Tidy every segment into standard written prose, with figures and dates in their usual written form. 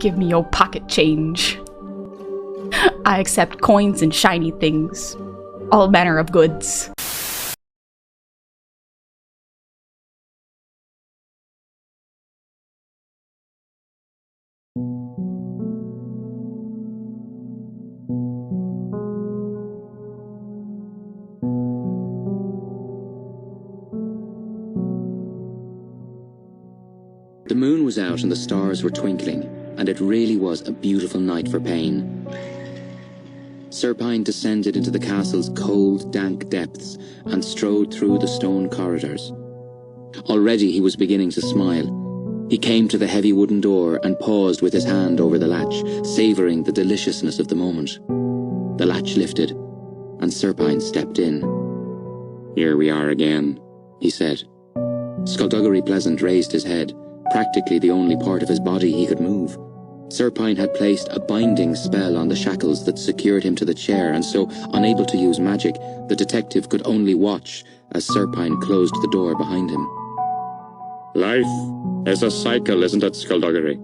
give me your pocket change. I accept coins and shiny things. All manner of goods. The moon was out and the stars were twinkling, and it really was a beautiful night for Pain. Serpine descended into the castle's cold, dank depths and strode through the stone corridors. Already he was beginning to smile. He came to the heavy wooden door and paused with his hand over the latch, savouring the deliciousness of the moment. The latch lifted, and Serpine stepped in. "Here we are again," he said. Skulduggery Pleasant raised his head, practically the only part of his body he could move. Serpine had placed a binding spell on the shackles that secured him to the chair, and so, unable to use magic, the detective could only watch as Serpine closed the door behind him. Life is a cycle, isn't it, Skulduggery?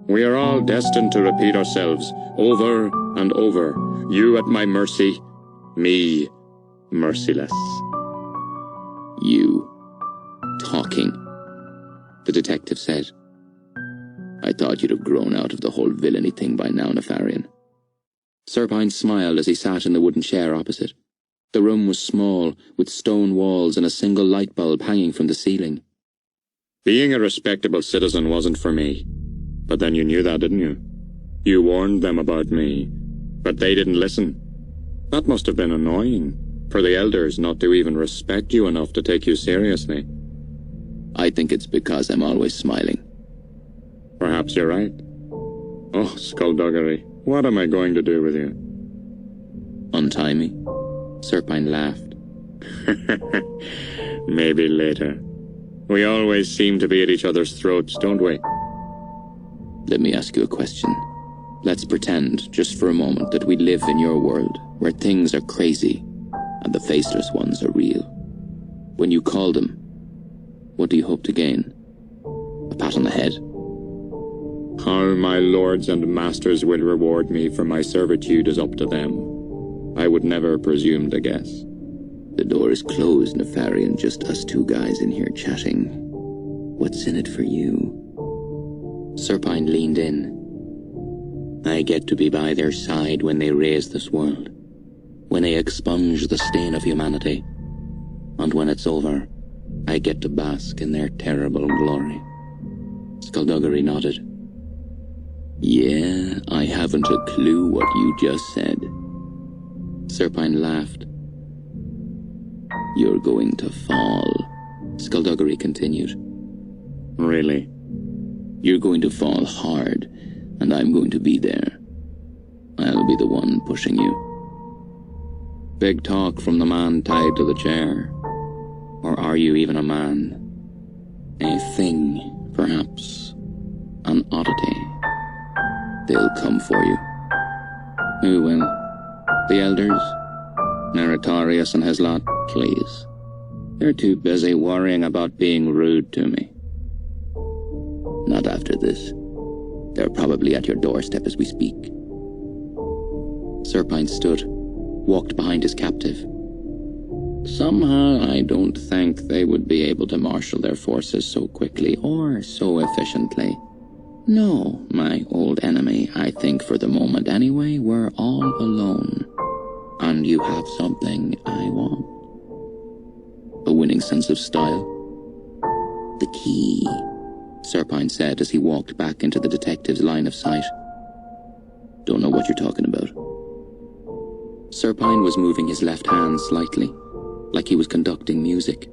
We are all destined to repeat ourselves, over and over. You at my mercy, me merciless. "You talking," the detective said. "I thought you'd have grown out of the whole villainy thing by now, Nefarian." Serpine smiled as he sat in the wooden chair opposite. The room was small, with stone walls and a single light bulb hanging from the ceiling. Being a respectable citizen wasn't for me. But then you knew that, didn't you? You warned them about me, but they didn't listen. That must have been annoying, for the elders not to even respect you enough to take you seriously. "I think it's because I'm always smiling." Perhaps you're right. Oh, Skulduggery, what am I going to do with you? "Untie me?" Serpine laughed. Maybe later. We always seem to be at each other's throats, don't we? "Let me ask you a question. Let's pretend, just for a moment, that we live in your world, where things are crazy, and the faceless ones are real. When you call them, what do you hope to gain? A pat on the head?" How my lords and masters will reward me for my servitude is up to them. I would never presume to guess. "The door is closed, Nefarian, just us two guys in here chatting. What's in it for you?" Serpine leaned in. "I get to be by their side when they raise this world, when they expunge the stain of humanity, and when it's over, I get to bask in their terrible glory." Skulduggery nodded. "Yeah, I haven't a clue what you just said." Serpine laughed. "You're going to fall," Skulduggery continued. Really? "You're going to fall hard, and I'm going to be there. I'll be the one pushing you." Big talk from the man tied to the chair. Or are you even a man? A thing, perhaps. An oddity. They'll come for you. Who will? The elders? Narratorius and his lot, please. They're too busy worrying about being rude to me. Not after this. They're probably at your doorstep as we speak. Serpine stood, walked behind his captive. Somehow I don't think they would be able to marshal their forces so quickly or so efficiently. No, my old enemy, I think for the moment anyway, we're all alone. And you have something I want. A winning sense of style. The key, Serpine said as he walked back into the detective's line of sight. Don't know what you're talking about. Serpine was moving his left hand slightly, like he was conducting music.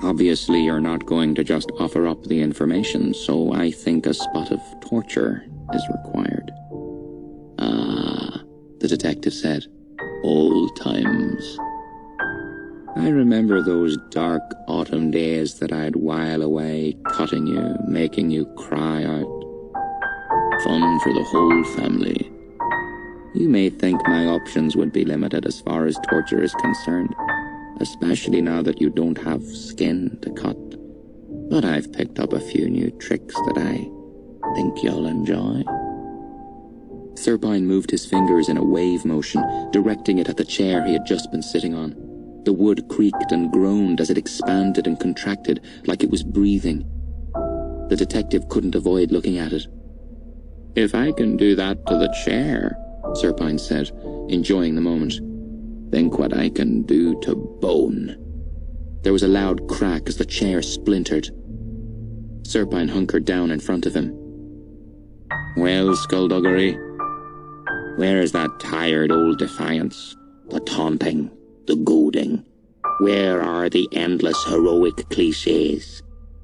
Obviously, you're not going to just offer up the information, so I think a spot of torture is required. Ah, the detective said. Old times. I remember those dark autumn days that I'd while away, cutting you, making you cry out. Fun for the whole family. You may think my options would be limited as far as torture is concerned, especially now that you don't have skin to cut. But I've picked up a few new tricks that I think you'll enjoy. Serpine moved his fingers in a wave motion, directing it at the chair he had just been sitting on. The wood creaked and groaned as it expanded and contracted like it was breathing. The detective couldn't avoid looking at it. "If I can do that to the chair," Serpine said, enjoying the moment, "think what I can do to bone." There was a loud crack as the chair splintered. Serpine hunkered down in front of him. "Well, Skulduggery, where is that tired old defiance? The taunting, the goading? Where are the endless heroic cliches?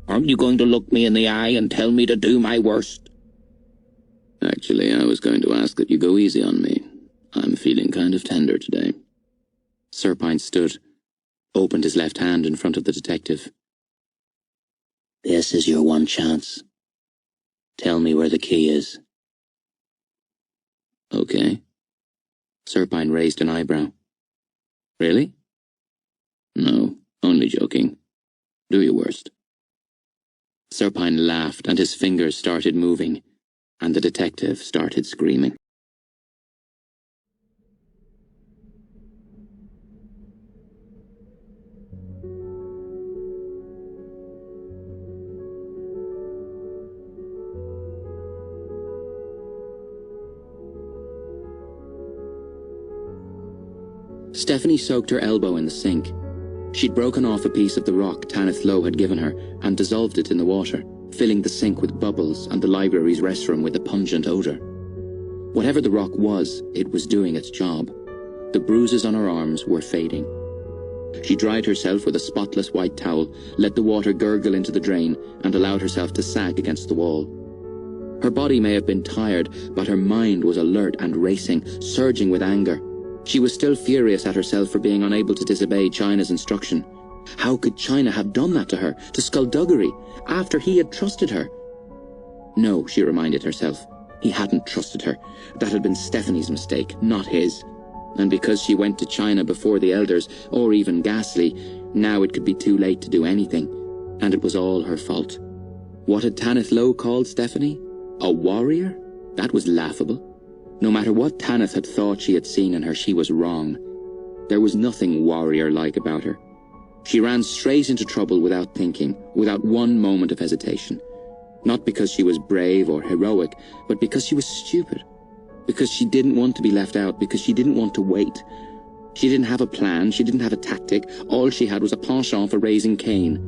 Aren't you going to look me in the eye and tell me to do my worst?" "Actually, I was going to ask that you go easy on me. I'm feeling kind of tender today." Serpine stood, opened his left hand in front of the detective. "This is your one chance. Tell me where the key is." "Okay." Serpine raised an eyebrow. "Really?" "No, only joking. Do your worst." Serpine laughed and his fingers started moving, and the detective started screaming. Stephanie soaked her elbow in the sink. She'd broken off a piece of the rock Tanith Lowe had given her and dissolved it in the water, filling the sink with bubbles and the library's restroom with a pungent odour. Whatever the rock was, it was doing its job. The bruises on her arms were fading. She dried herself with a spotless white towel, let the water gurgle into the drain, and allowed herself to sag against the wall. Her body may have been tired, but her mind was alert and racing, surging with anger. She was still furious at herself for being unable to disobey China's instruction. How could China have done that to her, to Skulduggery, after he had trusted her? No, she reminded herself. He hadn't trusted her. That had been Stephanie's mistake, not his. And because she went to China before the elders, or even Ghastly, now it could be too late to do anything. And it was all her fault. What had Tanith Lowe called Stephanie? A warrior? That was laughable. No matter what Tanith had thought she had seen in her, she was wrong. There was nothing warrior-like about her. She ran straight into trouble without thinking, without one moment of hesitation. Not because she was brave or heroic, but because she was stupid. Because she didn't want to be left out, because she didn't want to wait. She didn't have a plan, she didn't have a tactic, all she had was a penchant for raising Cain.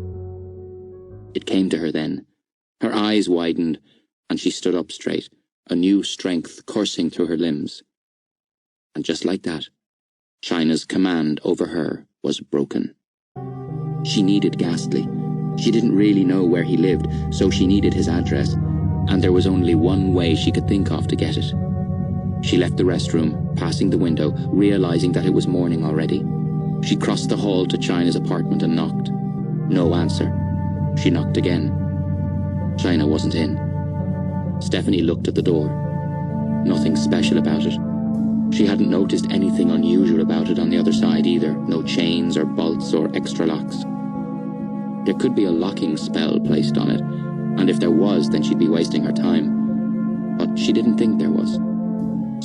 It came to her then. Her eyes widened, and she stood up straight, a new strength coursing through her limbs. And just like that, China's command over her was broken. She needed Ghastly. She didn't really know where he lived, so she needed his address, and there was only one way she could think of to get it. She left the restroom, passing the window, realizing that it was morning already. She crossed the hall to China's apartment and knocked. No answer. She knocked again. China wasn't in. Stephanie looked at the door. Nothing special about it. She hadn't noticed anything unusual about it on the other side either. No chains or bolts or extra locks. There could be a locking spell placed on it, and if there was, then she'd be wasting her time. But she didn't think there was.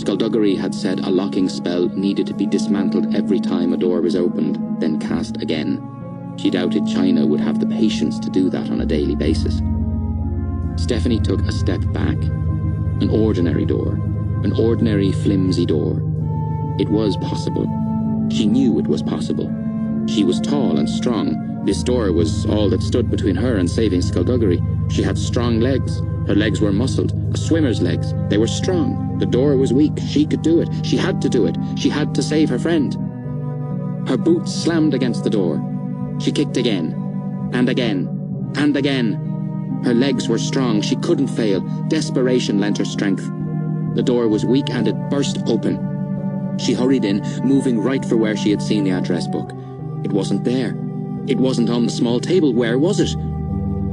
Skulduggery had said a locking spell needed to be dismantled every time a door was opened, then cast again. She doubted China would have the patience to do that on a daily basis. Stephanie took a step back. An ordinary door. An ordinary, flimsy door. It was possible. She knew it was possible. She was tall and strong. This door was all that stood between her and saving Skulduggery. She had strong legs. Her legs were muscled. A swimmer's legs. They were strong. The door was weak. She could do it. She had to do it. She had to save her friend. Her boots slammed against the door. She kicked again. And again. And again. Her legs were strong. She couldn't fail. Desperation lent her strength. The door was weak and it burst open. She hurried in, moving right for where she had seen the address book. It wasn't there. It wasn't on the small table. Where was it?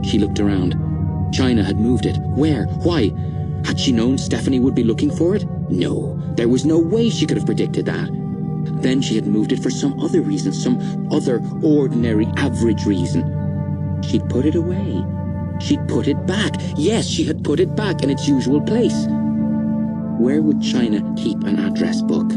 She looked around. China had moved it. Where? Why? Had she known Stephanie would be looking for it? No. There was no way she could have predicted that. Then she had moved it for some other reason, some other ordinary, average reason. She'd put it away. She'd put it back. Yes, she had put it back in its usual place. Where would China keep an address book?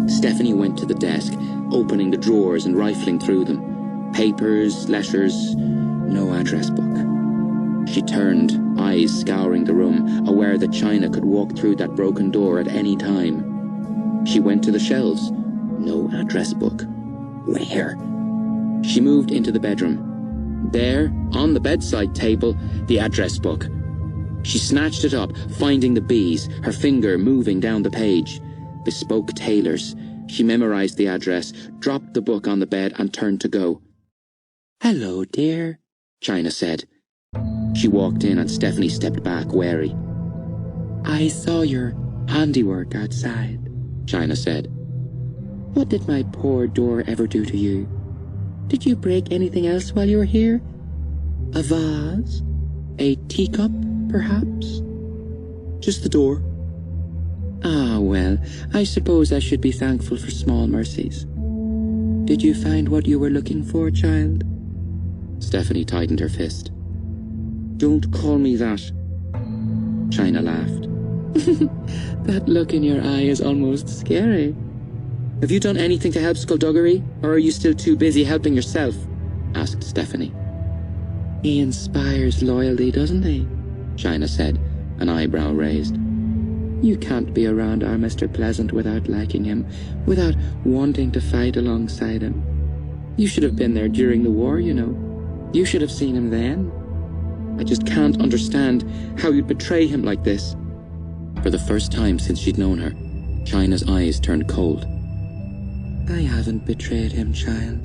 Stephanie went to the desk, opening the drawers and rifling through them. Papers, letters, no address book. She turned, eyes scouring the room, aware that China could walk through that broken door at any time. She went to the shelves. No address book. Where? She moved into the bedroom. There, on the bedside table, the address book. She snatched it up, finding the B's, her finger moving down the page. Bespoke tailors. She memorized the address, dropped the book on the bed and turned to go. "Hello, dear," China said. She walked in and Stephanie stepped back, wary. "I saw your handiwork outside," China said. "What did my poor door ever do to you? Did you break anything else while you were here? A vase? A teacup, perhaps?" "Just the door." "Ah, well, I suppose I should be thankful for small mercies. Did you find what you were looking for, child?" Stephanie tightened her fist. "Don't call me that." China laughed. "That look in your eye is almost scary. Have you done anything to help Skulduggery, or are you still too busy helping yourself?" asked Stephanie. "He inspires loyalty, doesn't he?" China said, an eyebrow raised. "You can't be around our Mr. Pleasant without liking him, without wanting to fight alongside him. You should have been there during the war, you know. You should have seen him then. I just can't understand how you'd betray him like this." For the first time since she'd known her, China's eyes turned cold. "I haven't betrayed him, child.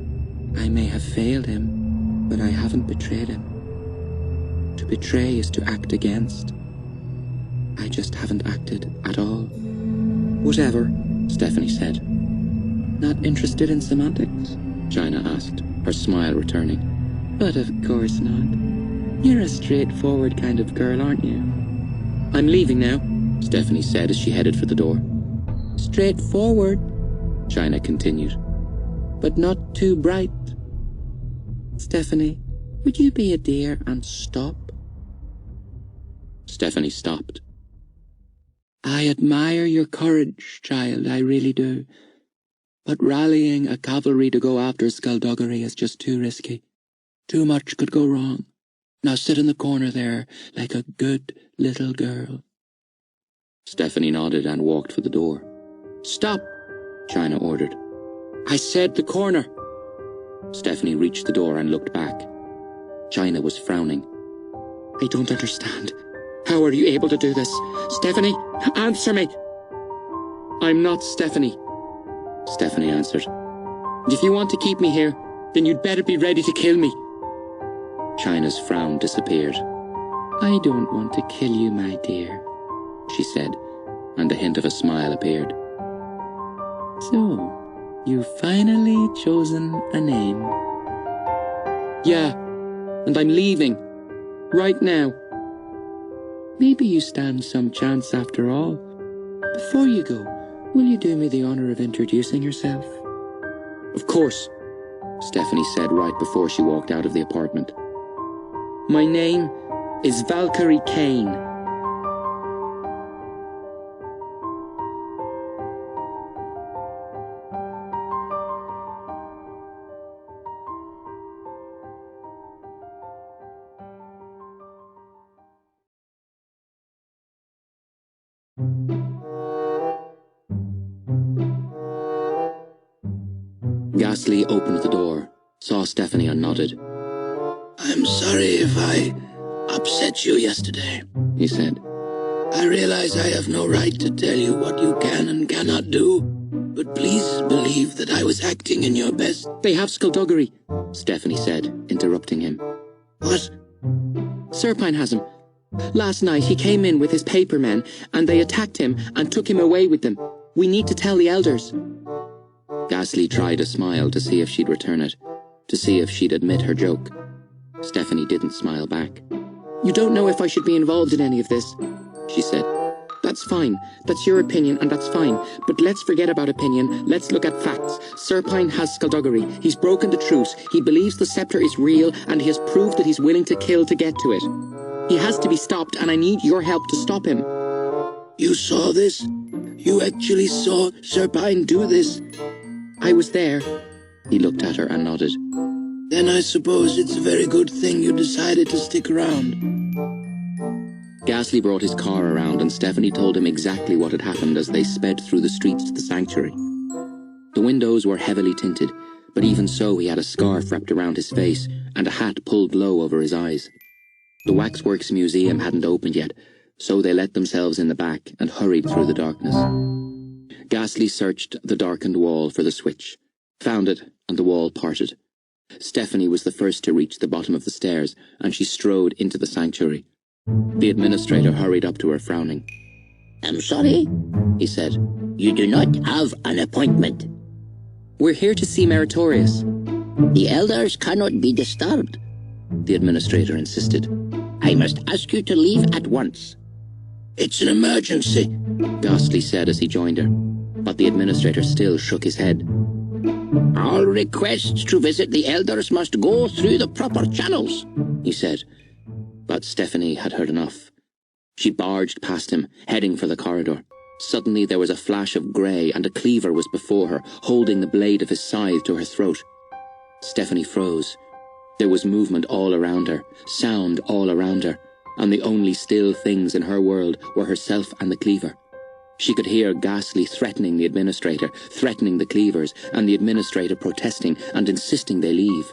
I may have failed him, but I haven't betrayed him. To betray is to act against. I just haven't acted at all." "Whatever," Stephanie said. "Not interested in semantics?" China asked, her smile returning. "But of course not. You're a straightforward kind of girl, aren't you?" "I'm leaving now," Stephanie said as she headed for the door. "Straightforward," China continued, "but not too bright. Stephanie, would you be a dear and stop?" Stephanie stopped. "I admire your courage, child, I really do. But rallying a cavalry to go after Skulduggery is just too risky. Too much could go wrong. Now sit in the corner there, like a good little girl." Stephanie nodded and walked for the door. "Stop," China ordered. "I said the corner." Stephanie reached the door and looked back. China was frowning. "I don't understand. How are you able to do this? Stephanie, answer me!" "I'm not Stephanie," Stephanie answered. "And if you want to keep me here, then you'd better be ready to kill me." China's frown disappeared. "I don't want to kill you, my dear," she said, and a hint of a smile appeared. "So, you've finally chosen a name." "Yeah, and I'm leaving. Right now." "Maybe you stand some chance after all. Before you go, will you do me the honor of introducing yourself?" "Of course," Stephanie said right before she walked out of the apartment. "My name is Valkyrie Cain." Ghastly opened the door, saw Stephanie and nodded. "I'm sorry if I upset you yesterday," he said. "I realize I have no right to tell you what you can and cannot do, but please believe that I was acting in your best—" "They have Skulduggery," Stephanie said, interrupting him. "What?" "Serpine has him. Last night he came in with his paper men, and they attacked him and took him away with them. We need to tell the elders." Ghastly tried a smile to see if she'd return it, to see if she'd admit her joke. Stephanie didn't smile back. "You don't know if I should be involved in any of this," she said. That's fine. That's your opinion, and that's fine. But let's forget about opinion. Let's look at facts. Serpine has skullduggery. He's broken the truce. He believes the scepter is real, and he has proved that he's willing to kill to get to it. He has to be stopped, and I need your help to stop him. You saw this? You actually saw Serpine do this? I was there. He looked at her and nodded. Then I suppose it's a very good thing you decided to stick around. Ghastly brought his car around, and Stephanie told him exactly what had happened as they sped through the streets to the sanctuary. The windows were heavily tinted, but even so he had a scarf wrapped around his face and a hat pulled low over his eyes. The Waxworks Museum hadn't opened yet, so they let themselves in the back and hurried through the darkness. Ghastly searched the darkened wall for the switch, found it, and the wall parted. Stephanie was the first to reach the bottom of the stairs, and she strode into the sanctuary. The administrator hurried up to her, frowning. I'm sorry, he said. you do not have an appointment. We're here to see Meritorious. The elders cannot be disturbed. The administrator insisted. I must ask you to leave at once. It's an emergency, Ghastly said as he joined her, but the administrator still shook his head. All requests to visit the elders must go through the proper channels, he said. But Stephanie had heard enough. She barged past him, heading for the corridor. Suddenly there was a flash of grey, and a cleaver was before her, holding the blade of his scythe to her throat. Stephanie froze. There was movement all around her, sound all around her, and the only still things in her world were herself and the cleaver. She could hear Ghastly threatening the administrator, threatening the cleavers, and the administrator protesting and insisting they leave.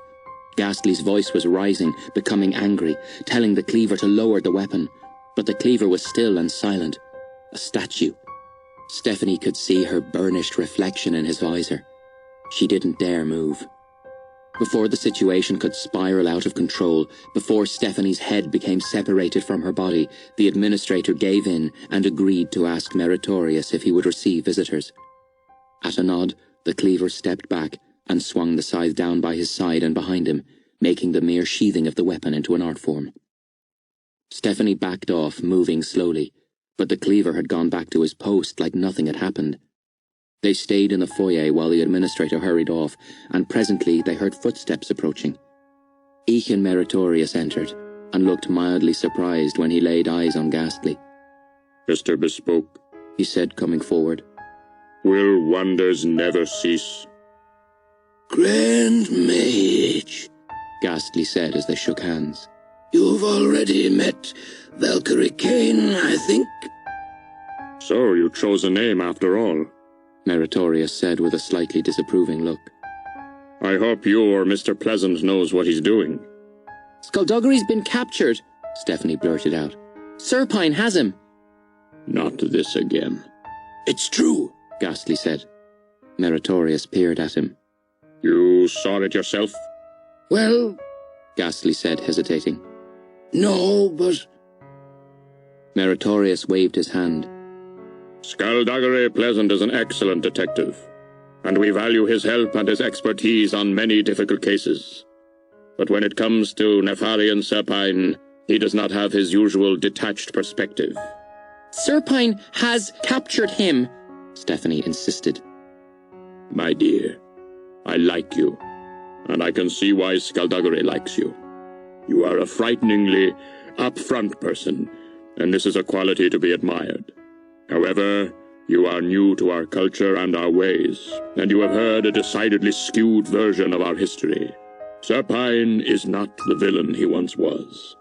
Ghastly's voice was rising, becoming angry, telling the cleaver to lower the weapon, but the cleaver was still and silent, a statue. Stephanie could see her burnished reflection in his visor. She didn't dare move. Before the situation could spiral out of control, before Stephanie's head became separated from her body, the administrator gave in and agreed to ask Meritorious if he would receive visitors. At a nod, the cleaver stepped back and swung the scythe down by his side and behind him, making the mere sheathing of the weapon into an art form. Stephanie backed off, moving slowly, but the cleaver had gone back to his post like nothing had happened. They stayed in the foyer while the administrator hurried off, and presently they heard footsteps approaching. Eachin Meritorious entered, and looked mildly surprised when he laid eyes on Ghastly. Mr. Bespoke, he said, coming forward. Will wonders never cease? Grand Mage, Ghastly said as they shook hands. You've already met Valkyrie Cain, I think? So you chose a name after all. Meritorious said with a slightly disapproving look. I hope you or Mr. Pleasant knows what he's doing. Skulduggery's been captured, Stephanie blurted out. Serpine has him. Not this again. It's true, Ghastly said. Meritorious peered at him. You saw it yourself? Well, Ghastly said, hesitating. No, but... Meritorious waved his hand. Skulduggery Pleasant is an excellent detective, and we value his help and his expertise on many difficult cases. But when it comes to Nefarian Serpine, he does not have his usual detached perspective. Serpine has captured him, Stephanie insisted. My dear, I like you, and I can see why Skulduggery likes you. You are a frighteningly upfront person, and this is a quality to be admired. However, you are new to our culture and our ways, and you have heard a decidedly skewed version of our history. Serpine is not the villain he once was.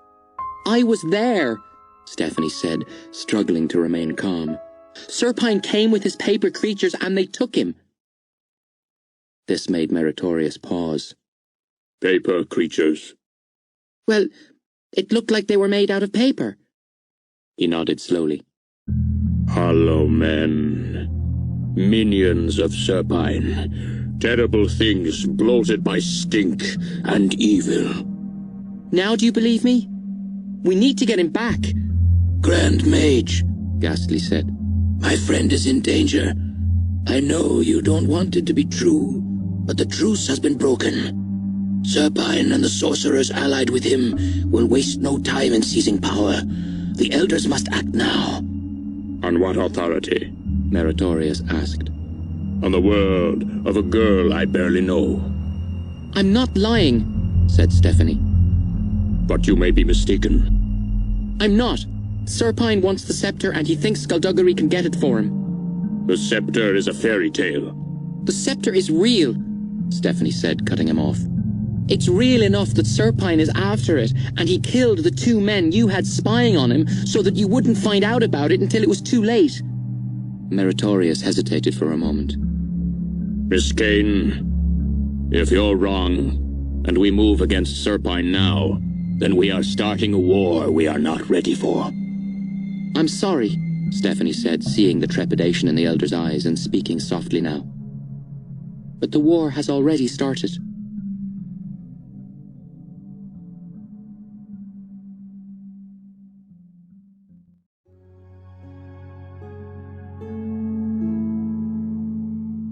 I was there, Stephanie said, struggling to remain calm. Serpine came with his paper creatures and they took him. This made Meritorious pause. Paper creatures? Well, it looked like they were made out of paper. He nodded slowly. Hollow men. Minions of Serpine. Terrible things bloated by stink and evil. Now do you believe me? We need to get him back. Grand Mage, Ghastly said. My friend is in danger. I know you don't want it to be true, but the truce has been broken. Serpine and the sorcerers allied with him will waste no time in seizing power. The elders must act now. On what authority? Meritorious asked. On the word of a girl I barely know. I'm not lying, said Stephanie. But you may be mistaken. I'm not. Serpine wants the scepter and he thinks Skulduggery can get it for him. The scepter is a fairy tale. The scepter is real, Stephanie said, cutting him off. It's real enough that Serpine is after it, and he killed the 2 men you had spying on him so that you wouldn't find out about it until it was too late. Meritorious hesitated for a moment. Miss Cain, if you're wrong, and we move against Serpine now, then we are starting a war we are not ready for. I'm sorry, Stephanie said, seeing the trepidation in the elder's eyes and speaking softly now. But the war has already started.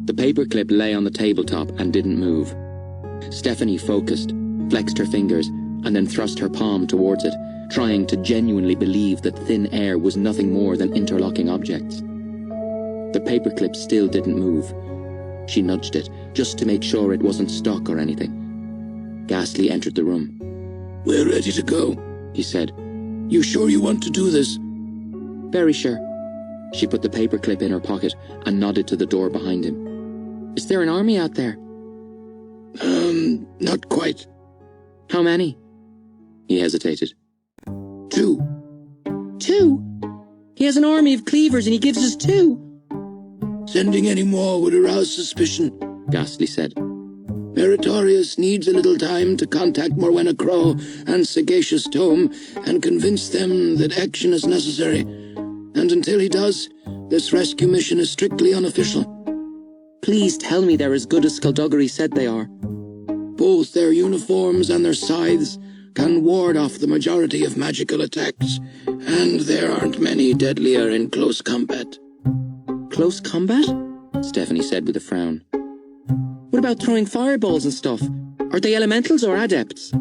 The paperclip lay on the tabletop and didn't move. Stephanie focused, flexed her fingers, and then thrust her palm towards it, trying to genuinely believe that thin air was nothing more than interlocking objects. The paperclip still didn't move. She nudged it, just to make sure it wasn't stuck or anything. Ghastly entered the room. We're ready to go, he said. You sure you want to do this? Very sure. She put the paperclip in her pocket and nodded to the door behind him. Is there an army out there? Not quite. How many? He hesitated. 2. 2? He has an army of cleavers and he gives us 2. Sending any more would arouse suspicion, Ghastly said. Meritorious needs a little time to contact Morwenna Crow and Sagacious Tome and convince them that action is necessary. And until he does, this rescue mission is strictly unofficial. Please tell me they're as good as Skulduggery said they are. Both their uniforms and their scythes can ward off the majority of magical attacks, and there aren't many deadlier in close combat. Close combat? Stephanie said with a frown. What about throwing fireballs and stuff? Are they elementals or adepts?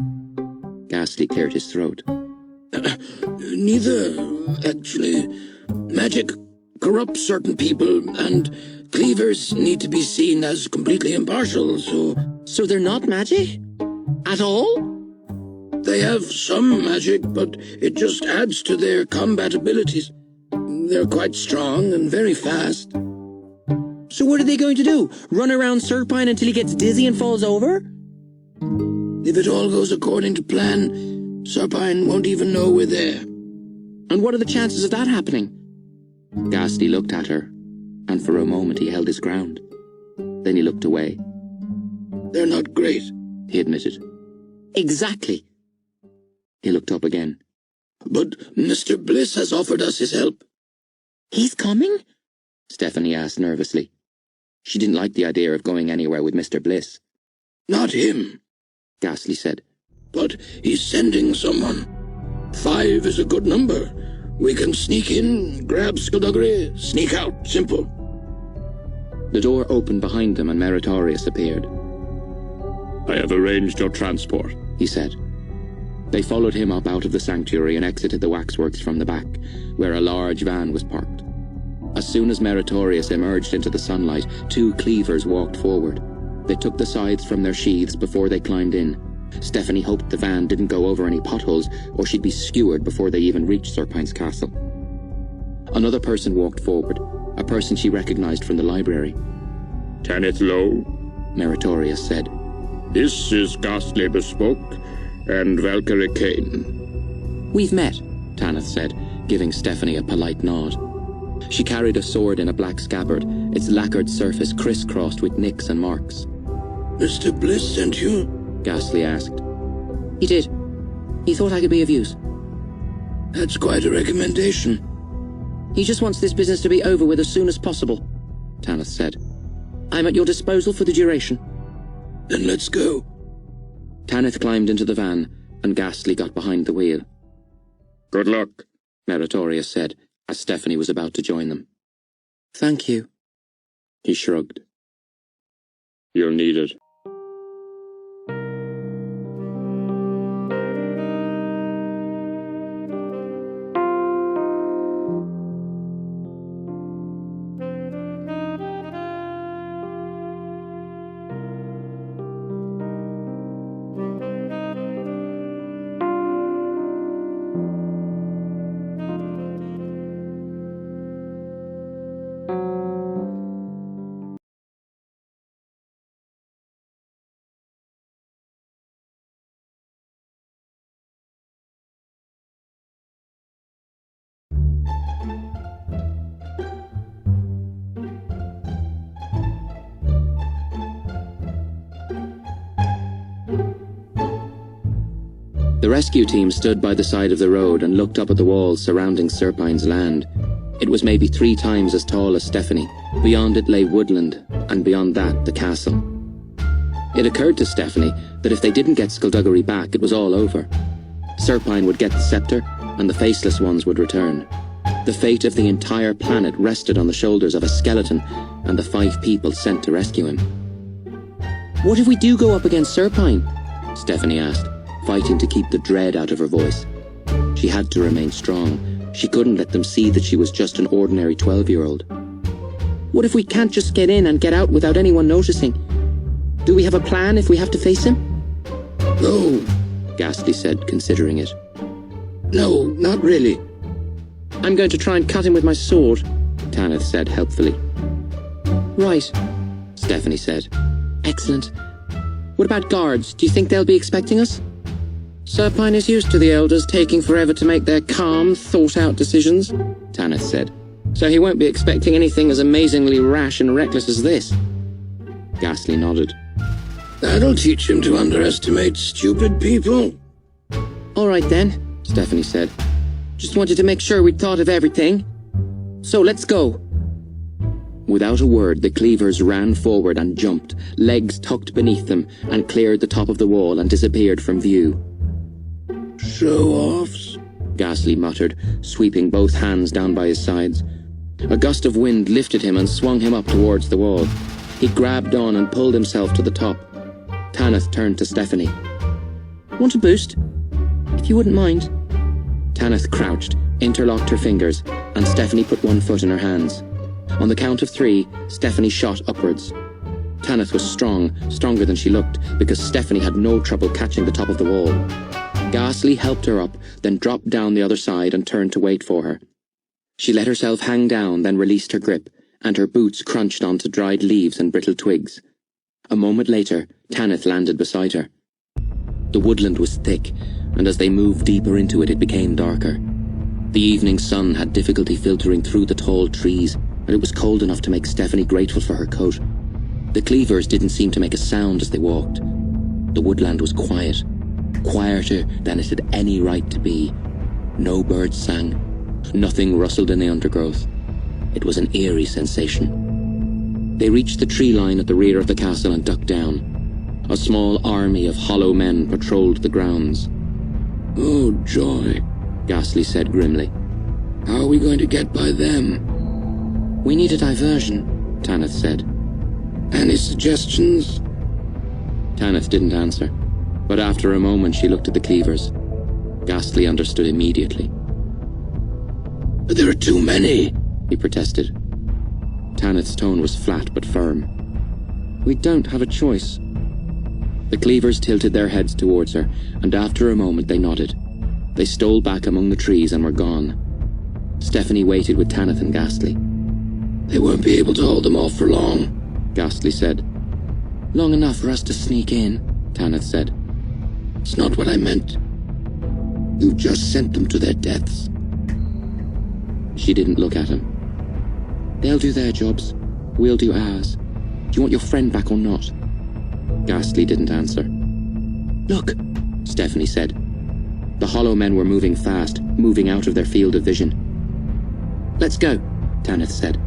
Ghastly cleared his throat. Neither, actually. Magic corrupts certain people, and cleavers need to be seen as completely impartial, so... So they're not magic? At all? They have some magic, but it just adds to their combat abilities. They're quite strong and very fast. So what are they going to do? Run around Serpine until he gets dizzy and falls over? If it all goes according to plan, Serpine won't even know we're there. And what are the chances of that happening? Ghastly looked at her, and for a moment he held his ground. Then he looked away. They're not great, he admitted. Exactly. He looked up again. But Mr. Bliss has offered us his help. He's coming? Stephanie asked nervously. She didn't like the idea of going anywhere with Mr. Bliss. Not him, Ghastly said. But he's sending someone. 5 is a good number. We can sneak in, grab Skulduggery, sneak out, simple. The door opened behind them and Meritorious appeared. I have arranged your transport, he said. They followed him up out of the sanctuary and exited the waxworks from the back, where a large van was parked. As soon as Meritorious emerged into the sunlight, 2 cleavers walked forward. They took the scythes from their sheaths before they climbed in. Stephanie hoped the van didn't go over any potholes, or she'd be skewered before they even reached Serpine's castle. Another person walked forward, a person she recognized from the library. Tanith Low, Meritorious said. This is Ghastly Bespoke and Valkyrie Cain. We've met, Tanith said, giving Stephanie a polite nod. She carried a sword in a black scabbard, its lacquered surface crisscrossed with nicks and marks. Mr. Bliss sent you? Ghastly asked. He did. He thought I could be of use. That's quite a recommendation. He just wants this business to be over with as soon as possible, Tanith said. I'm at your disposal for the duration. Then let's go. Tanith climbed into the van, and Ghastly got behind the wheel. Good luck, Meritorious said, as Stephanie was about to join them. Thank you. He shrugged. You'll need it. The rescue team stood by the side of the road and looked up at the walls surrounding Serpine's land. It was maybe 3 times as tall as Stephanie. Beyond it lay woodland, and beyond that, the castle. It occurred to Stephanie that if they didn't get Skulduggery back, it was all over. Serpine would get the Scepter, and the Faceless Ones would return. The fate of the entire planet rested on the shoulders of a skeleton and the 5 people sent to rescue him. "What if we do go up against Serpine?" Stephanie asked, fighting to keep the dread out of her voice. She had to remain strong. She couldn't let them see that she was just an ordinary 12-year-old. "What if we can't just get in and get out without anyone noticing? Do we have a plan if we have to face him?" No, Ghastly said, considering it. no, not really. "I'm going to try and cut him with my sword," Tanith said helpfully. "Right," Stephanie said. "Excellent. What about guards? Do you think they'll be expecting us?" "Serpine is used to the elders taking forever to make their calm, thought-out decisions," Tanith said. "So he won't be expecting anything as amazingly rash and reckless as this." Ghastly nodded. That'll teach him to underestimate stupid people. "All right then," Stephanie said. "Just wanted to make sure we'd thought of everything. So let's go." Without a word, the cleavers ran forward and jumped, legs tucked beneath them, and cleared the top of the wall and disappeared from view. Show-offs, Ghastly muttered, sweeping both hands down by his sides. A gust of wind lifted him and swung him up towards the wall. He grabbed on and pulled himself to the top. Tanith turned to Stephanie. "Want a boost? If you wouldn't mind." Tanith crouched, interlocked her fingers, and Stephanie put one foot in her hands. On the count of 3, Stephanie shot upwards. Tanith was strong, stronger than she looked, because Stephanie had no trouble catching the top of the wall. Ghastly helped her up, then dropped down the other side and turned to wait for her. She let herself hang down, then released her grip, and her boots crunched onto dried leaves and brittle twigs. A moment later, Tanith landed beside her. The woodland was thick, and as they moved deeper into it, it became darker. The evening sun had difficulty filtering through the tall trees, and it was cold enough to make Stephanie grateful for her coat. The cleavers didn't seem to make a sound as they walked. The woodland was quiet, quieter than it had any right to be. No birds sang. Nothing rustled in the undergrowth. It was an eerie sensation. They reached the tree line at the rear of the castle and ducked down. A small army of hollow men patrolled the grounds. Oh, joy, Ghastly said grimly. How are we going to get by them? "We need a diversion," Tanith said. Any suggestions? Tanith didn't answer, but after a moment she looked at the cleavers. Ghastly understood immediately. But there are too many, he protested. Tanith's tone was flat but firm. "We don't have a choice." The cleavers tilted their heads towards her, and after a moment they nodded. They stole back among the trees and were gone. Stephanie waited with Tanith and Ghastly. They won't be able to hold them off for long, Ghastly said. "Long enough for us to sneak in," Tanith said. It's not what I meant. You've just sent them to their deaths. She didn't look at him. "They'll do their jobs. We'll do ours. Do you want your friend back or not?" Ghastly didn't answer. "Look," Stephanie said. The hollow men were moving fast, moving out of their field of vision. "Let's go," Tanith said.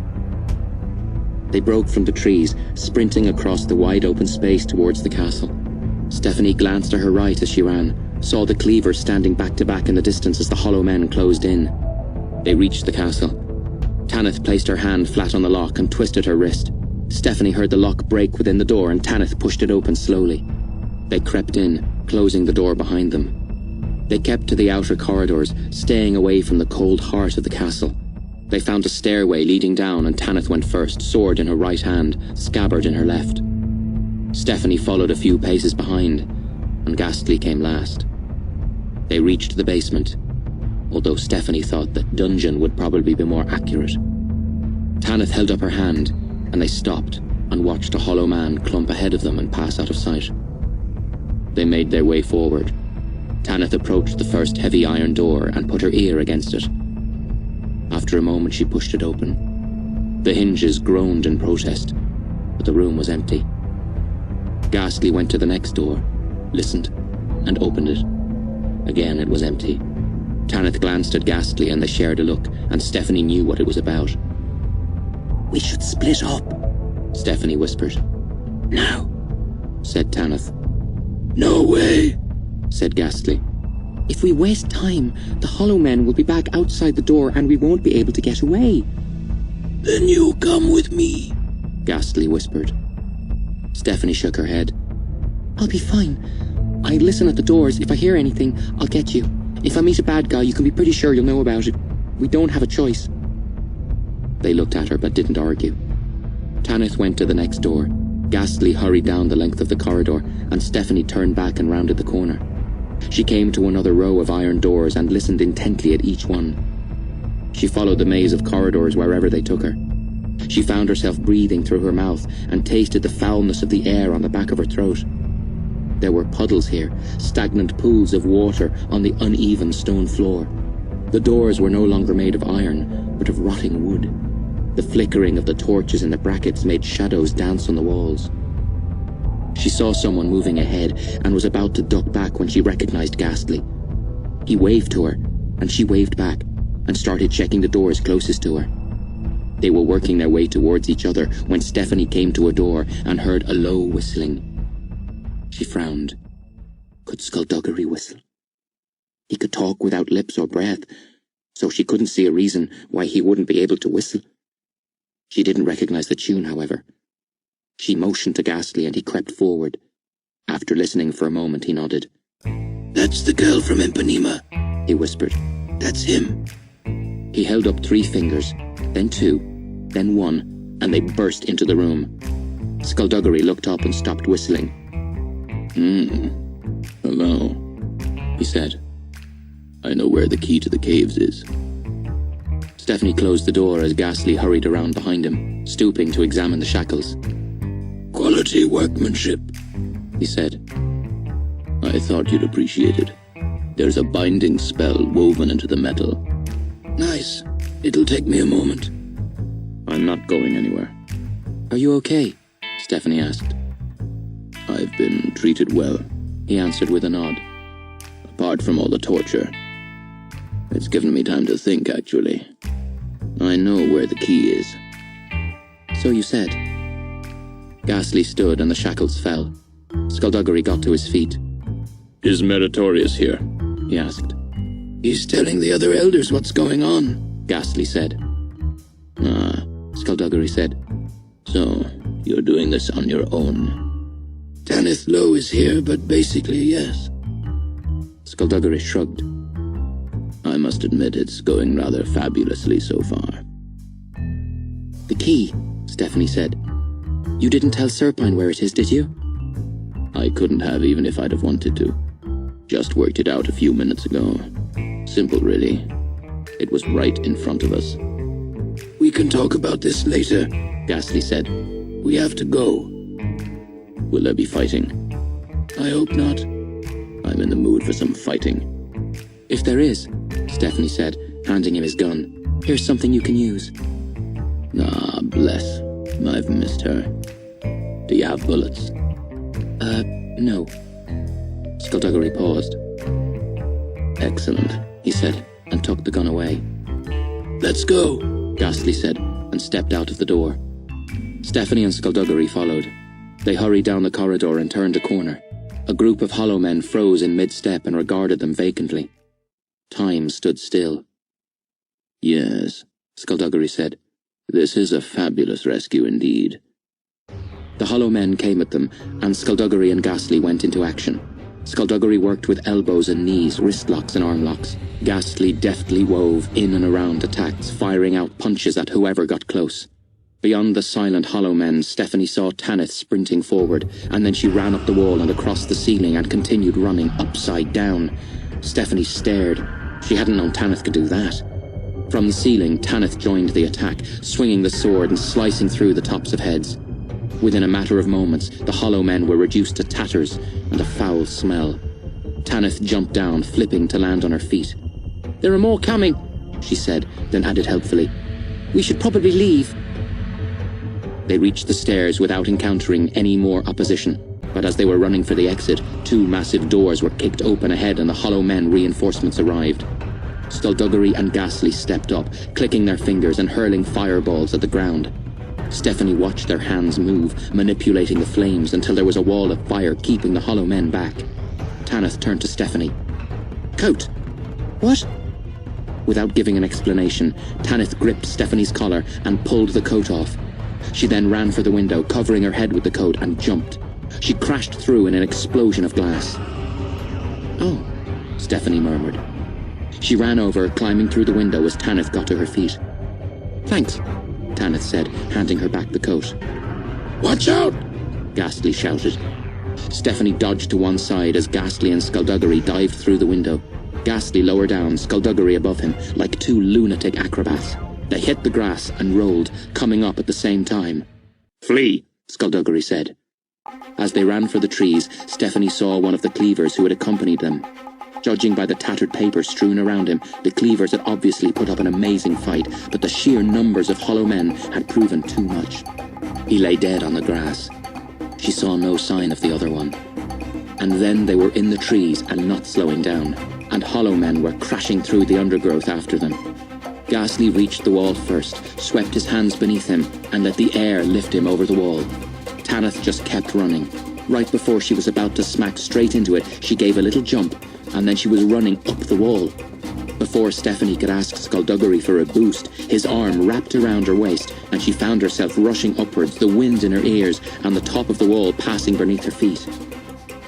They broke from the trees, sprinting across the wide open space towards the castle. Stephanie glanced to her right as she ran, saw the cleavers standing back to back in the distance as the hollow men closed in. They reached the castle. Tanith placed her hand flat on the lock and twisted her wrist. Stephanie heard the lock break within the door and Tanith pushed it open slowly. They crept in, closing the door behind them. They kept to the outer corridors, staying away from the cold heart of the castle. They found a stairway leading down and Tanith went first, sword in her right hand, scabbard in her left. Stephanie followed a few paces behind, and Ghastly came last. They reached the basement, although Stephanie thought that dungeon would probably be more accurate. Tanith held up her hand, and they stopped and watched a hollow man clump ahead of them and pass out of sight. They made their way forward. Tanith approached the first heavy iron door and put her ear against it. After a moment she pushed it open. The hinges groaned in protest, but the room was empty. Ghastly went to the next door, listened, and opened it. Again, it was empty. Tanith glanced at Ghastly and they shared a look, and Stephanie knew what it was about. We should split up, Stephanie whispered. now. Said Tanith. No way. Said Ghastly. If we waste time, the Hollow Men will be back outside the door and we won't be able to get away. Then you come with me, Ghastly whispered. Stephanie shook her head. I'll be fine. I listen at the doors. If I hear anything, I'll get you. If I meet a bad guy, you can be pretty sure you'll know about it. We don't have a choice. They looked at her but didn't argue. Tanith went to the next door. Ghastly hurried down the length of the corridor, and Stephanie turned back and rounded the corner. She came to another row of iron doors and listened intently at each one. She followed the maze of corridors wherever they took her. She found herself breathing through her mouth and tasted the foulness of the air on the back of her throat. There were puddles here, stagnant pools of water on the uneven stone floor. The doors were no longer made of iron, but of rotting wood. The flickering of the torches in the brackets made shadows dance on the walls. She saw someone moving ahead and was about to duck back when she recognized Ghastly. He waved to her, and she waved back, and started checking the doors closest to her. They were working their way towards each other when Stephanie came to a door and heard a low whistling. She frowned. Could Skulduggery whistle? He could talk without lips or breath, so she couldn't see a reason why he wouldn't be able to whistle. She didn't recognize the tune, however. She motioned to Ghastly and he crept forward. After listening for a moment, he nodded. That's the girl from Ipanema, He whispered. That's him. He held up 3 fingers, then 2, then 1, and they burst into the room. Skulduggery looked up and stopped whistling. Hello, he said. I know where the key to the caves is. Stephanie closed the door as Ghastly hurried around behind him, stooping to examine the shackles. Quality workmanship, He said. I thought you'd appreciate it. There's a binding spell woven into the metal. Nice. It'll take me a moment. I'm not going anywhere. Are you okay? Stephanie asked. I've been treated well, He answered with a nod. apart from all the torture. It's given me time to think, actually. I know where the key is. So you said. Ghastly stood and the shackles fell. Skulduggery got to his feet. Is Meritorious here? He asked. He's telling the other elders what's going on, Ghastly said. Skulduggery said. So, you're doing this on your own. Tanith Lowe is here, but basically, yes. Skulduggery shrugged. I must admit it's going rather fabulously so far. The key, Stephanie said. You didn't tell Serpine where it is, did you? I couldn't have even if I'd have wanted to. Just worked it out a few minutes ago. Simple, really. It was right in front of us. We can talk about this later, Ghastly said. We have to go. Will there be fighting? I hope not. I'm in the mood for some fighting. If there is, Stephanie said, handing him his gun, here's something you can use. Ah, bless. I've missed her. Do you have bullets? No. Skulduggery paused. Excellent, He said, and took the gun away. Let's go, Ghastly said, and stepped out of the door. Stephanie and Skulduggery followed. They hurried down the corridor and turned a corner. A group of hollow men froze in mid-step and regarded them vacantly. Time stood still. Yes, Skulduggery said. This is a fabulous rescue indeed. The hollow men came at them, and Skulduggery and Ghastly went into action. Skulduggery worked with elbows and knees, wrist locks and arm locks. Ghastly deftly wove in and around attacks, firing out punches at whoever got close. Beyond the silent hollow men, Stephanie saw Tanith sprinting forward, and then she ran up the wall and across the ceiling and continued running upside down. Stephanie stared. She hadn't known Tanith could do that. From the ceiling, Tanith joined the attack, swinging the sword and slicing through the tops of heads. Within a matter of moments, the hollow men were reduced to tatters and a foul smell. Tanith jumped down, flipping to land on her feet. "There are more coming," she said, then added helpfully, "We should probably leave." They reached the stairs without encountering any more opposition. But as they were running for the exit, 2 massive doors were kicked open ahead and the Hollow Men reinforcements arrived. Skulduggery and Ghastly stepped up, clicking their fingers and hurling fireballs at the ground. Stephanie watched their hands move, manipulating the flames until there was a wall of fire keeping the Hollow Men back. Tanith turned to Stephanie. "Coat!" "What?" Without giving an explanation, Tanith gripped Stephanie's collar and pulled the coat off. She then ran for the window, covering her head with the coat, and jumped. She crashed through in an explosion of glass. "Oh," Stephanie murmured. She ran over, climbing through the window as Tanith got to her feet. "Thanks," Tanith said, handing her back the coat. Watch out! Ghastly shouted. Stephanie dodged to one side as Ghastly and Skulduggery dived through the window. Ghastly lower down, Skulduggery above him, like 2 lunatic acrobats. They hit the grass and rolled, coming up at the same time. Flee, Skulduggery said. As they ran for the trees, Stephanie saw one of the cleavers who had accompanied them. Judging by the tattered paper strewn around him, the cleavers had obviously put up an amazing fight, but the sheer numbers of Hollow Men had proven too much. He lay dead on the grass. She saw no sign of the other one. And then they were in the trees and not slowing down, and Hollow Men were crashing through the undergrowth after them. Ghastly reached the wall first, swept his hands beneath him, and let the air lift him over the wall. Tanith just kept running. Right before she was about to smack straight into it, she gave a little jump, and then she was running up the wall. Before Stephanie could ask Skulduggery for a boost, his arm wrapped around her waist, and she found herself rushing upwards, the wind in her ears, and the top of the wall passing beneath her feet.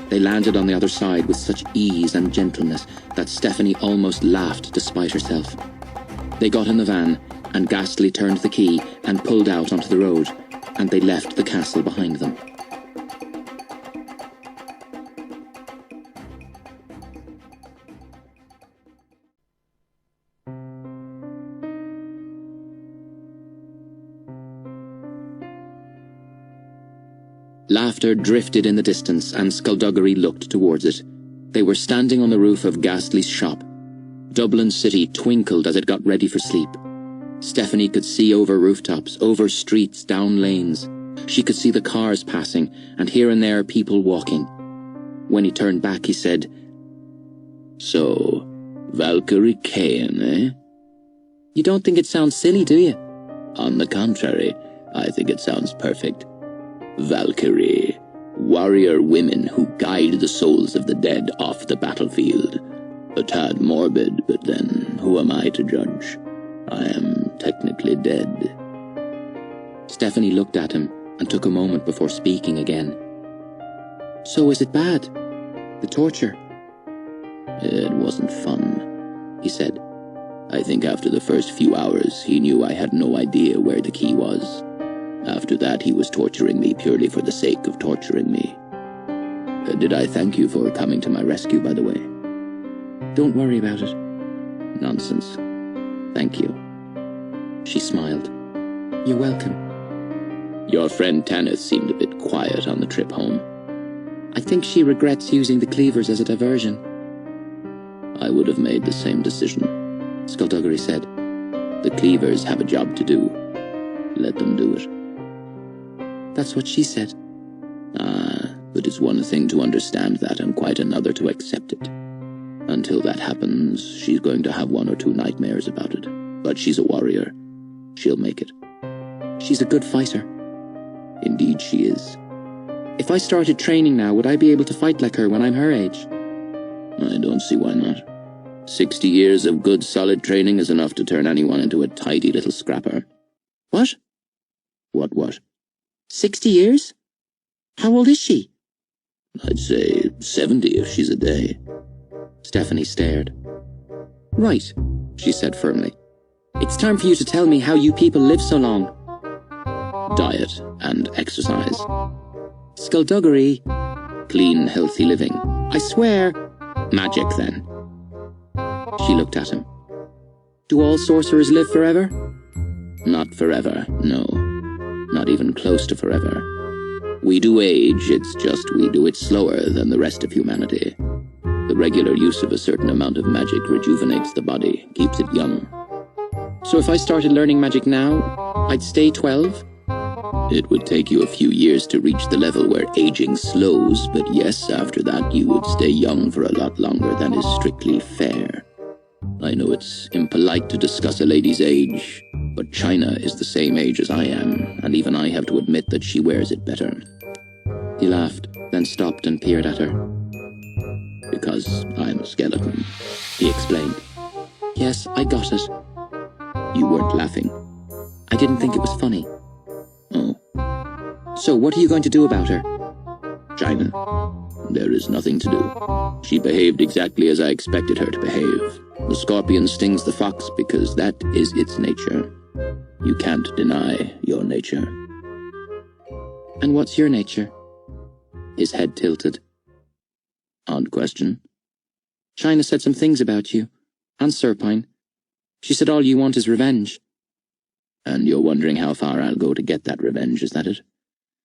They landed on the other side with such ease and gentleness that Stephanie almost laughed despite herself. They got in the van, and Ghastly turned the key and pulled out onto the road, and they left the castle behind them. Laughter drifted in the distance, and Skulduggery looked towards it. They were standing on the roof of Ghastly's shop. Dublin City twinkled as it got ready for sleep. Stephanie could see over rooftops, over streets, down lanes. She could see the cars passing, and here and there people walking. When he turned back, he said, "So, Valkyrie Cain, eh?" "You don't think it sounds silly, do you?" "On the contrary, I think it sounds perfect. Valkyrie, warrior women who guide the souls of the dead off the battlefield. A tad morbid, but then who am I to judge? I am technically dead." Stephanie looked at him and took a moment before speaking again. "So is it bad? The torture?" "It wasn't fun," he said. "I think after the first few hours he knew I had no idea where the key was. After that he was torturing me purely for the sake of torturing me. Did I thank you for coming to my rescue, by the way?" "Don't worry about it." "Nonsense. Thank you." She smiled. "You're welcome." "Your friend Tanith seemed a bit quiet on the trip home." "I think she regrets using the cleavers as a diversion." "I would have made the same decision," Skulduggery said. "The cleavers have a job to do. Let them do it." "That's what she said." But it's one thing to understand that and quite another to accept it. Until that happens, she's going to have 1 or 2 nightmares about it. But she's a warrior. She'll make it. "She's a good fighter." "Indeed she is." "If I started training now, would I be able to fight like her when I'm her age?" "I don't see why not. 60 years of good solid training is enough to turn anyone into a tidy little scrapper." "What?" What? 60 years? How old is she?" "I'd say 70 if she's a day." Stephanie stared. "Right," she said firmly. "It's time for you to tell me how you people live so long." "Diet and exercise." "Skulduggery." "Clean, healthy living." "I swear." "Magic, then." She looked at him. "Do all sorcerers live forever?" "Not forever, no. Not even close to forever. We do age, it's just we do it slower than the rest of humanity. The regular use of a certain amount of magic rejuvenates the body, keeps it young." "So if I started learning magic now, I'd stay 12? It would take you a few years to reach the level where aging slows, but yes, after that you would stay young for a lot longer than is strictly fair. I know it's impolite to discuss a lady's age, but China is the same age as I am, and even I have to admit that she wears it better. He laughed, then stopped and peered at her. Because I'm a skeleton, he explained. Yes, I got it. You weren't laughing. I didn't think it was funny. Oh. So what are you going to do about her? China. There is nothing to do. She behaved exactly as I expected her to behave. The scorpion stings the fox because that is its nature. You can't deny your nature. And what's your nature? His head tilted. Odd question. China said some things about you, and Serpine. She said all you want is revenge. And you're wondering how far I'll go to get that revenge, is that it?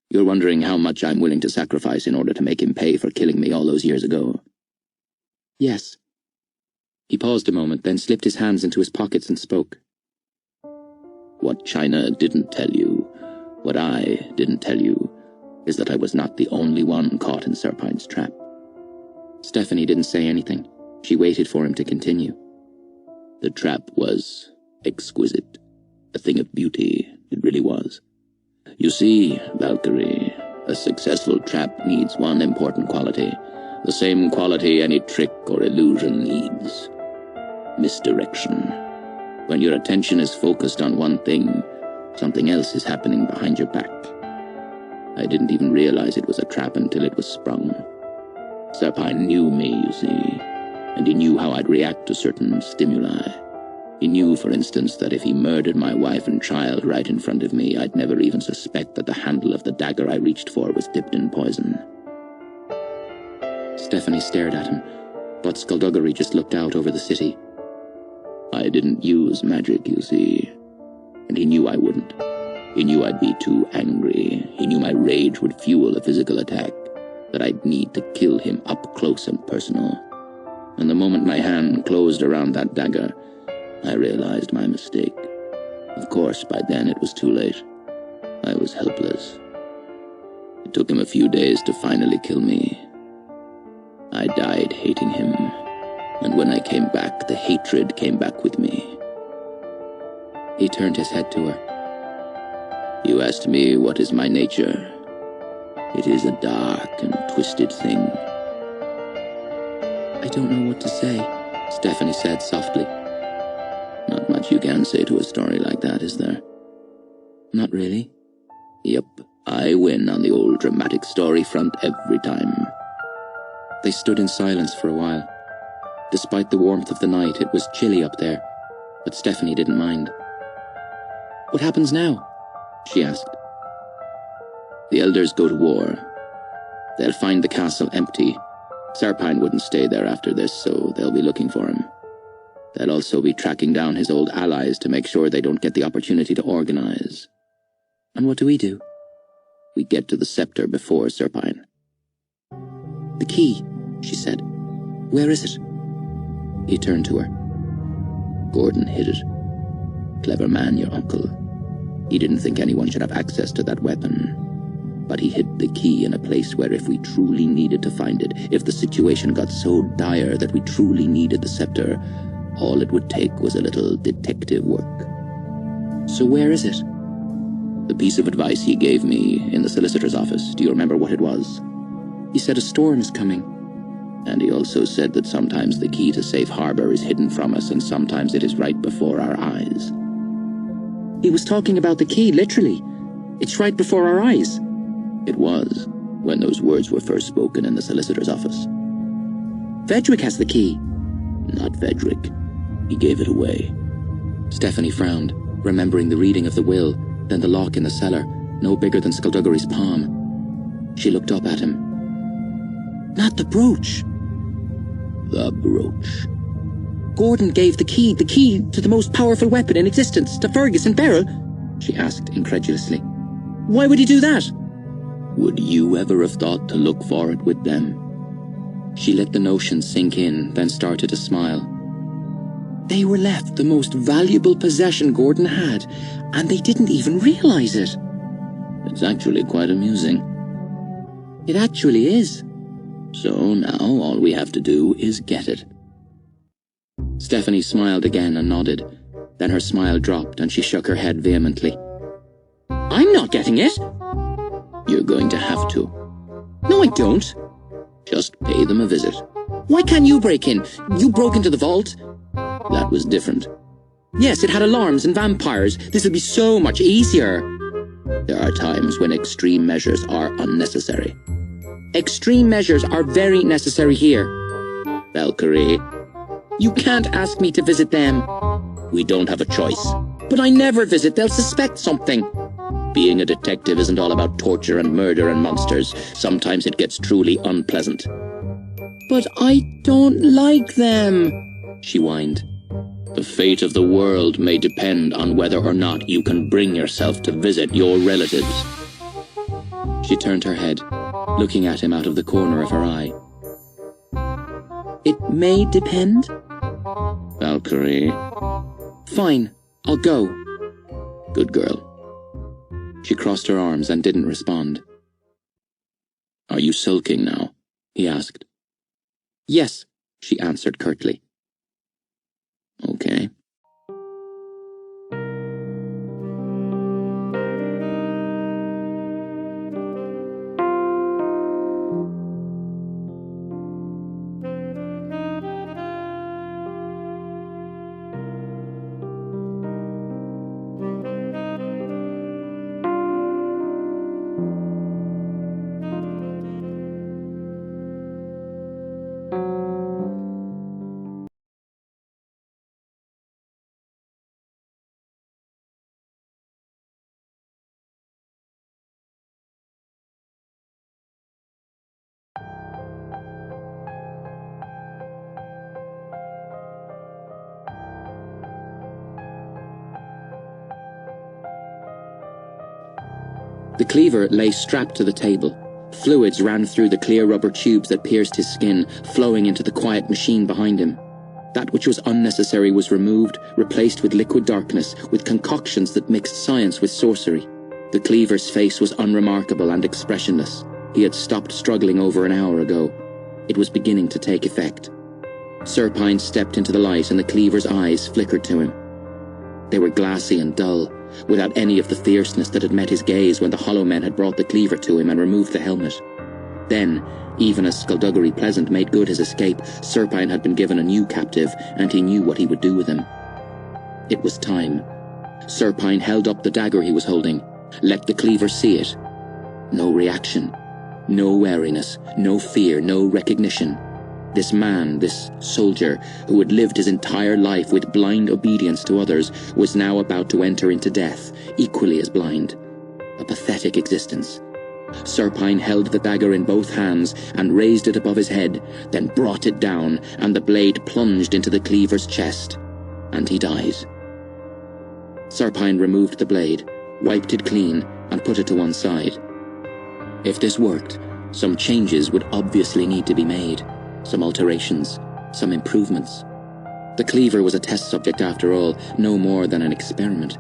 You're wondering how much I'm willing to sacrifice in order to make him pay for killing me all those years ago? Yes. He paused a moment, then slipped his hands into his pockets and spoke. What China didn't tell you, what I didn't tell you, is that I was not the only one caught in Serpine's trap. Stephanie didn't say anything. She waited for him to continue. The trap was exquisite. A thing of beauty, it really was. You see, Valkyrie, a successful trap needs one important quality, the same quality any trick or illusion needs. Misdirection. When your attention is focused on one thing, something else is happening behind your back. I didn't even realize it was a trap until it was sprung. Serpine knew me, you see, and he knew how I'd react to certain stimuli. He knew, for instance, that if he murdered my wife and child right in front of me, I'd never even suspect that the handle of the dagger I reached for was dipped in poison. Stephanie stared at him, but Skulduggery just looked out over the city. I didn't use magic, you see, and he knew I wouldn't. He knew I'd be too angry. He knew my rage would fuel a physical attack, that I'd need to kill him up close and personal. And the moment my hand closed around that dagger, I realized my mistake. Of course, by then it was too late. I was helpless. It took him a few days to finally kill me. I died hating him, and when I came back, the hatred came back with me. He turned his head to her. You asked me what is my nature. It is a dark and twisted thing. I don't know what to say, Stephanie said softly. Not much you can say to a story like that, is there? Not really. Yep, I win on the old dramatic story front every time. They stood in silence for a while. Despite the warmth of the night, it was chilly up there, but Stephanie didn't mind. What happens now? She asked. The elders go to war. They'll find the castle empty. Serpine wouldn't stay there after this, so they'll be looking for him. They'll also be tracking down his old allies to make sure they don't get the opportunity to organize. And what do we do? We get to the Scepter before Serpine. The key, she said. Where is it? He turned to her. Gordon hid it. Clever man, your uncle. He didn't think anyone should have access to that weapon. But he hid the key in a place where if we truly needed to find it, if the situation got so dire that we truly needed the Scepter, all it would take was a little detective work. So where is it? The piece of advice he gave me in the solicitor's office, do you remember what it was? He said a storm is coming. And he also said that sometimes the key to safe harbor is hidden from us and sometimes it is right before our eyes. He was talking about the key, literally. It's right before our eyes. It was, when those words were first spoken in the solicitor's office. Vedrick has the key. Not Vedrick. He gave it away. Stephanie frowned, remembering the reading of the will, then the lock in the cellar, no bigger than Skulduggery's palm. She looked up at him. Not the brooch. The brooch. Gordon gave the key to the most powerful weapon in existence, to Fergus and Beryl, she asked incredulously. Why would he do that? Would you ever have thought to look for it with them? She let the notion sink in, then started to smile. They were left the most valuable possession Gordon had, and they didn't even realize it. It's actually quite amusing. It actually is. So now all we have to do is get it. Stephanie smiled again and nodded. Then her smile dropped and she shook her head vehemently. I'm not getting it. You're going to have to. No, I don't. Just pay them a visit. Why can't you break in? You broke into the vault. That was different. Yes, it had alarms and vampires. This'll be so much easier. There are times when extreme measures are unnecessary. Extreme measures are very necessary here. Valkyrie, You can't ask me to visit them. we don't have a choice. But I never visit. They'll suspect something. Being a detective isn't all about torture and murder and monsters. Sometimes it gets truly unpleasant. But I don't like them, she whined. The fate of the world may depend on whether or not you can bring yourself to visit your relatives. She turned her head, looking at him out of the corner of her eye. It may depend. Valkyrie. Fine, I'll go. Good girl. She crossed her arms and didn't respond. Are you sulking now? He asked. Yes, she answered curtly. Okay. The cleaver lay strapped to the table. Fluids ran through the clear rubber tubes that pierced his skin, flowing into the quiet machine behind him. That which was unnecessary was removed, replaced with liquid darkness, with concoctions that mixed science with sorcery. The cleaver's face was unremarkable and expressionless. He had stopped struggling over an hour ago. It was beginning to take effect. Serpine stepped into the light and the cleaver's eyes flickered to him. They were glassy and dull, without any of the fierceness that had met his gaze when the Hollow Men had brought the cleaver to him and removed the helmet. Then, even as Skulduggery Pleasant made good his escape, Serpine had been given a new captive, and he knew what he would do with him. It was time. Serpine held up the dagger he was holding. Let the cleaver see it. No reaction. No wariness. No fear. No recognition. This man, this soldier, who had lived his entire life with blind obedience to others, was now about to enter into death, equally as blind. A pathetic existence. Serpine held the dagger in both hands and raised it above his head, then brought it down, and the blade plunged into the cleaver's chest, and he died. Serpine removed the blade, wiped it clean, and put it to one side. If this worked, some changes would obviously need to be made. Some alterations, some improvements. The cleaver was a test subject after all, no more than an experiment.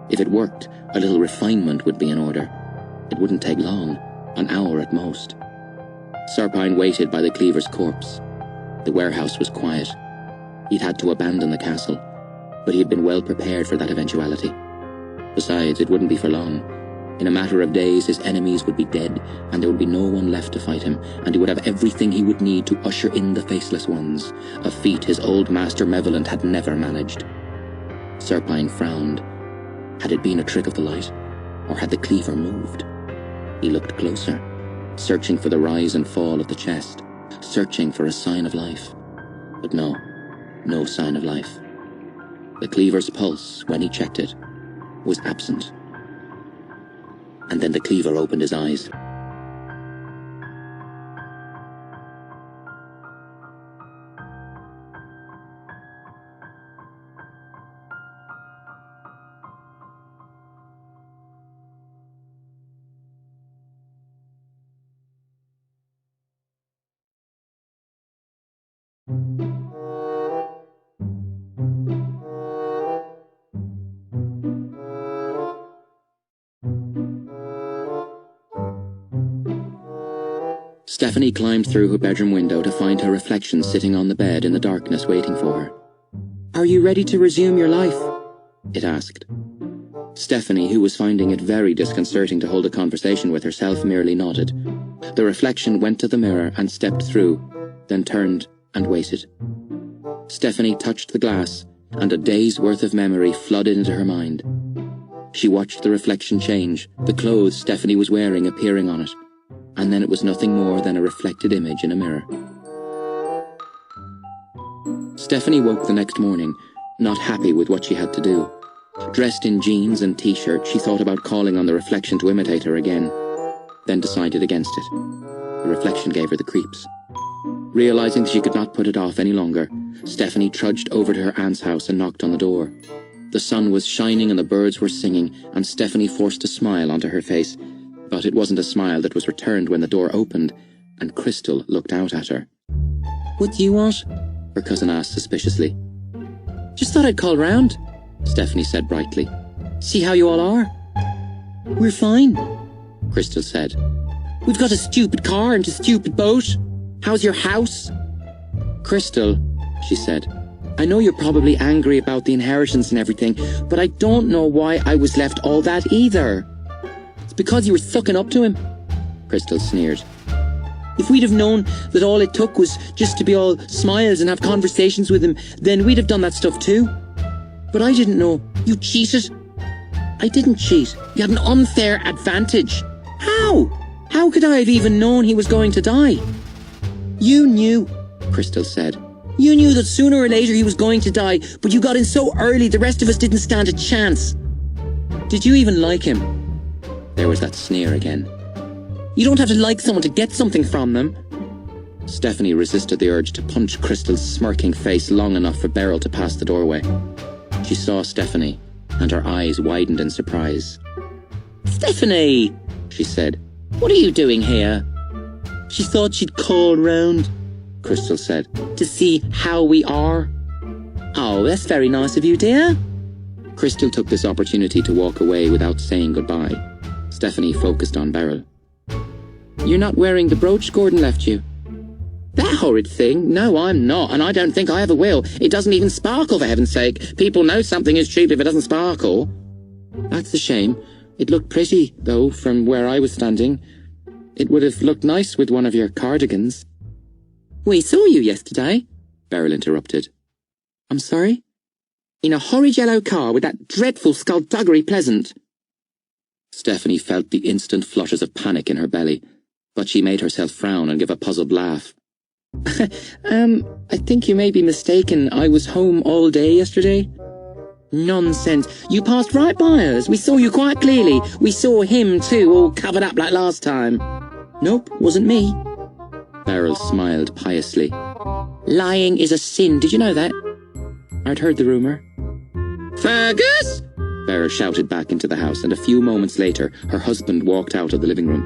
If it worked, a little refinement would be in order. It wouldn't take long, an hour at most. Serpine waited by the cleaver's corpse. The warehouse was quiet. He'd had to abandon the castle, but he had been well prepared for that eventuality. Besides, it wouldn't be for long. In a matter of days, his enemies would be dead, and there would be no one left to fight him, and he would have everything he would need to usher in the Faceless Ones, a feat his old master Malevolent had never managed. Serpine frowned. Had it been a trick of the light, or had the cleaver moved? He looked closer, searching for the rise and fall of the chest, searching for a sign of life. But no sign of life. The cleaver's pulse, when he checked it, was absent. And then the cleaver opened his eyes. Stephanie climbed through her bedroom window to find her reflection sitting on the bed in the darkness waiting for her. "Are you ready to resume your life?" it asked. Stephanie, who was finding it very disconcerting to hold a conversation with herself, merely nodded. The reflection went to the mirror and stepped through, then turned and waited. Stephanie touched the glass, and a day's worth of memory flooded into her mind. She watched the reflection change, the clothes Stephanie was wearing appearing on it, and then it was nothing more than a reflected image in a mirror. Stephanie woke the next morning, not happy with what she had to do. Dressed in jeans and t-shirt, she thought about calling on the reflection to imitate her again, then decided against it. The reflection gave her the creeps. Realizing she could not put it off any longer, Stephanie trudged over to her aunt's house and knocked on the door. The sun was shining and the birds were singing, and Stephanie forced a smile onto her face, but it wasn't a smile that was returned when the door opened, and Crystal looked out at her. "What do you want?" her cousin asked suspiciously. "Just thought I'd call round," Stephanie said brightly. "See how you all are." "We're fine," Crystal said. "We've got a stupid car and a stupid boat. How's your house?" "Crystal," she said, "I know you're probably angry about the inheritance and everything, but I don't know why I was left all that either." "It's because you were sucking up to him," Crystal sneered. "If we'd have known that all it took was just to be all smiles and have conversations with him, then we'd have done that stuff too. But I didn't know. You cheated." "I didn't cheat. You had an unfair advantage." "How? How could I have even known he was going to die?" "You knew," Crystal said. "You knew that sooner or later he was going to die, but you got in so early the rest of us didn't stand a chance." "Did you even like him?" There was that sneer again. "You don't have to like someone to get something from them." Stephanie resisted the urge to punch Crystal's smirking face long enough for Beryl to pass the doorway. She saw Stephanie, and her eyes widened in surprise. "Stephanie," she said, "what are you doing here?" "She thought she'd call round," Crystal said, "to see how we are." "Oh, that's very nice of you, dear." Crystal took this opportunity to walk away without saying goodbye. Stephanie focused on Beryl. "You're not wearing the brooch Gordon left you." "That horrid thing? No, I'm not, and I don't think I ever will. It doesn't even sparkle, for heaven's sake. People know something is cheap if it doesn't sparkle." "That's a shame. It looked pretty, though, from where I was standing. It would have looked nice with one of your cardigans." "We saw you yesterday," Beryl interrupted. "I'm sorry?" "In a horrid yellow car with that dreadful Skulduggery Pleasant." Stephanie felt the instant flushes of panic in her belly, but she made herself frown and give a puzzled laugh. I think you may be mistaken. I was home all day yesterday." "Nonsense. You passed right by us. We saw you quite clearly. We saw him too, all covered up like last time." "Nope, wasn't me." Beryl smiled piously. "Lying is a sin, did you know that?" "I'd heard the rumour." "Fergus!" Beryl shouted back into the house, and a few moments later her husband walked out of the living room.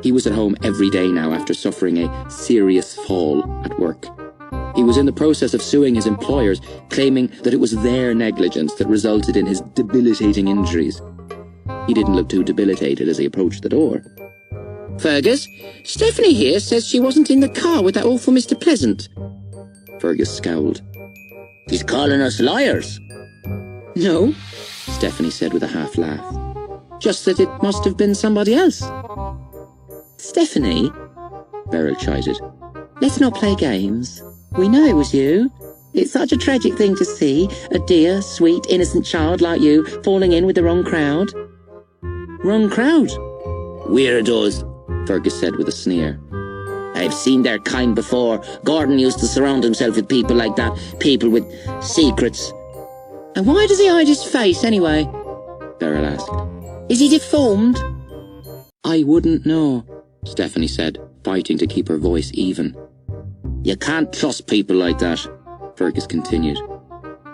He was at home every day now after suffering a serious fall at work. He was in the process of suing his employers, claiming that it was their negligence that resulted in his debilitating injuries. He didn't look too debilitated as he approached the door. "Fergus, Stephanie here says she wasn't in the car with that awful Mr. Pleasant." Fergus scowled. "He's calling us liars." "No," Stephanie said with a half laugh. "Just that it must have been somebody else." "Stephanie," Beryl chided, "let's not play games. We know it was you. It's such a tragic thing to see, a dear, sweet, innocent child like you falling in with the wrong crowd." "Wrong crowd?" "Weirdos," Fergus said with a sneer. "I've seen their kind before. Gordon used to surround himself with people like that, people with secrets." "And why does he hide his face, anyway?" Beryl asked. "Is he deformed?" "I wouldn't know," Stephanie said, fighting to keep her voice even. "You can't trust people like that," Fergus continued.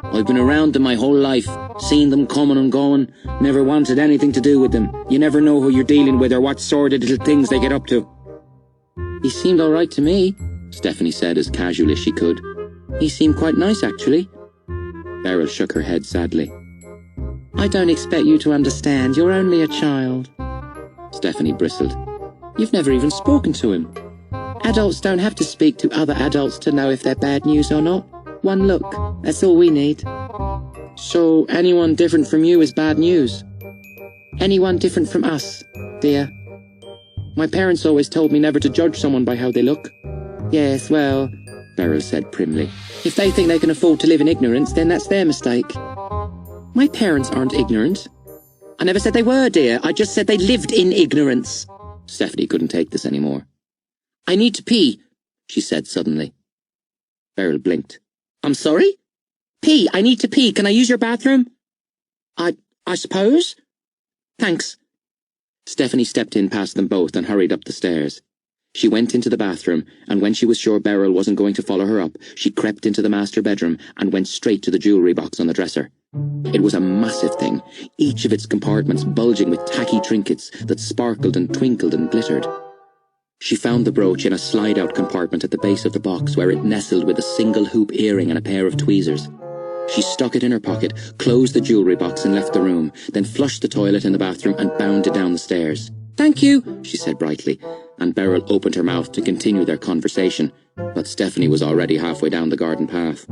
"I've been around them my whole life, seen them coming and going, never wanted anything to do with them. You never know who you're dealing with or what sordid little things they get up to." "He seemed all right to me," Stephanie said as casually as she could. "He seemed quite nice, actually." Beryl shook her head sadly. "I don't expect you to understand. You're only a child." Stephanie bristled. "You've never even spoken to him." Adults don't have to speak to other adults to know if they're bad news or not. One look, that's all we need. So anyone different from you is bad news? Anyone different from us, dear. My parents always told me never to judge someone by how they look. Yes, well, Beryl said primly. If they think they can afford to live in ignorance, then that's their mistake. My parents aren't ignorant. I never said they were, dear. I just said they lived in ignorance. Stephanie couldn't take this anymore. I need to pee, she said suddenly. Beryl blinked. I'm sorry? Pee, I need to pee. Can I use your bathroom? I suppose? Thanks. Stephanie stepped in past them both and hurried up the stairs. She went into the bathroom, and when she was sure Beryl wasn't going to follow her up, she crept into the master bedroom and went straight to the jewellery box on the dresser. It was a massive thing, each of its compartments bulging with tacky trinkets that sparkled and twinkled and glittered. She found the brooch in a slide-out compartment at the base of the box where it nestled with a single hoop earring and a pair of tweezers. She stuck it in her pocket, closed the jewellery box and left the room, then flushed the toilet in the bathroom and bounded down the stairs. Thank you, she said brightly, and Beryl opened her mouth to continue their conversation, but Stephanie was already halfway down the garden path.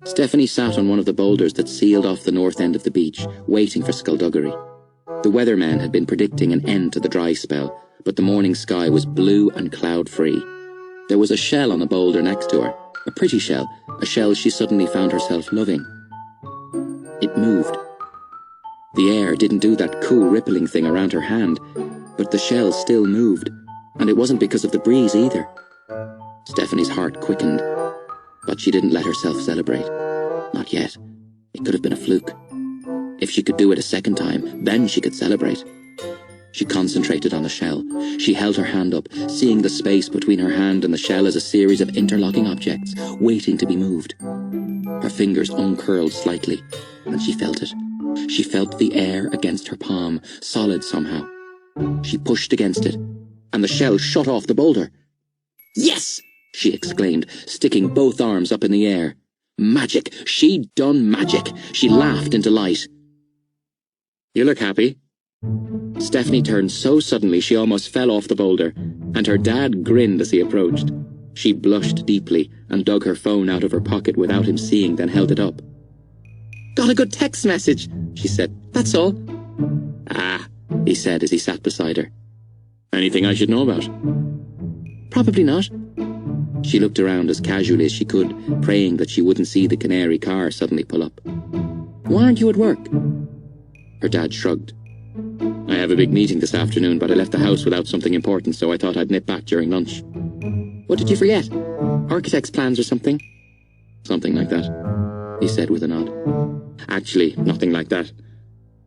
Stephanie sat on one of the boulders that sealed off the north end of the beach, waiting for Skulduggery. The weatherman had been predicting an end to the dry spell, but the morning sky was blue and cloud-free. There was a shell on the boulder next to her, a pretty shell, a shell she suddenly found herself loving. It moved. The air didn't do that cool rippling thing around her hand, but the shell still moved, and it wasn't because of the breeze either. Stephanie's heart quickened, but she didn't let herself celebrate. Not yet. It could have been a fluke. If she could do it a second time, then she could celebrate. She concentrated on the shell. She held her hand up, seeing the space between her hand and the shell as a series of interlocking objects, waiting to be moved. Her fingers uncurled slightly, and she felt it. She felt the air against her palm, solid somehow. She pushed against it, and the shell shot off the boulder. Yes! She exclaimed, sticking both arms up in the air. Magic! She'd done magic! She laughed in delight. You look happy. Stephanie turned so suddenly she almost fell off the boulder, and her dad grinned as he approached. She blushed deeply and dug her phone out of her pocket without him seeing, then held it up. Got a good text message, she said. That's all. Ah, he said as he sat beside her. Anything I should know about? Probably not. She looked around as casually as she could, praying that she wouldn't see the canary car suddenly pull up. Why aren't you at work? Her dad shrugged. I have a big meeting this afternoon, but I left the house without something important, so I thought I'd nip back during lunch. What did you forget? Architect's plans or something? Something like that, he said with a nod. Actually, nothing like that.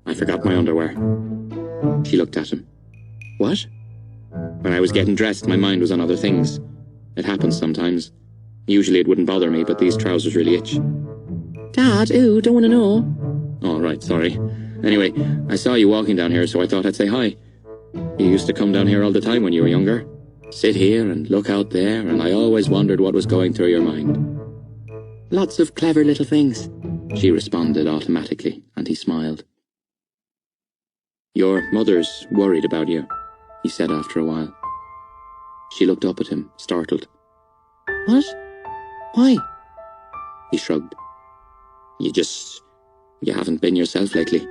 I forgot my underwear. She looked at him. What? When I was getting dressed, my mind was on other things. It happens sometimes. Usually it wouldn't bother me, but these trousers really itch. Dad, ew, don't want to know. All right, sorry. Anyway, I saw you walking down here, so I thought I'd say hi. You used to come down here all the time when you were younger. Sit here and look out there, and I always wondered what was going through your mind. Lots of clever little things, she responded automatically, and he smiled. Your mother's worried about you, he said after a while. She looked up at him, startled. What? Why? He shrugged. You haven't been yourself lately.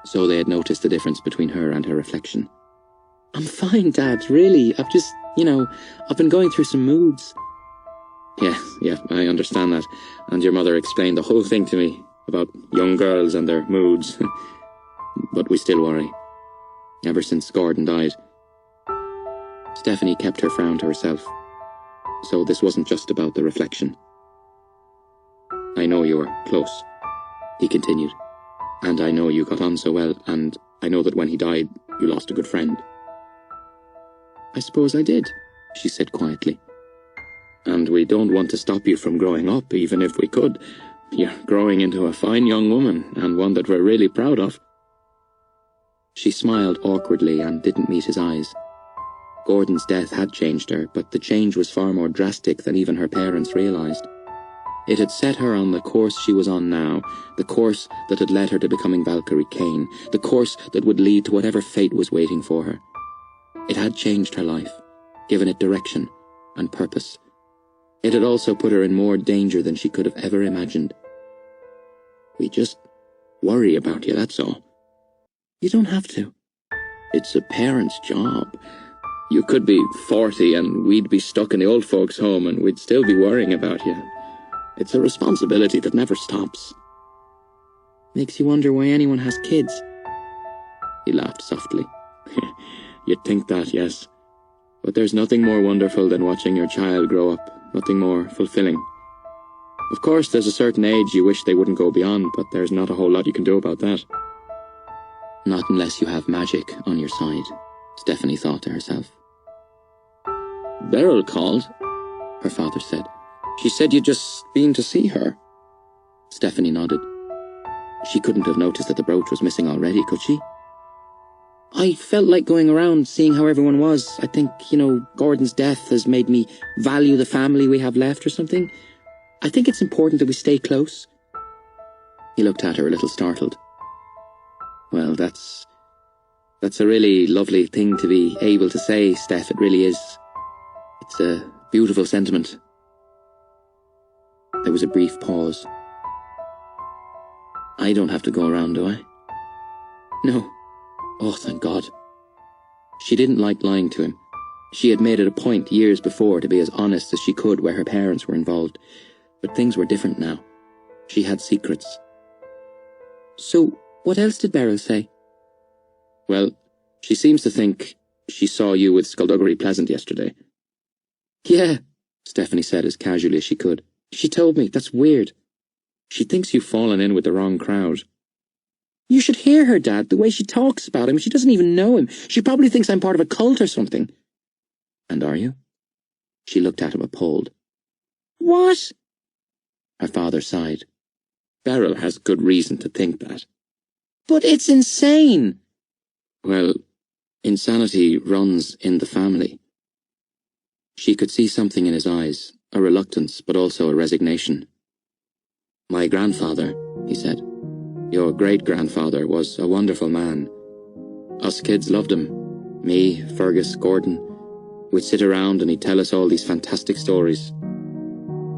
So they had noticed the difference between her and her reflection. I'm fine, Dad, really. I've been going through some moods. Yeah, I understand that. And your mother explained the whole thing to me about young girls and their moods. But we still worry. Ever since Gordon died. Stephanie kept her frown to herself. So this wasn't just about the reflection. I know you were close, he continued. And I know you got on so well, and I know that when he died, you lost a good friend. I suppose I did, she said quietly. And we don't want to stop you from growing up, even if we could. You're growing into a fine young woman, and one that we're really proud of. She smiled awkwardly and didn't meet his eyes. Gordon's death had changed her, but the change was far more drastic than even her parents realized. It had set her on the course she was on now, the course that had led her to becoming Valkyrie Cain, the course that would lead to whatever fate was waiting for her. It had changed her life, given it direction and purpose. It had also put her in more danger than she could have ever imagined. We just worry about you, that's all. You don't have to. It's a parent's job. You could be 40 and we'd be stuck in the old folks' home and we'd still be worrying about you. It's a responsibility that never stops. Makes you wonder why anyone has kids. He laughed softly. You'd think that, yes. But there's nothing more wonderful than watching your child grow up. Nothing more fulfilling. Of course, there's a certain age you wish they wouldn't go beyond, but there's not a whole lot you can do about that. Not unless you have magic on your side, Stephanie thought to herself. Beryl called, her father said. She said you'd just been to see her. Stephanie nodded. She couldn't have noticed that the brooch was missing already, could she? I felt like going around seeing how everyone was. I think, Gordon's death has made me value the family we have left or something. I think it's important that we stay close. He looked at her a little startled. Well, that's a really lovely thing to be able to say, Steph. It really is. It's a beautiful sentiment. There was a brief pause. I don't have to go around, do I? No. Oh, thank God. She didn't like lying to him. She had made it a point years before to be as honest as she could where her parents were involved. But things were different now. She had secrets. So, what else did Beryl say? Well, she seems to think she saw you with Skulduggery Pleasant yesterday. Yeah, Stephanie said as casually as she could. She told me. That's weird. She thinks you've fallen in with the wrong crowd. You should hear her, Dad, the way she talks about him. She doesn't even know him. She probably thinks I'm part of a cult or something. And are you? She looked at him appalled. What? Her father sighed. Beryl has good reason to think that. But it's insane. Well, insanity runs in the family. She could see something in his eyes, a reluctance, but also a resignation. My grandfather, he said. Your great-grandfather was a wonderful man. Us kids loved him. Me, Fergus, Gordon. We'd sit around and he'd tell us all these fantastic stories.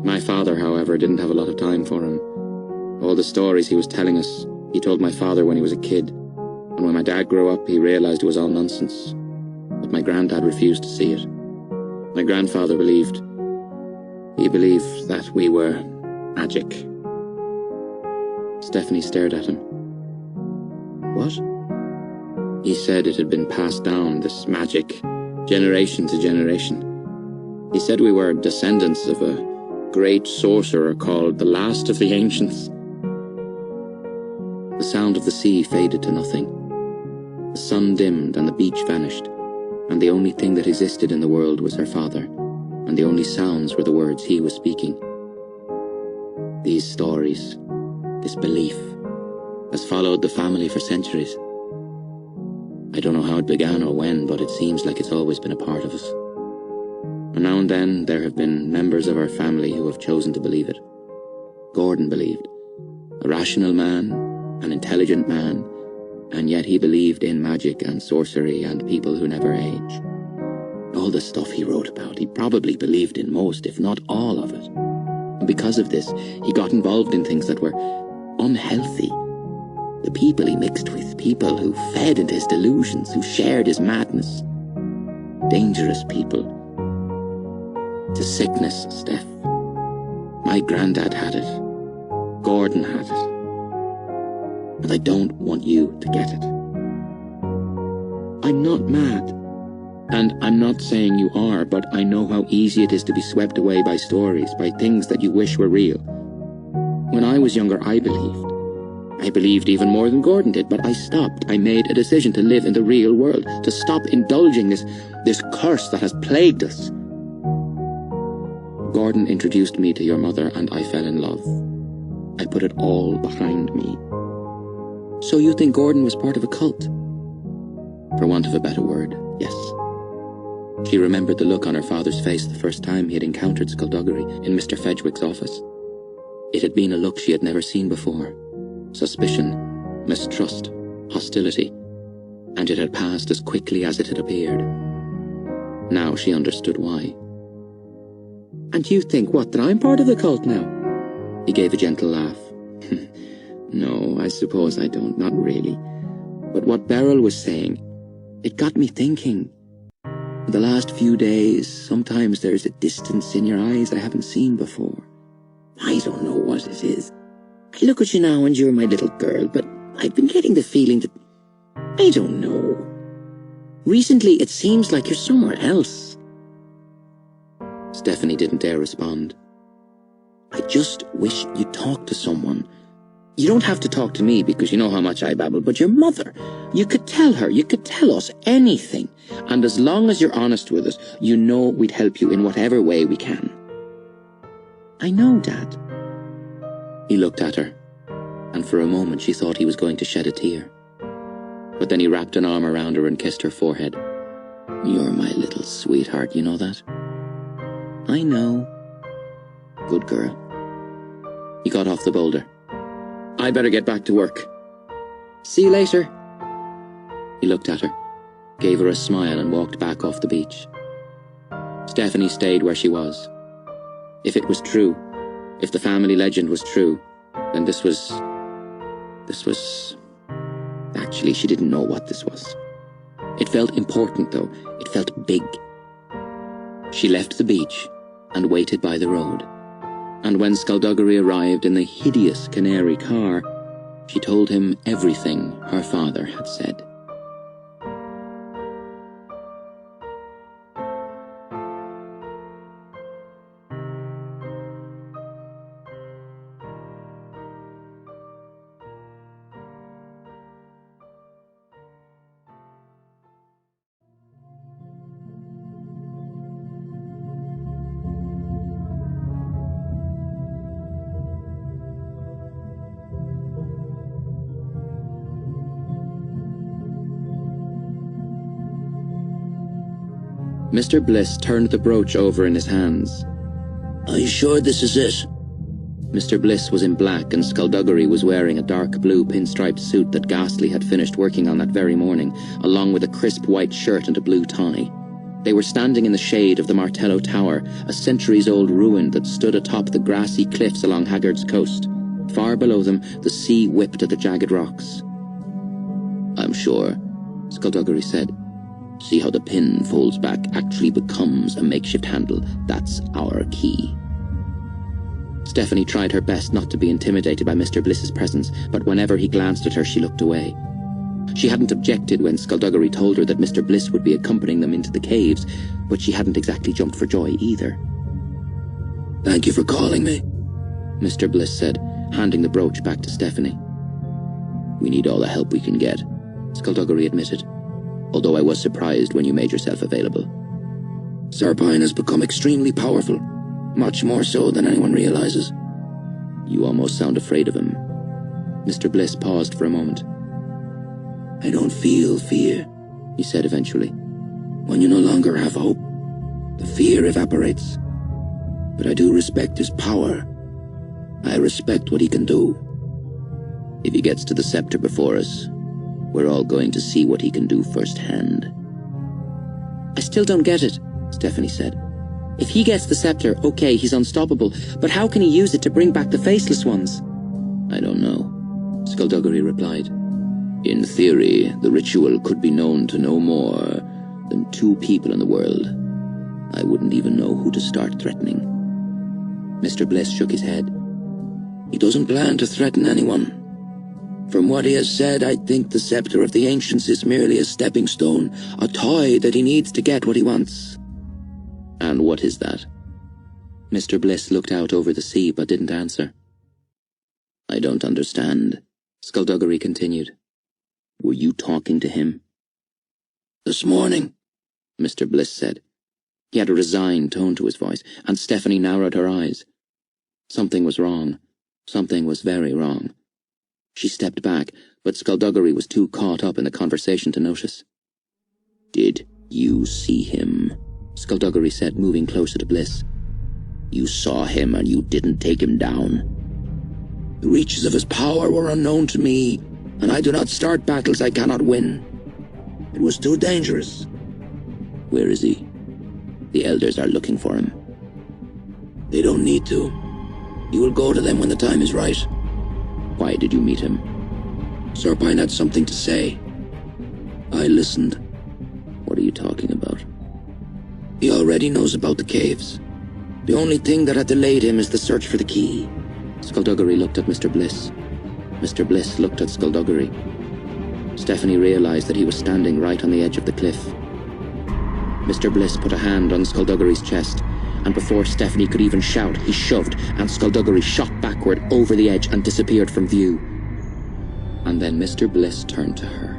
My father, however, didn't have a lot of time for him. All the stories he was telling us, he told my father when he was a kid. And when my dad grew up, he realized it was all nonsense. But my granddad refused to see it. My grandfather believed that we were magic. Stephanie stared at him. What? He said it had been passed down, this magic, generation to generation. He said we were descendants of a great sorcerer called the last of the ancients. The sound of the sea faded to nothing. The sun dimmed and the beach vanished, and the only thing that existed in the world was her father, and the only sounds were the words he was speaking. These stories, this belief, has followed the family for centuries. I don't know how it began or when, but it seems like it's always been a part of us. And now and then there have been members of our family who have chosen to believe it. Gordon believed. A rational man, an intelligent man, and yet he believed in magic and sorcery and people who never age. All the stuff he wrote about, he probably believed in most, if not all of it. And because of this, he got involved in things that were unhealthy. The people he mixed with, people who fed into his delusions, who shared his madness. Dangerous people. It's a sickness, Steph. My granddad had it. Gordon had it. And I don't want you to get it. I'm not mad. And I'm not saying you are, but I know how easy it is to be swept away by stories, by things that you wish were real. When I was younger, I believed. I believed even more than Gordon did, but I stopped. I made a decision to live in the real world, to stop indulging this curse that has plagued us. Gordon introduced me to your mother, and I fell in love. I put it all behind me. So you think Gordon was part of a cult? For want of a better word, yes. She remembered the look on her father's face the first time he had encountered Skulduggery in Mr. Fedgwick's office. It had been a look she had never seen before. Suspicion, mistrust, hostility, and it had passed as quickly as it had appeared. Now she understood why. "And you think, what, that I'm part of the cult now?" He gave a gentle laugh. "No, I suppose I don't, not really. But what Beryl was saying, it got me thinking. The last few days, sometimes there's a distance in your eyes I haven't seen before. I don't know what it is. I look at you now and you're my little girl, but I've been getting the feeling that, I don't know. Recently, it seems like you're somewhere else." Stephanie didn't dare respond. "I just wish you'd talk to someone. You don't have to talk to me because you know how much I babble, but your mother. You could tell her, you could tell us anything. And as long as you're honest with us, you know we'd help you in whatever way we can." "I know, Dad." He looked at her, and for a moment she thought he was going to shed a tear. But then he wrapped an arm around her and kissed her forehead. "You're my little sweetheart, you know that?" "I know." "Good girl." He got off the boulder. "I'd better get back to work. See you later." He looked at her, gave her a smile and walked back off the beach. Stephanie stayed where she was. If it was true, if the family legend was true, then this was... Actually, she didn't know what this was. It felt important, though. It felt big. She left the beach and waited by the road. And when Skulduggery arrived in the hideous canary car, she told him everything her father had said. Mr. Bliss turned the brooch over in his hands. "Are you sure this is it?" Mr. Bliss was in black and Skulduggery was wearing a dark blue pinstriped suit that Ghastly had finished working on that very morning, along with a crisp white shirt and a blue tie. They were standing in the shade of the Martello Tower, a centuries-old ruin that stood atop the grassy cliffs along Haggard's coast. Far below them, the sea whipped at the jagged rocks. "I'm sure," Skulduggery said. "See how the pin folds back actually becomes a makeshift handle. That's our key." Stephanie tried her best not to be intimidated by Mr. Bliss's presence, but whenever he glanced at her, she looked away. She hadn't objected when Skulduggery told her that Mr. Bliss would be accompanying them into the caves, but she hadn't exactly jumped for joy either. "Thank you for calling me," Mr. Bliss said, handing the brooch back to Stephanie. "We need all the help we can get," Skulduggery admitted. "Although I was surprised when you made yourself available." "Serpine has become extremely powerful, much more so than anyone realizes." "You almost sound afraid of him." Mr. Bliss paused for a moment. "I don't feel fear," he said eventually. "When you no longer have hope, the fear evaporates. But I do respect his power. I respect what he can do." "If he gets to the Scepter before us, we're all going to see what he can do firsthand." "I still don't get it," Stephanie said. "If he gets the Scepter, okay, he's unstoppable, but how can he use it to bring back the Faceless Ones?" "I don't know," Skulduggery replied. "In theory, the ritual could be known to no more than 2 people in the world. I wouldn't even know who to start threatening." Mr. Bliss shook his head. "He doesn't plan to threaten anyone. From what he has said, I think the Scepter of the Ancients is merely a stepping stone, a toy that he needs to get what he wants." "And what is that?" Mr. Bliss looked out over the sea but didn't answer. "I don't understand," Skulduggery continued. "Were you talking to him?" "This morning," Mr. Bliss said. He had a resigned tone to his voice, and Stephanie narrowed her eyes. Something was wrong. Something was very wrong. She stepped back, but Skulduggery was too caught up in the conversation to notice. "Did you see him?" Skulduggery said, moving closer to Bliss. "You saw him and you didn't take him down." "The reaches of his power were unknown to me, and I do not start battles I cannot win. It was too dangerous." "Where is he?" The elders are looking for him. They don't need to. He will go to them when the time is right. Why did you meet him? Serpine had something to say. I listened. What are you talking about? He already knows about the caves. The only thing that had delayed him is the search for the key. Skulduggery looked at Mr. Bliss. Mr. Bliss looked at Skulduggery. Stephanie realized that he was standing right on the edge of the cliff. Mr. Bliss put a hand on Skulduggery's chest, and before Stephanie could even shout, he shoved, and Skulduggery shot backward over the edge and disappeared from view. And then Mr. Bliss turned to her.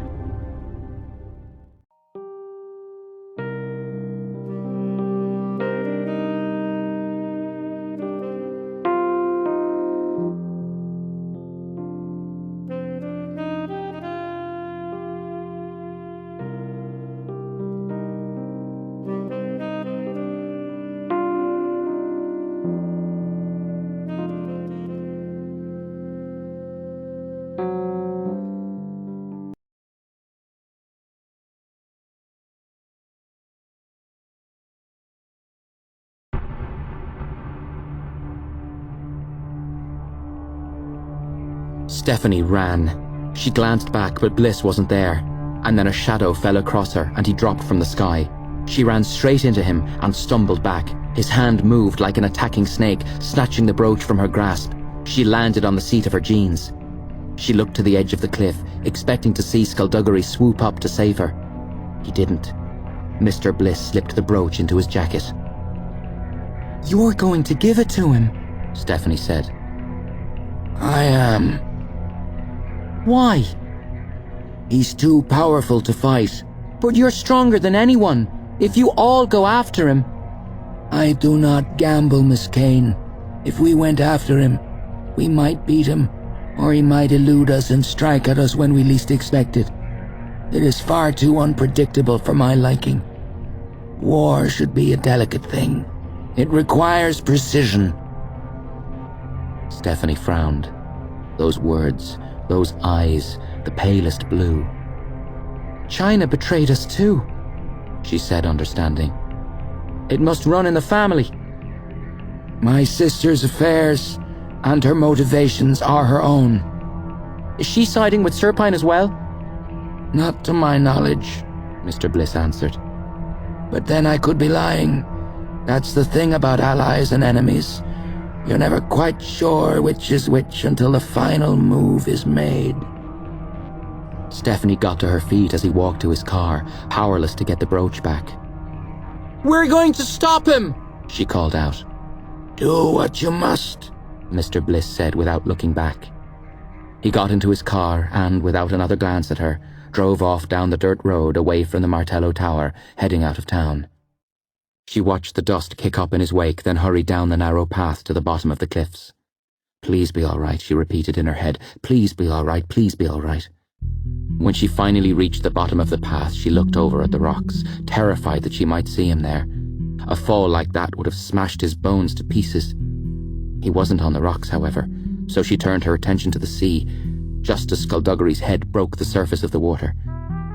Stephanie ran. She glanced back, but Bliss wasn't there, and then a shadow fell across her and he dropped from the sky. She ran straight into him and stumbled back. His hand moved like an attacking snake, snatching the brooch from her grasp. She landed on the seat of her jeans. She looked to the edge of the cliff, expecting to see Skulduggery swoop up to save her. He didn't. Mr. Bliss slipped the brooch into his jacket. "You're going to give it to him," Stephanie said. I am. "Why?" He's too powerful to fight. "But you're stronger than anyone. If you all go after him..." I do not gamble, Miss Cain. If we went after him, we might beat him, or he might elude us and strike at us when we least expect it. It is far too unpredictable for my liking. War should be a delicate thing. It requires precision. Stephanie frowned. Those words, those eyes, the palest blue. "China betrayed us too," she said, understanding. "It must run in the family." My sister's affairs and her motivations are her own. "Is she siding with Serpine as well?" Not to my knowledge, Mr. Bliss answered. But then I could be lying. That's the thing about allies and enemies. You're never quite sure which is which until the final move is made. Stephanie got to her feet as he walked to his car, powerless to get the brooch back. "We're going to stop him!" she called out. "Do what you must," Mr. Bliss said without looking back. He got into his car and, without another glance at her, drove off down the dirt road away from the Martello Tower, heading out of town. She watched the dust kick up in his wake, then hurried down the narrow path to the bottom of the cliffs. "Please be all right," she repeated in her head. "Please be all right, please be all right." When she finally reached the bottom of the path, she looked over at the rocks, terrified that she might see him there. A fall like that would have smashed his bones to pieces. He wasn't on the rocks, however, so she turned her attention to the sea, just as Skulduggery's head broke the surface of the water.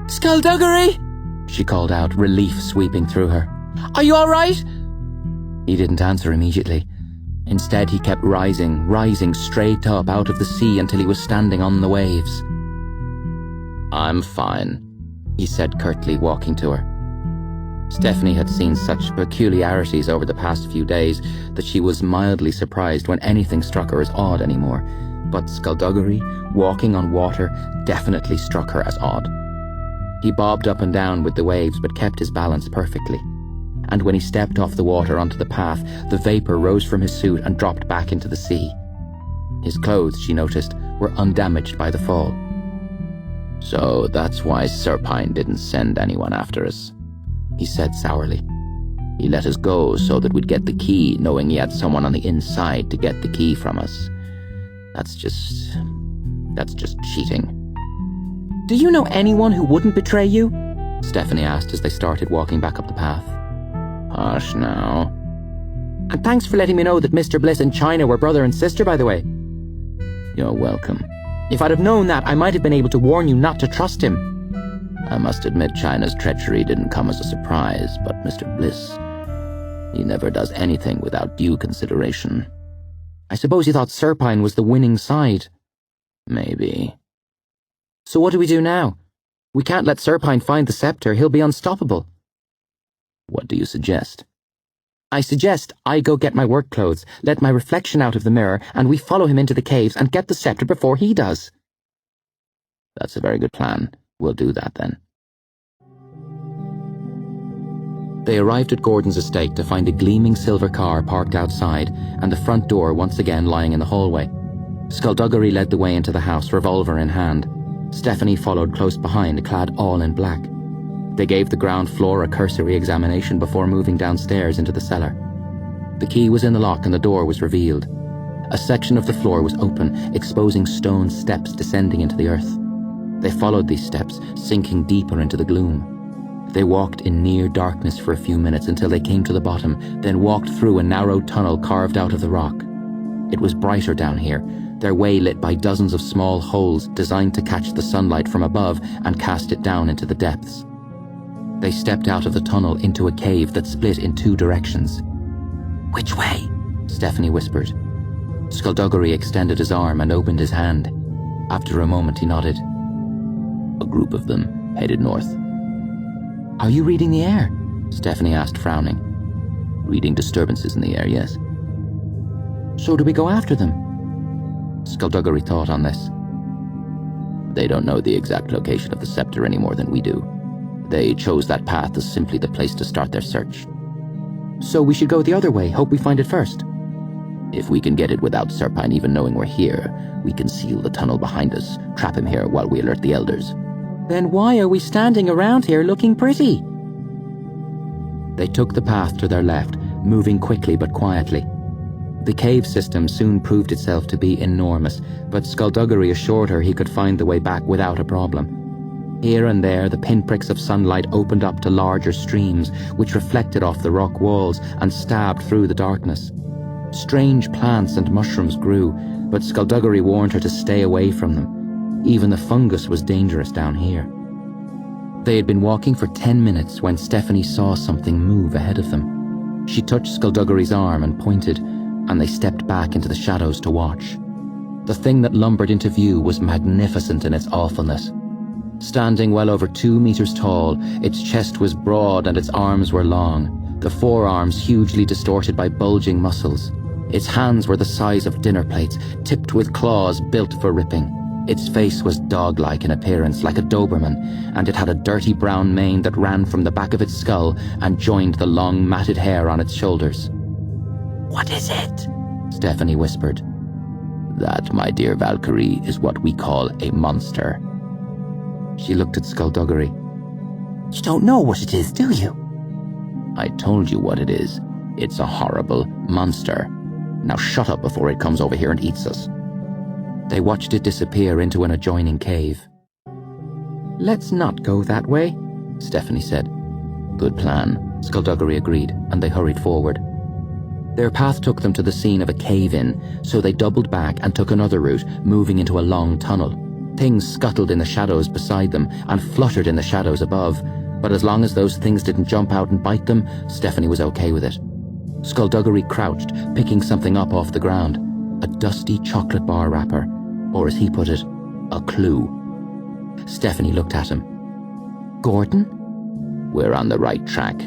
"Skulduggery!" she called out, relief sweeping through her. "Are you all right?" He didn't answer immediately. Instead, he kept rising straight up out of the sea until he was standing on the waves. "I'm fine," he said curtly, walking to her. Stephanie had seen such peculiarities over the past few days that she was mildly surprised when anything struck her as odd anymore, but Skulduggery, walking on water, definitely struck her as odd. He bobbed up and down with the waves but kept his balance perfectly. And when he stepped off the water onto the path, the vapor rose from his suit and dropped back into the sea. His clothes, she noticed, were undamaged by the fall. "So that's why Serpine didn't send anyone after us," he said sourly. "He let us go so that we'd get the key, knowing he had someone on the inside to get the key from us. That's just cheating." "Do you know anyone who wouldn't betray you?" Stephanie asked as they started walking back up the path. "Hush now." "And thanks for letting me know that Mr. Bliss and China were brother and sister, by the way." "You're welcome. If I'd have known that, I might have been able to warn you not to trust him." "I must admit China's treachery didn't come as a surprise, but Mr. Bliss, He never does anything without due consideration. I suppose he thought Serpine was the winning side. Maybe. So what do we do now? We can't let Serpine find the Scepter. He'll be unstoppable. What do you suggest? I suggest I go get my work clothes, let my reflection out of the mirror, and we follow him into the caves and get the Scepter before he does. That's a very good plan. We'll do that then. They arrived at Gordon's estate to find a gleaming silver car parked outside and the front door once again lying in the hallway. Skulduggery led the way into the house, revolver in hand. Stephanie followed close behind, clad all in black. They gave the ground floor a cursory examination before moving downstairs into the cellar. The key was in the lock and the door was revealed. A section of the floor was open, exposing stone steps descending into the earth. They followed these steps, sinking deeper into the gloom. They walked in near darkness for a few minutes until they came to the bottom, then walked through a narrow tunnel carved out of the rock. It was brighter down here, their way lit by dozens of small holes designed to catch the sunlight from above and cast it down into the depths. They stepped out of the tunnel into a cave that split in two directions. "Which way?" Stephanie whispered. Skulduggery extended his arm and opened his hand. After a moment he nodded. A group of them headed north. "Are you reading the air?" Stephanie asked, frowning. "Reading disturbances in the air, yes." "So do we go after them?" Skulduggery thought on this. "They don't know the exact location of the Scepter any more than we do. They chose that path as simply the place to start their search." "So we should go the other way, hope we find it first." "If we can get it without Serpine even knowing we're here, we can seal the tunnel behind us, trap him here while we alert the elders." "Then why are we standing around here looking pretty?" They took the path to their left, moving quickly but quietly. The cave system soon proved itself to be enormous, but Skulduggery assured her he could find the way back without a problem. Here and there, the pinpricks of sunlight opened up to larger streams, which reflected off the rock walls and stabbed through the darkness. Strange plants and mushrooms grew, but Skulduggery warned her to stay away from them. Even the fungus was dangerous down here. They had been walking for 10 minutes when Stephanie saw something move ahead of them. She touched Skulduggery's arm and pointed, and they stepped back into the shadows to watch. The thing that lumbered into view was magnificent in its awfulness. Standing well over 2 meters tall, its chest was broad and its arms were long, the forearms hugely distorted by bulging muscles. Its hands were the size of dinner plates, tipped with claws built for ripping. Its face was dog-like in appearance, like a Doberman, and it had a dirty brown mane that ran from the back of its skull and joined the long matted hair on its shoulders. "What is it?" Stephanie whispered. "That, my dear Valkyrie, is what we call a monster." She looked at Skulduggery. "You don't know what it is, do you?" "I told you what it is. It's a horrible monster. Now shut up before it comes over here and eats us." They watched it disappear into an adjoining cave. "Let's not go that way," Stephanie said. "Good plan," Skulduggery agreed, and they hurried forward. Their path took them to the scene of a cave-in, so they doubled back and took another route, moving into a long tunnel. Things scuttled in the shadows beside them and fluttered in the shadows above, but as long as those things didn't jump out and bite them, Stephanie was okay with it. Skulduggery crouched, picking something up off the ground, a dusty chocolate bar wrapper, or as he put it, a clue. Stephanie looked at him. "Gordon?" "We're on the right track."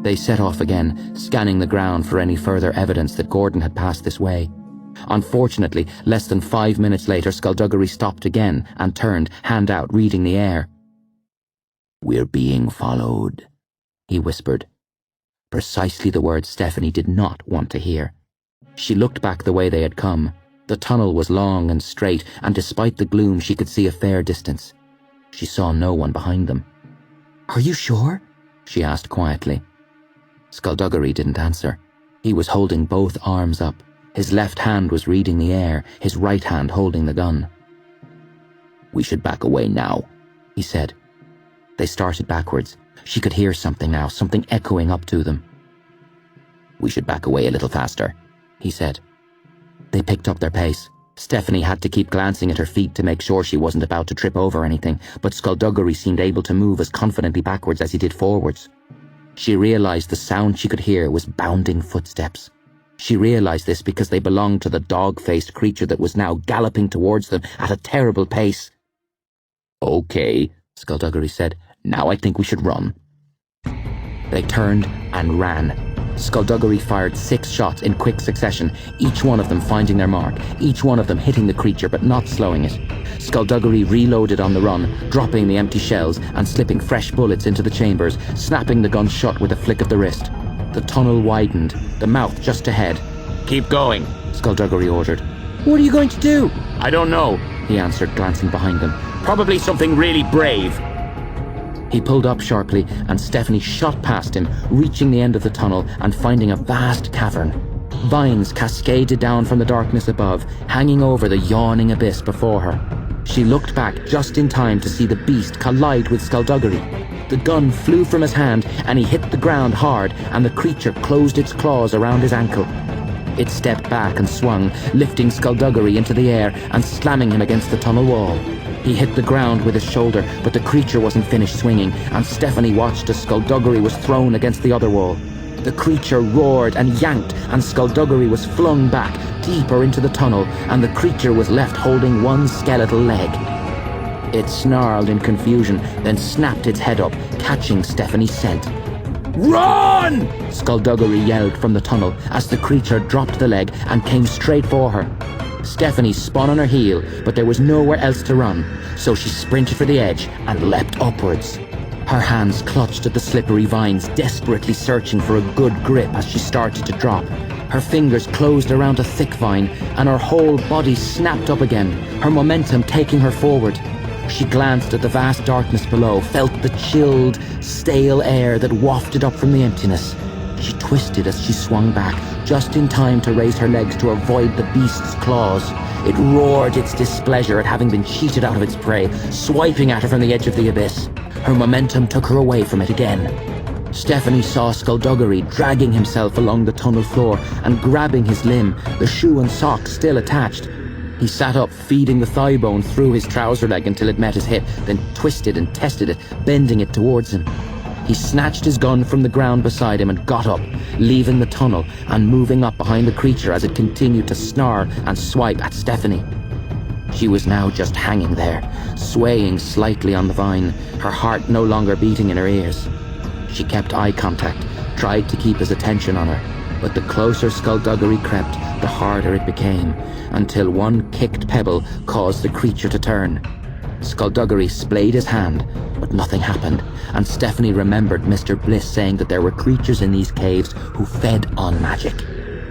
They set off again, scanning the ground for any further evidence that Gordon had passed this way. Unfortunately, less than 5 minutes later, Skulduggery stopped again and turned, hand out, reading the air. "We're being followed," he whispered. Precisely the words Stephanie did not want to hear. She looked back the way they had come. The tunnel was long and straight, and despite the gloom she could see a fair distance. She saw no one behind them. "Are you sure?" she asked quietly. Skulduggery didn't answer. He was holding both arms up. His left hand was reading the air, his right hand holding the gun. "We should back away now," he said. They started backwards. She could hear something now, something echoing up to them. "We should back away a little faster," he said. They picked up their pace. Stephanie had to keep glancing at her feet to make sure she wasn't about to trip over anything, but Skulduggery seemed able to move as confidently backwards as he did forwards. She realized the sound she could hear was bounding footsteps. She realized this because they belonged to the dog-faced creature that was now galloping towards them at a terrible pace. "Okay," Skulduggery said. "Now I think we should run." They turned and ran. Skulduggery fired 6 shots in quick succession, each one of them finding their mark, each one of them hitting the creature but not slowing it. Skulduggery reloaded on the run, dropping the empty shells and slipping fresh bullets into the chambers, snapping the gun shut with a flick of the wrist. The tunnel widened, the mouth just ahead. "Keep going," Skulduggery ordered. "What are you going to do?" "I don't know," he answered, glancing behind them. "Probably something really brave." He pulled up sharply, and Stephanie shot past him, reaching the end of the tunnel and finding a vast cavern. Vines cascaded down from the darkness above, hanging over the yawning abyss before her. She looked back just in time to see the beast collide with Skulduggery. The gun flew from his hand, and he hit the ground hard, and the creature closed its claws around his ankle. It stepped back and swung, lifting Skulduggery into the air and slamming him against the tunnel wall. He hit the ground with his shoulder, but the creature wasn't finished swinging, and Stephanie watched as Skulduggery was thrown against the other wall. The creature roared and yanked, and Skulduggery was flung back, deeper into the tunnel, and the creature was left holding one skeletal leg. It snarled in confusion, then snapped its head up, catching Stephanie's scent. "Run!" Skulduggery yelled from the tunnel as the creature dropped the leg and came straight for her. Stephanie spun on her heel, but there was nowhere else to run, so she sprinted for the edge and leapt upwards. Her hands clutched at the slippery vines, desperately searching for a good grip as she started to drop. Her fingers closed around a thick vine, and her whole body snapped up again, her momentum taking her forward. She glanced at the vast darkness below, felt the chilled, stale air that wafted up from the emptiness. She twisted as she swung back, just in time to raise her legs to avoid the beast's claws. It roared its displeasure at having been cheated out of its prey, swiping at her from the edge of the abyss. Her momentum took her away from it again. Stephanie saw Skulduggery dragging himself along the tunnel floor and grabbing his limb, the shoe and sock still attached. He sat up, feeding the thigh bone through his trouser leg until it met his hip, then twisted and tested it, bending it towards him. He snatched his gun from the ground beside him and got up, leaving the tunnel and moving up behind the creature as it continued to snarl and swipe at Stephanie. She was now just hanging there, swaying slightly on the vine, her heart no longer beating in her ears. She kept eye contact, tried to keep his attention on her, but the closer Skulduggery crept, the harder it became, until one kicked pebble caused the creature to turn. Skulduggery splayed his hand, but nothing happened, and Stephanie remembered Mr. Bliss saying that there were creatures in these caves who fed on magic.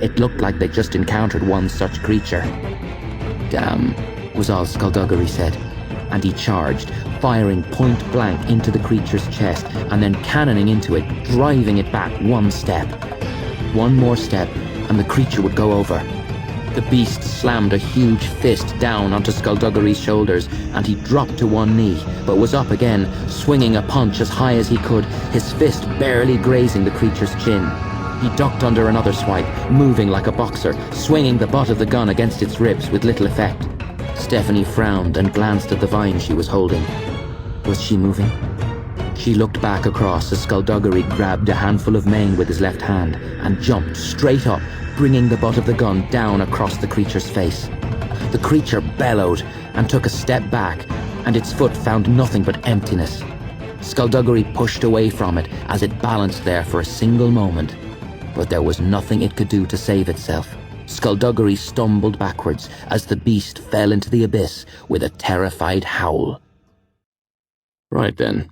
It looked like they just encountered one such creature. "Damn," was all Skulduggery said, and he charged, firing point blank into the creature's chest and then cannoning into it, driving it back one step. One more step, and the creature would go over. The beast slammed a huge fist down onto Skulduggery's shoulders, and he dropped to one knee, but was up again, swinging a punch as high as he could, his fist barely grazing the creature's chin. He ducked under another swipe, moving like a boxer, swinging the butt of the gun against its ribs with little effect. Stephanie frowned and glanced at the vine she was holding. Was she moving? She looked back across as Skulduggery grabbed a handful of mane with his left hand and jumped straight up, bringing the butt of the gun down across the creature's face. The creature bellowed and took a step back, and its foot found nothing but emptiness. Skulduggery pushed away from it as it balanced there for a single moment, but there was nothing it could do to save itself. Skulduggery stumbled backwards as the beast fell into the abyss with a terrified howl. Right then,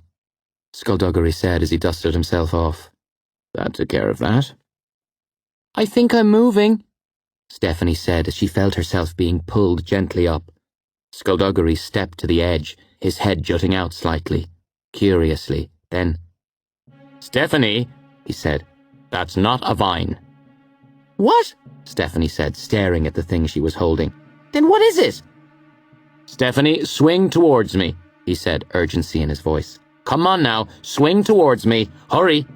Skulduggery said as he dusted himself off. That took care of that. "I think I'm moving," Stephanie said as she felt herself being pulled gently up. Skulduggery stepped to the edge, his head jutting out slightly, curiously, then, "Stephanie," he said, "that's not a vine." "What?" Stephanie said, staring at the thing she was holding. "Then what is it?" "Stephanie, swing towards me," he said, urgency in his voice. "Come on now, swing towards me. Hurry."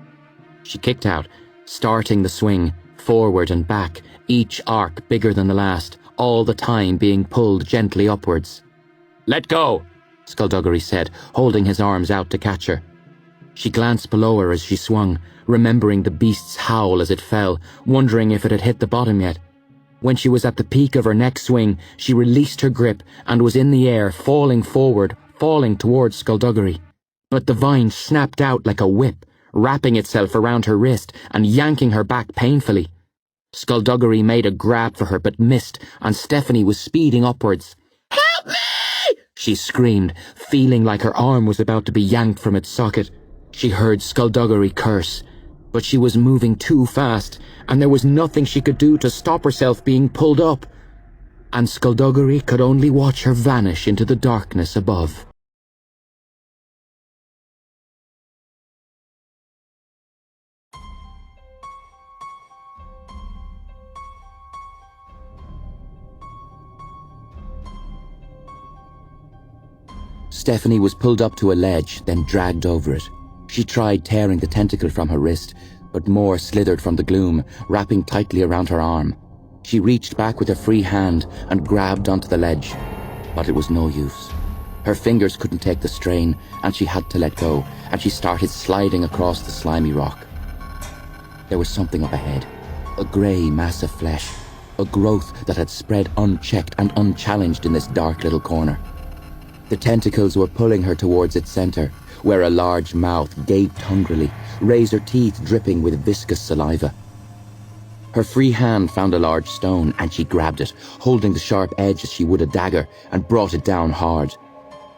She kicked out, starting the swing, forward and back, each arc bigger than the last, all the time being pulled gently upwards. "Let go," Skulduggery said, holding his arms out to catch her. She glanced below her as she swung, remembering the beast's howl as it fell, wondering if it had hit the bottom yet. When she was at the peak of her next swing, she released her grip and was in the air, falling forward, falling towards Skulduggery. But the vine snapped out like a whip, wrapping itself around her wrist and yanking her back painfully. Skulduggery made a grab for her but missed, and Stephanie was speeding upwards. "Help me!" she screamed, feeling like her arm was about to be yanked from its socket. She heard Skulduggery curse, but she was moving too fast, and there was nothing she could do to stop herself being pulled up. And Skulduggery could only watch her vanish into the darkness above. Stephanie was pulled up to a ledge, then dragged over it. She tried tearing the tentacle from her wrist, but more slithered from the gloom, wrapping tightly around her arm. She reached back with her free hand and grabbed onto the ledge, but it was no use. Her fingers couldn't take the strain, and she had to let go, and she started sliding across the slimy rock. There was something up ahead, a grey mass of flesh, a growth that had spread unchecked and unchallenged in this dark little corner. The tentacles were pulling her towards its centre, where a large mouth gaped hungrily, razor teeth dripping with viscous saliva. Her free hand found a large stone, and she grabbed it, holding the sharp edge as she would a dagger, and brought it down hard.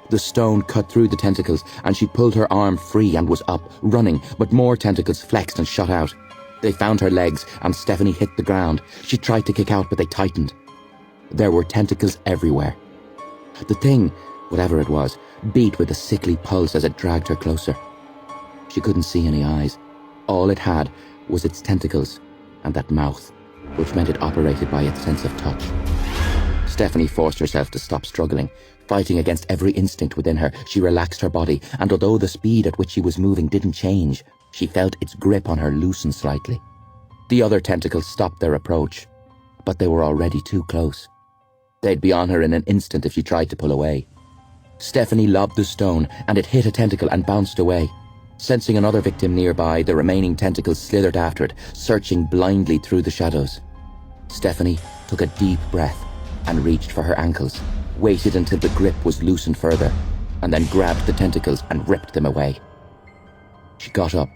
The stone cut through the tentacles, and she pulled her arm free and was up, running, but more tentacles flexed and shot out. They found her legs, and Stephanie hit the ground. She tried to kick out, but they tightened. There were tentacles everywhere. The thing, whatever it was, beat with a sickly pulse as it dragged her closer. She couldn't see any eyes. All it had was its tentacles and that mouth, which meant it operated by its sense of touch. Stephanie forced herself to stop struggling. Fighting against every instinct within her, she relaxed her body, and although the speed at which she was moving didn't change, she felt its grip on her loosen slightly. The other tentacles stopped their approach, but they were already too close. They'd be on her in an instant if she tried to pull away. Stephanie lobbed the stone, and it hit a tentacle and bounced away. Sensing another victim nearby, the remaining tentacles slithered after it, searching blindly through the shadows. Stephanie took a deep breath and reached for her ankles, waited until the grip was loosened further, and then grabbed the tentacles and ripped them away. She got up,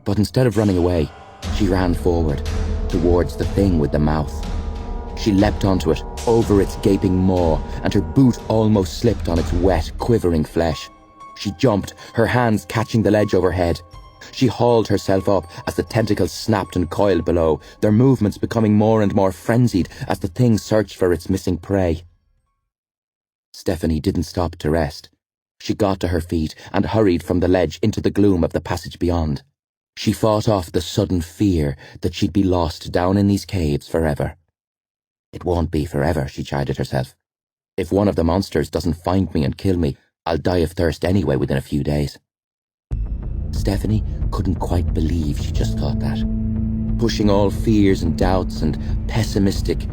but instead of running away, she ran forward, towards the thing with the mouth. She leapt onto it, over its gaping maw, and her boot almost slipped on its wet, quivering flesh. She jumped, her hands catching the ledge overhead. She hauled herself up as the tentacles snapped and coiled below, their movements becoming more and more frenzied as the thing searched for its missing prey. Stephanie didn't stop to rest. She got to her feet and hurried from the ledge into the gloom of the passage beyond. She fought off the sudden fear that she'd be lost down in these caves forever. It won't be forever, she chided herself. If one of the monsters doesn't find me and kill me, I'll die of thirst anyway within a few days. Stephanie couldn't quite believe she just thought that. Pushing all fears and doubts and pessimistic,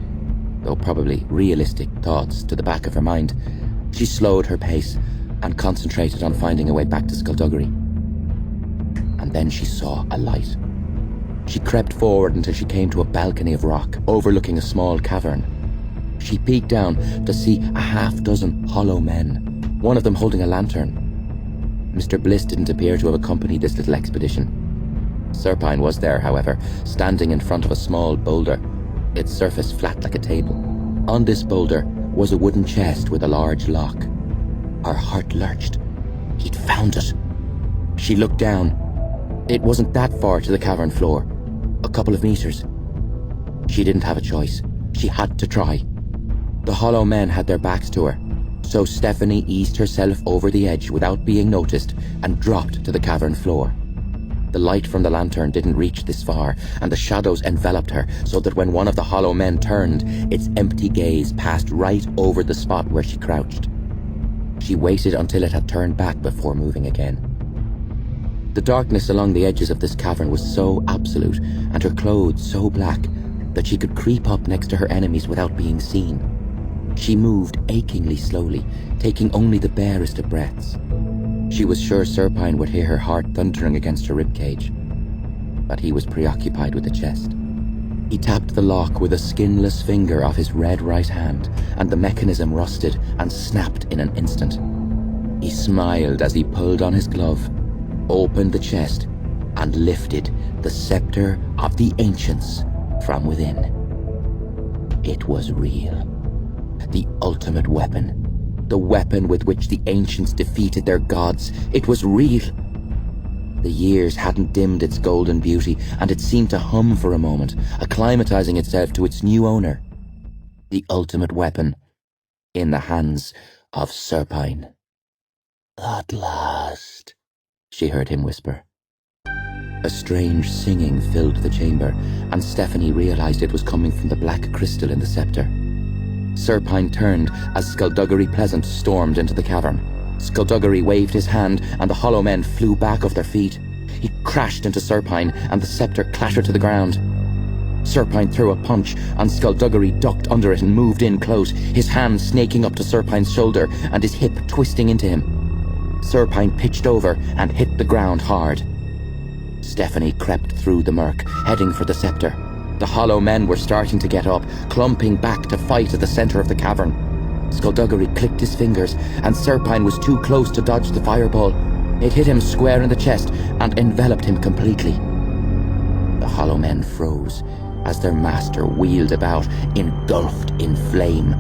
though probably realistic, thoughts to the back of her mind, she slowed her pace and concentrated on finding a way back to Skulduggery. And then she saw a light. She crept forward until she came to a balcony of rock overlooking a small cavern. She peeked down to see a half-dozen hollow men, one of them holding a lantern. Mr. Bliss didn't appear to have accompanied this little expedition. Serpine was there, however, standing in front of a small boulder, its surface flat like a table. On this boulder was a wooden chest with a large lock. Her heart lurched. He'd found it. She looked down. It wasn't that far to the cavern floor. A couple of meters. She didn't have a choice. She had to try. The hollow men had their backs to her, so Stephanie eased herself over the edge without being noticed and dropped to the cavern floor. The light from the lantern didn't reach this far, and the shadows enveloped her so that when one of the hollow men turned, its empty gaze passed right over the spot where she crouched. She waited until it had turned back before moving again. The darkness along the edges of this cavern was so absolute, and her clothes so black, that she could creep up next to her enemies without being seen. She moved achingly slowly, taking only the barest of breaths. She was sure Serpine would hear her heart thundering against her ribcage, but he was preoccupied with the chest. He tapped the lock with a skinless finger of his red right hand, and the mechanism rusted and snapped in an instant. He smiled as he pulled on his glove, opened the chest, and lifted the Scepter of the Ancients from within. It was real. The ultimate weapon. The weapon with which the Ancients defeated their gods. It was real. The years hadn't dimmed its golden beauty, and it seemed to hum for a moment, acclimatizing itself to its new owner. The ultimate weapon in the hands of Serpine. "At last," she heard him whisper. A strange singing filled the chamber, and Stephanie realized it was coming from the black crystal in the scepter. Serpine turned as Skulduggery Pleasant stormed into the cavern. Skulduggery waved his hand, and the hollow men flew back off their feet. He crashed into Serpine, and the scepter clattered to the ground. Serpine threw a punch, and Skulduggery ducked under it and moved in close, his hand snaking up to Serpine's shoulder and his hip twisting into him. Serpine pitched over and hit the ground hard. Stephanie crept through the murk, heading for the scepter. The hollow men were starting to get up, clumping back to fight at the center of the cavern. Skulduggery clicked his fingers, and Serpine was too close to dodge the fireball. It hit him square in the chest and enveloped him completely. The hollow men froze as their master wheeled about, engulfed in flame.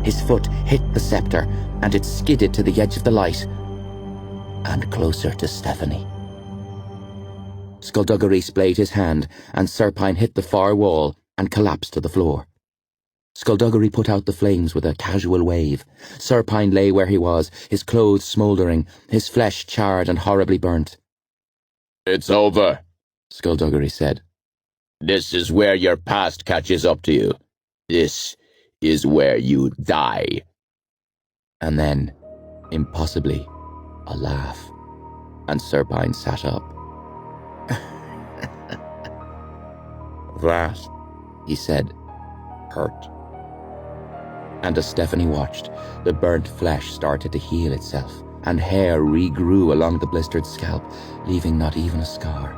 His foot hit the scepter, and it skidded to the edge of the light, and closer to Stephanie. Skulduggery splayed his hand, and Serpine hit the far wall and collapsed to the floor. Skulduggery put out the flames with a casual wave. Serpine lay where he was, his clothes smouldering, his flesh charred and horribly burnt. "It's over," Skulduggery said. "This is where your past catches up to you. This is where you die." And then, impossibly, a laugh, and Serpine sat up. That, he said, hurt. and as Stephanie watched, the burnt flesh started to heal itself, and hair regrew along the blistered scalp, leaving not even a scar.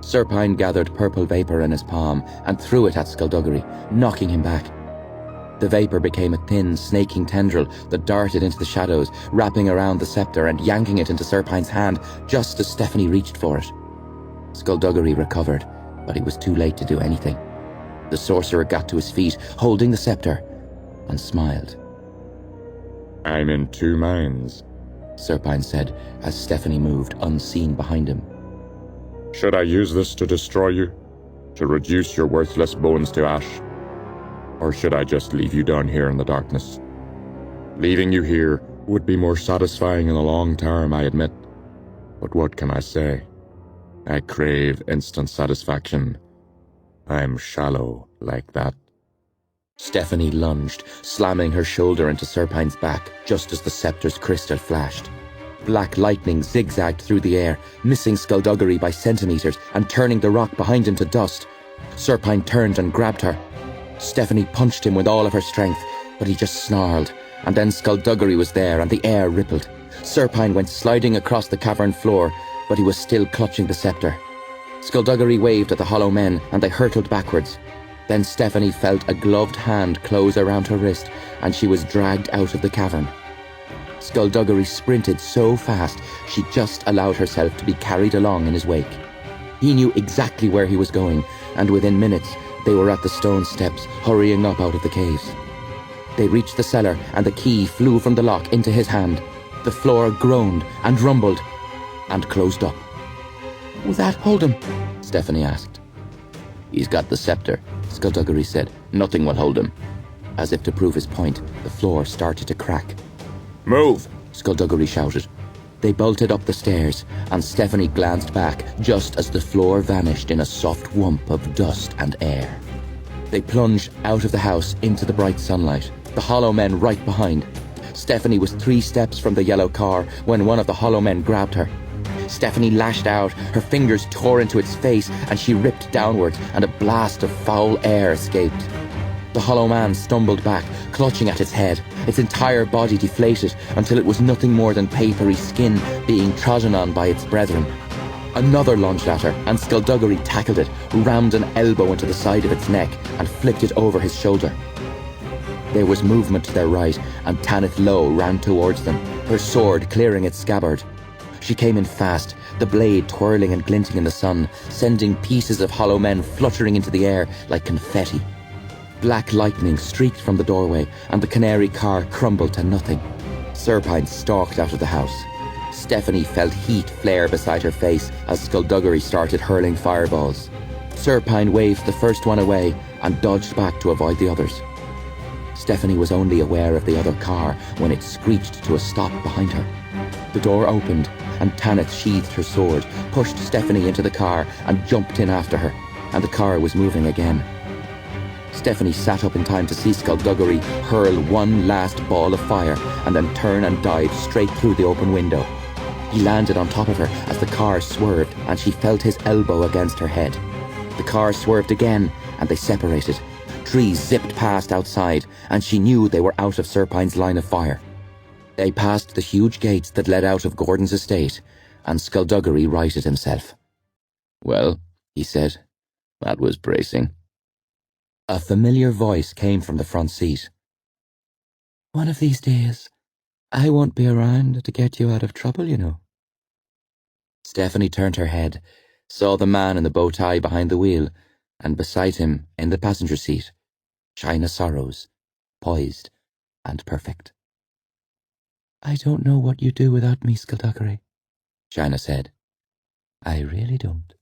Serpine gathered purple vapor in his palm and threw it at Skulduggery, knocking him back. The vapor became a thin, snaking tendril that darted into the shadows, wrapping around the scepter and yanking it into Serpine's hand just as Stephanie reached for it. Skulduggery recovered, but he was too late to do anything. The sorcerer got to his feet, holding the scepter, and smiled. "I'm in two minds," Serpine said as Stephanie moved unseen behind him. "Should I use this to destroy you? To reduce your worthless bones to ash? Or should I just leave you down here in the darkness? Leaving you here would be more satisfying in the long term, I admit. But what can I say? I crave instant satisfaction. I'm shallow like that." Stephanie lunged, slamming her shoulder into Serpine's back just as the scepter's crystal flashed. Black lightning zigzagged through the air, missing Skulduggery by centimeters and turning the rock behind him to dust. Serpine turned and grabbed her. Stephanie punched him with all of her strength, but he just snarled, and then Skulduggery was there and the air rippled. Serpine went sliding across the cavern floor, but he was still clutching the scepter. Skulduggery waved at the hollow men, and they hurtled backwards. Then Stephanie felt a gloved hand close around her wrist, and she was dragged out of the cavern. Skulduggery sprinted so fast, she just allowed herself to be carried along in his wake. He knew exactly where he was going, and within minutes, they were at the stone steps, hurrying up out of the caves. They reached the cellar, and the key flew from the lock into his hand. The floor groaned and rumbled, and closed up. "Will that hold him?" Stephanie asked. "He's got the scepter," Skulduggery said. "Nothing will hold him." As if to prove his point, the floor started to crack. "Move!" Skulduggery shouted. They bolted up the stairs, and Stephanie glanced back just as the floor vanished in a soft whump of dust and air. They plunged out of the house into the bright sunlight, the hollow men right behind. Stephanie was 3 steps from the yellow car when one of the hollow men grabbed her. Stephanie lashed out, her fingers tore into its face, and she ripped downwards, and a blast of foul air escaped. The hollow man stumbled back, clutching at its head, its entire body deflated until it was nothing more than papery skin being trodden on by its brethren. Another lunged at her, and Skulduggery tackled it, rammed an elbow into the side of its neck, and flicked it over his shoulder. There was movement to their right, and Tanith Lowe ran towards them, her sword clearing its scabbard. She came in fast, the blade twirling and glinting in the sun, sending pieces of hollow men fluttering into the air like confetti. Black lightning streaked from the doorway, and the canary car crumbled to nothing. Serpine stalked out of the house. Stephanie felt heat flare beside her face as Skulduggery started hurling fireballs. Serpine waved the first one away and dodged back to avoid the others. Stephanie was only aware of the other car when it screeched to a stop behind her. The door opened, and Tanith sheathed her sword, pushed Stephanie into the car, and jumped in after her, and the car was moving again. Stephanie sat up in time to see Skulduggery hurl one last ball of fire and then turn and dive straight through the open window. He landed on top of her as the car swerved, and she felt his elbow against her head. The car swerved again, and they separated. Trees zipped past outside, and she knew they were out of Serpine's line of fire. They passed the huge gates that led out of Gordon's estate, and Skulduggery righted himself. "Well," he said, "that was bracing." A familiar voice came from the front seat. "One of these days, I won't be around to get you out of trouble, you know." Stephanie turned her head, saw the man in the bow tie behind the wheel, and beside him, in the passenger seat, China Sorrows, poised and perfect. "I don't know what you'd do without me, Skulduggery," China said. "I really don't."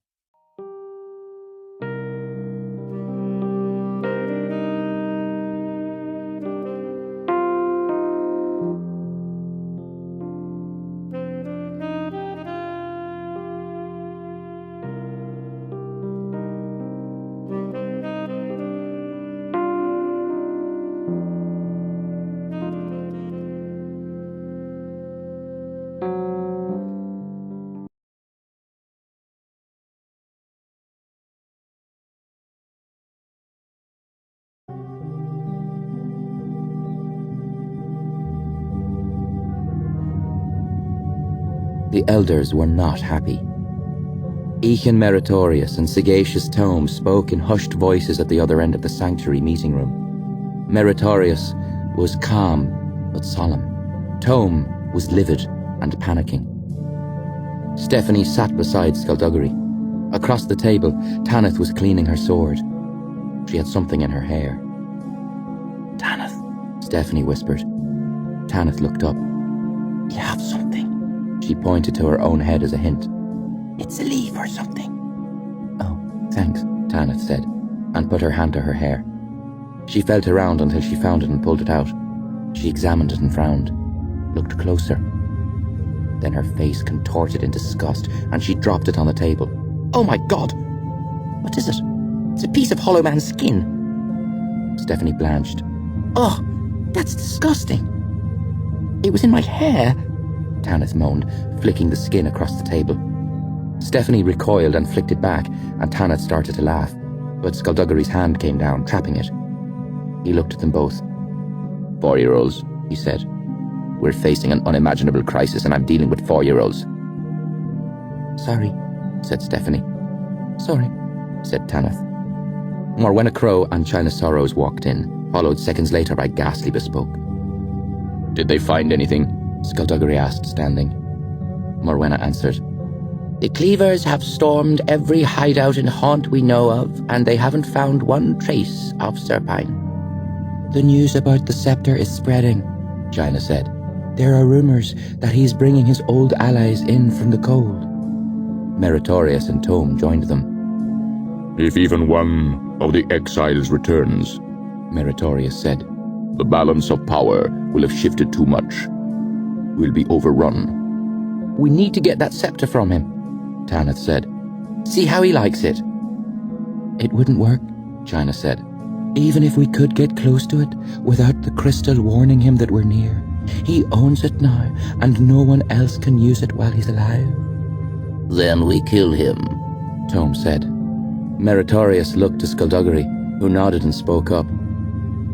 The elders were not happy. Eachin Meritorious and Sagacious Tome spoke in hushed voices at the other end of the sanctuary meeting room. Meritorious was calm but solemn. Tome was livid and panicking. Stephanie sat beside Skulduggery. Across the table, Tanith was cleaning her sword. She had something in her hair. "Tanith," Stephanie whispered. Tanith looked up. "You have something." She pointed to her own head as a hint. "It's a leaf or something." "Oh, thanks," Tanith said, and put her hand to her hair. She felt around until she found it and pulled it out. She examined it and frowned, looked closer. Then her face contorted in disgust, and she dropped it on the table. "Oh my God! What is it? It's a piece of hollow man's skin." Stephanie blanched. "Oh, that's disgusting. It was in my hair," Tanith moaned, flicking the skin across the table. Stephanie recoiled and flicked it back, and Tanith started to laugh, but Skulduggery's hand came down, trapping it. He looked at them both. "4-year-olds, he said. "We're facing an unimaginable crisis, and I'm dealing with 4-year-olds. "Sorry," said Stephanie. "Sorry," said Tanith. Morwenna Crow and China Sorrows walked in, followed seconds later by Ghastly Bespoke. "Did they find anything?" Skulduggery asked, standing. Morwenna answered. "The Cleavers have stormed every hideout and haunt we know of, and they haven't found one trace of Serpine." "The news about the Scepter is spreading," China said. "There are rumors that he's bringing his old allies in from the cold." Meritorious and Tome joined them. "If even one of the exiles returns," Meritorious said, "the balance of power will have shifted too much. We'll be overrun." "We need to get that scepter from him," Tanith said. "See how he likes it." "It wouldn't work," China said. "Even if we could get close to it, without the crystal warning him that we're near. He owns it now, and no one else can use it while he's alive." "Then we kill him," Tome said. Meritorious looked to Skulduggery, who nodded and spoke up.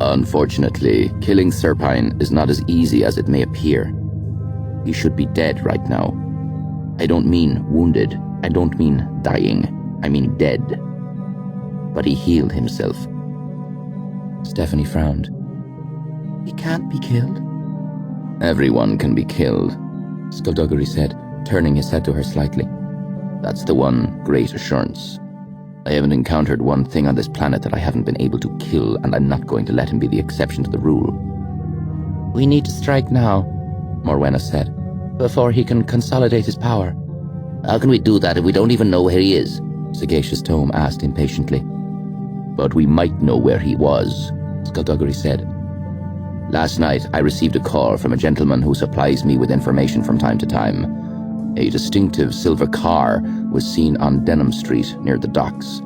Unfortunately, killing Serpine is not as easy as it may appear. He should be dead right now. I don't mean wounded. I don't mean dying. I mean dead. But he healed himself. Stephanie frowned. He can't be killed? Everyone can be killed, Skulduggery said, turning his head to her slightly. That's the one great assurance. I haven't encountered one thing on this planet that I haven't been able to kill, and I'm not going to let him be the exception to the rule. We need to strike now, Morwenna said, before he can consolidate his power. How can we do that if we don't even know where he is? Sagacious Tome asked impatiently. But we might know where he was, Skulduggery said. Last night I received a call from a gentleman who supplies me with information from time to time. A distinctive silver car was seen on Denham Street near the docks.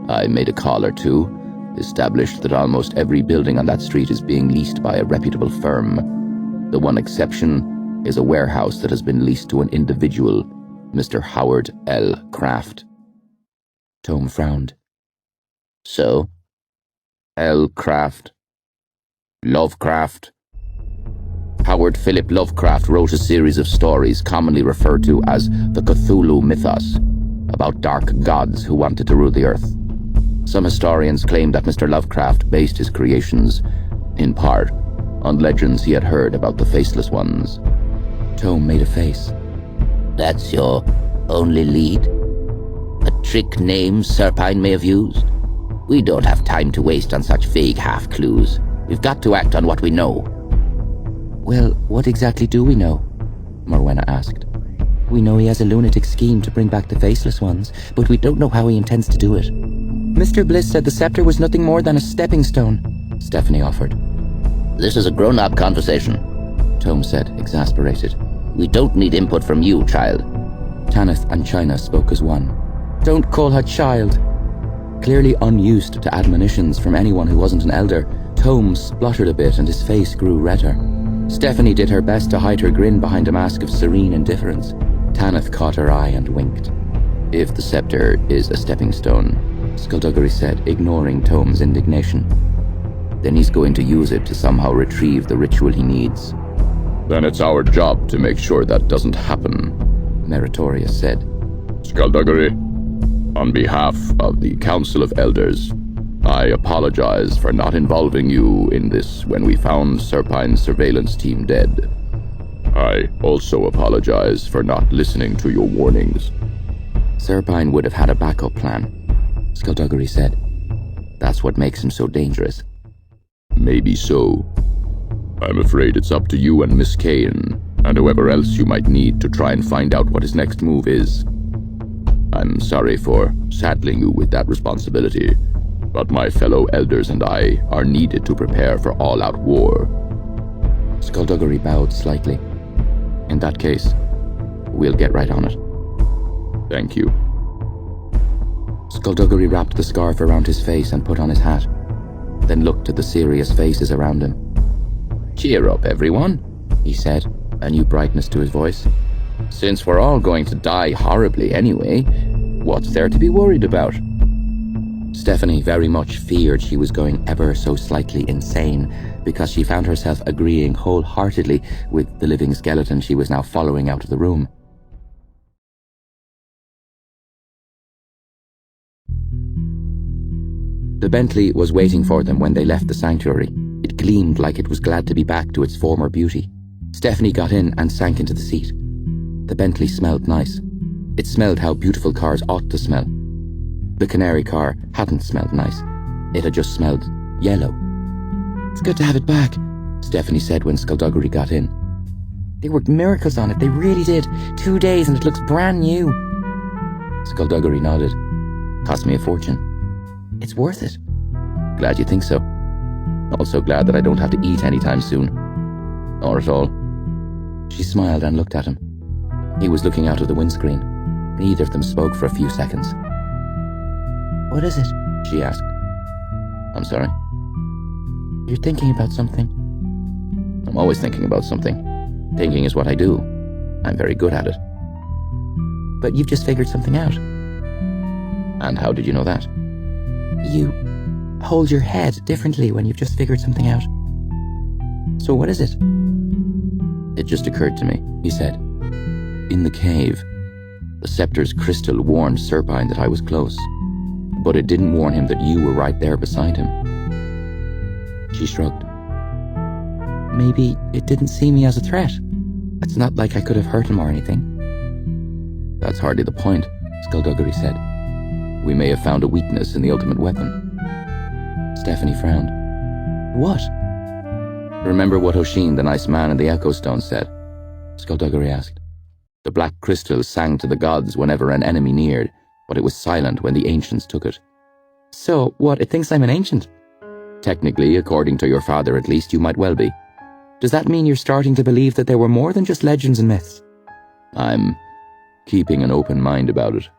I made a call or two, established that almost every building on that street is being leased by a reputable firm. The one exception is a warehouse that has been leased to an individual, Mr. Howard L. Craft. Tome frowned. So? L. Craft? Lovecraft? Howard Philip Lovecraft wrote a series of stories commonly referred to as the Cthulhu mythos, about dark gods who wanted to rule the earth. Some historians claim that Mr. Lovecraft based his creations, in part, on legends he had heard about the Faceless Ones. Tome made a face. That's your only lead? A trick name Serpine may have used? We don't have time to waste on such vague half-clues. We've got to act on what we know. Well, what exactly do we know? Morwenna asked. We know he has a lunatic scheme to bring back the Faceless Ones, but we don't know how he intends to do it. Mr. Bliss said the Scepter was nothing more than a stepping stone, Stephanie offered. This is a grown-up conversation, Tome said, exasperated. We don't need input from you, child. Tanith and China spoke as one. Don't call her child. Clearly unused to admonitions from anyone who wasn't an elder, Tome spluttered a bit and his face grew redder. Stephanie did her best to hide her grin behind a mask of serene indifference. Tanith caught her eye and winked. If the Scepter is a stepping stone, Skulduggery said, ignoring Tome's indignation, then he's going to use it to somehow retrieve the ritual he needs. Then it's our job to make sure that doesn't happen, Meritorious said. Skulduggery, on behalf of the Council of Elders, I apologize for not involving you in this when we found Serpine's surveillance team dead. I also apologize for not listening to your warnings. Serpine would have had a backup plan, Skulduggery said. That's what makes him so dangerous. Maybe so. I'm afraid it's up to you and Miss Cain, and whoever else you might need to try and find out what his next move is. I'm sorry for saddling you with that responsibility, but my fellow elders and I are needed to prepare for all-out war. Skulduggery bowed slightly. In that case, we'll get right on it. Thank you. Skulduggery wrapped the scarf around his face and put on his hat, then looked at the serious faces around him. Cheer up, everyone, he said, a new brightness to his voice. Since we're all going to die horribly anyway, what's there to be worried about? Stephanie very much feared she was going ever so slightly insane, because she found herself agreeing wholeheartedly with the living skeleton she was now following out of the room. The Bentley was waiting for them when they left the sanctuary. It gleamed like it was glad to be back to its former beauty. Stephanie got in and sank into the seat. The Bentley smelled nice. It smelled how beautiful cars ought to smell. The Canary car hadn't smelled nice. It had just smelled yellow. It's good to have it back, Stephanie said when Skulduggery got in. They worked miracles on it, they really did. 2 days and it looks brand new. Skulduggery nodded. Cost me a fortune. It's worth it. Glad you think so. Also glad that I don't have to eat anytime soon. Or at all. She smiled and looked at him. He was looking out of the windscreen. Neither of them spoke for a few seconds. What is it? She asked. I'm sorry? You're thinking about something? I'm always thinking about something. Thinking is what I do. I'm very good at it. But you've just figured something out. And how did you know that? hold your head differently when you've just figured something out. So what is it? It just occurred to me, he said. In the cave, the Scepter's crystal warned Serpine that I was close, but it didn't warn him that you were right there beside him. She shrugged. Maybe it didn't see me as a threat. It's not like I could have hurt him or anything. That's hardly the point, Skulduggery said. We may have found a weakness in the ultimate weapon. Stephanie frowned. What? Remember what Hoshin, the nice man in the Echo Stone, said? Skulduggery asked. The black crystal sang to the gods whenever an enemy neared, but it was silent when the ancients took it. So, what, it thinks I'm an ancient? Technically, according to your father at least, you might well be. Does that mean you're starting to believe that there were more than just legends and myths? I'm keeping an open mind about it.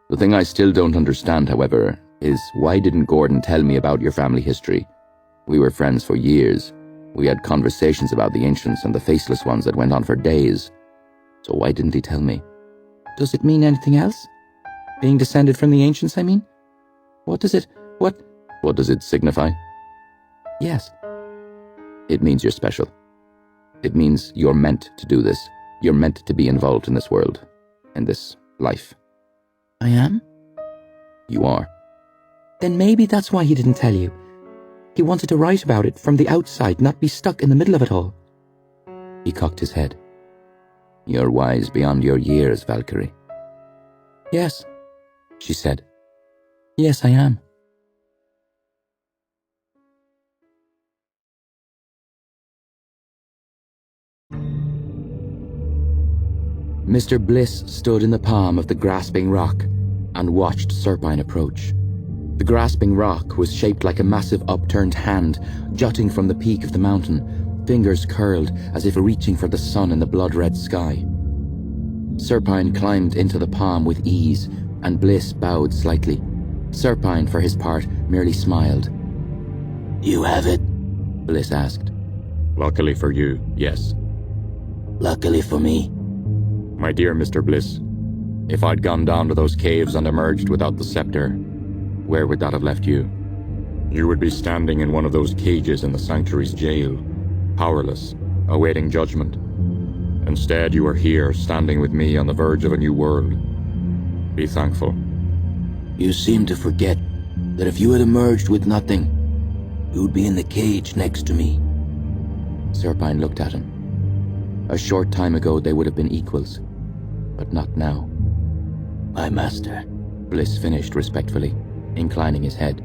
The thing I still don't understand, however, is why didn't Gordon tell me about your family history? We were friends for years. We had conversations about the ancients and the faceless ones that went on for days. So why didn't he tell me? Does it mean anything else? Being descended from the ancients, I mean? What does it signify? Yes. It means you're special. It means you're meant to do this. You're meant to be involved in this world, in this life. I am? You are. Then maybe that's why he didn't tell you. He wanted to write about it from the outside, not be stuck in the middle of it all. He cocked his head. You're wise beyond your years, Valkyrie. Yes, she said. Yes, I am. Mr. Bliss stood in the palm of the grasping rock and watched Serpine approach. The grasping rock was shaped like a massive upturned hand jutting from the peak of the mountain, fingers curled as if reaching for the sun in the blood-red sky. Serpine climbed into the palm with ease, and Bliss bowed slightly. Serpine, for his part, merely smiled. You have it? Bliss asked. Luckily for you, yes. Luckily for me. My dear Mr. Bliss, if I'd gone down to those caves and emerged without the scepter, where would that have left you? You would be standing in one of those cages in the Sanctuary's jail, powerless, awaiting judgment. Instead, you are here, standing with me on the verge of a new world. Be thankful. You seem to forget that if you had emerged with nothing, you would be in the cage next to me. Serpine looked at him. A short time ago they would have been equals, but not now. My master, Bliss finished respectfully, inclining his head.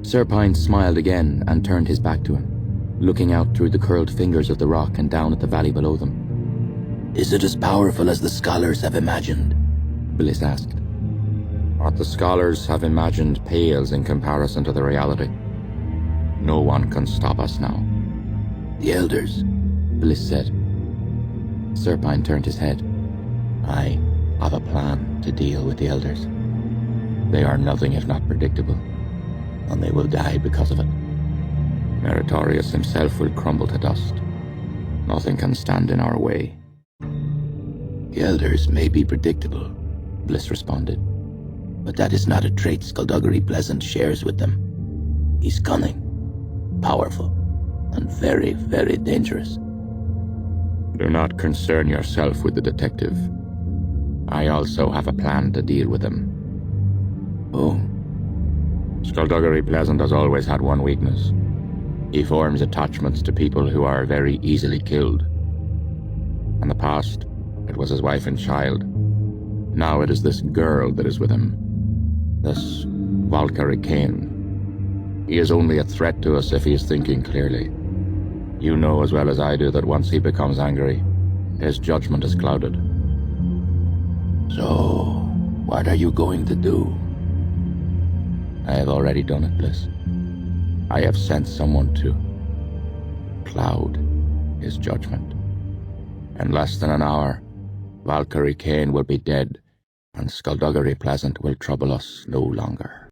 Serpine smiled again and turned his back to him, looking out through the curled fingers of the rock and down at the valley below them. Is it as powerful as the scholars have imagined? Bliss asked. What the scholars have imagined pales in comparison to the reality. No one can stop us now. The elders, Bliss said. Serpine turned his head. I have a plan to deal with the elders. They are nothing if not predictable, And they will die because of it. Meritorious himself will crumble to dust. Nothing can stand in our way. The elders may be predictable, Bliss responded. but that is not a trait Skulduggery Pleasant shares with them. He's cunning, powerful, and very, very dangerous. Do not concern yourself with the detective. I also have a plan to deal with him. Oh, Skulduggery Pleasant has always had one weakness. He forms attachments to people who are very easily killed. In the past, it was his wife and child. Now it is this girl that is with him. This Valkyrie Cain. He is only a threat to us if he is thinking clearly. You know as well as I do that once he becomes angry, his judgment is clouded. so what are you going to do? I have already done it, Bliss. I have sent someone to cloud his judgment. In less than an hour, Valkyrie Cain will be dead, and Skulduggery Pleasant will trouble us no longer.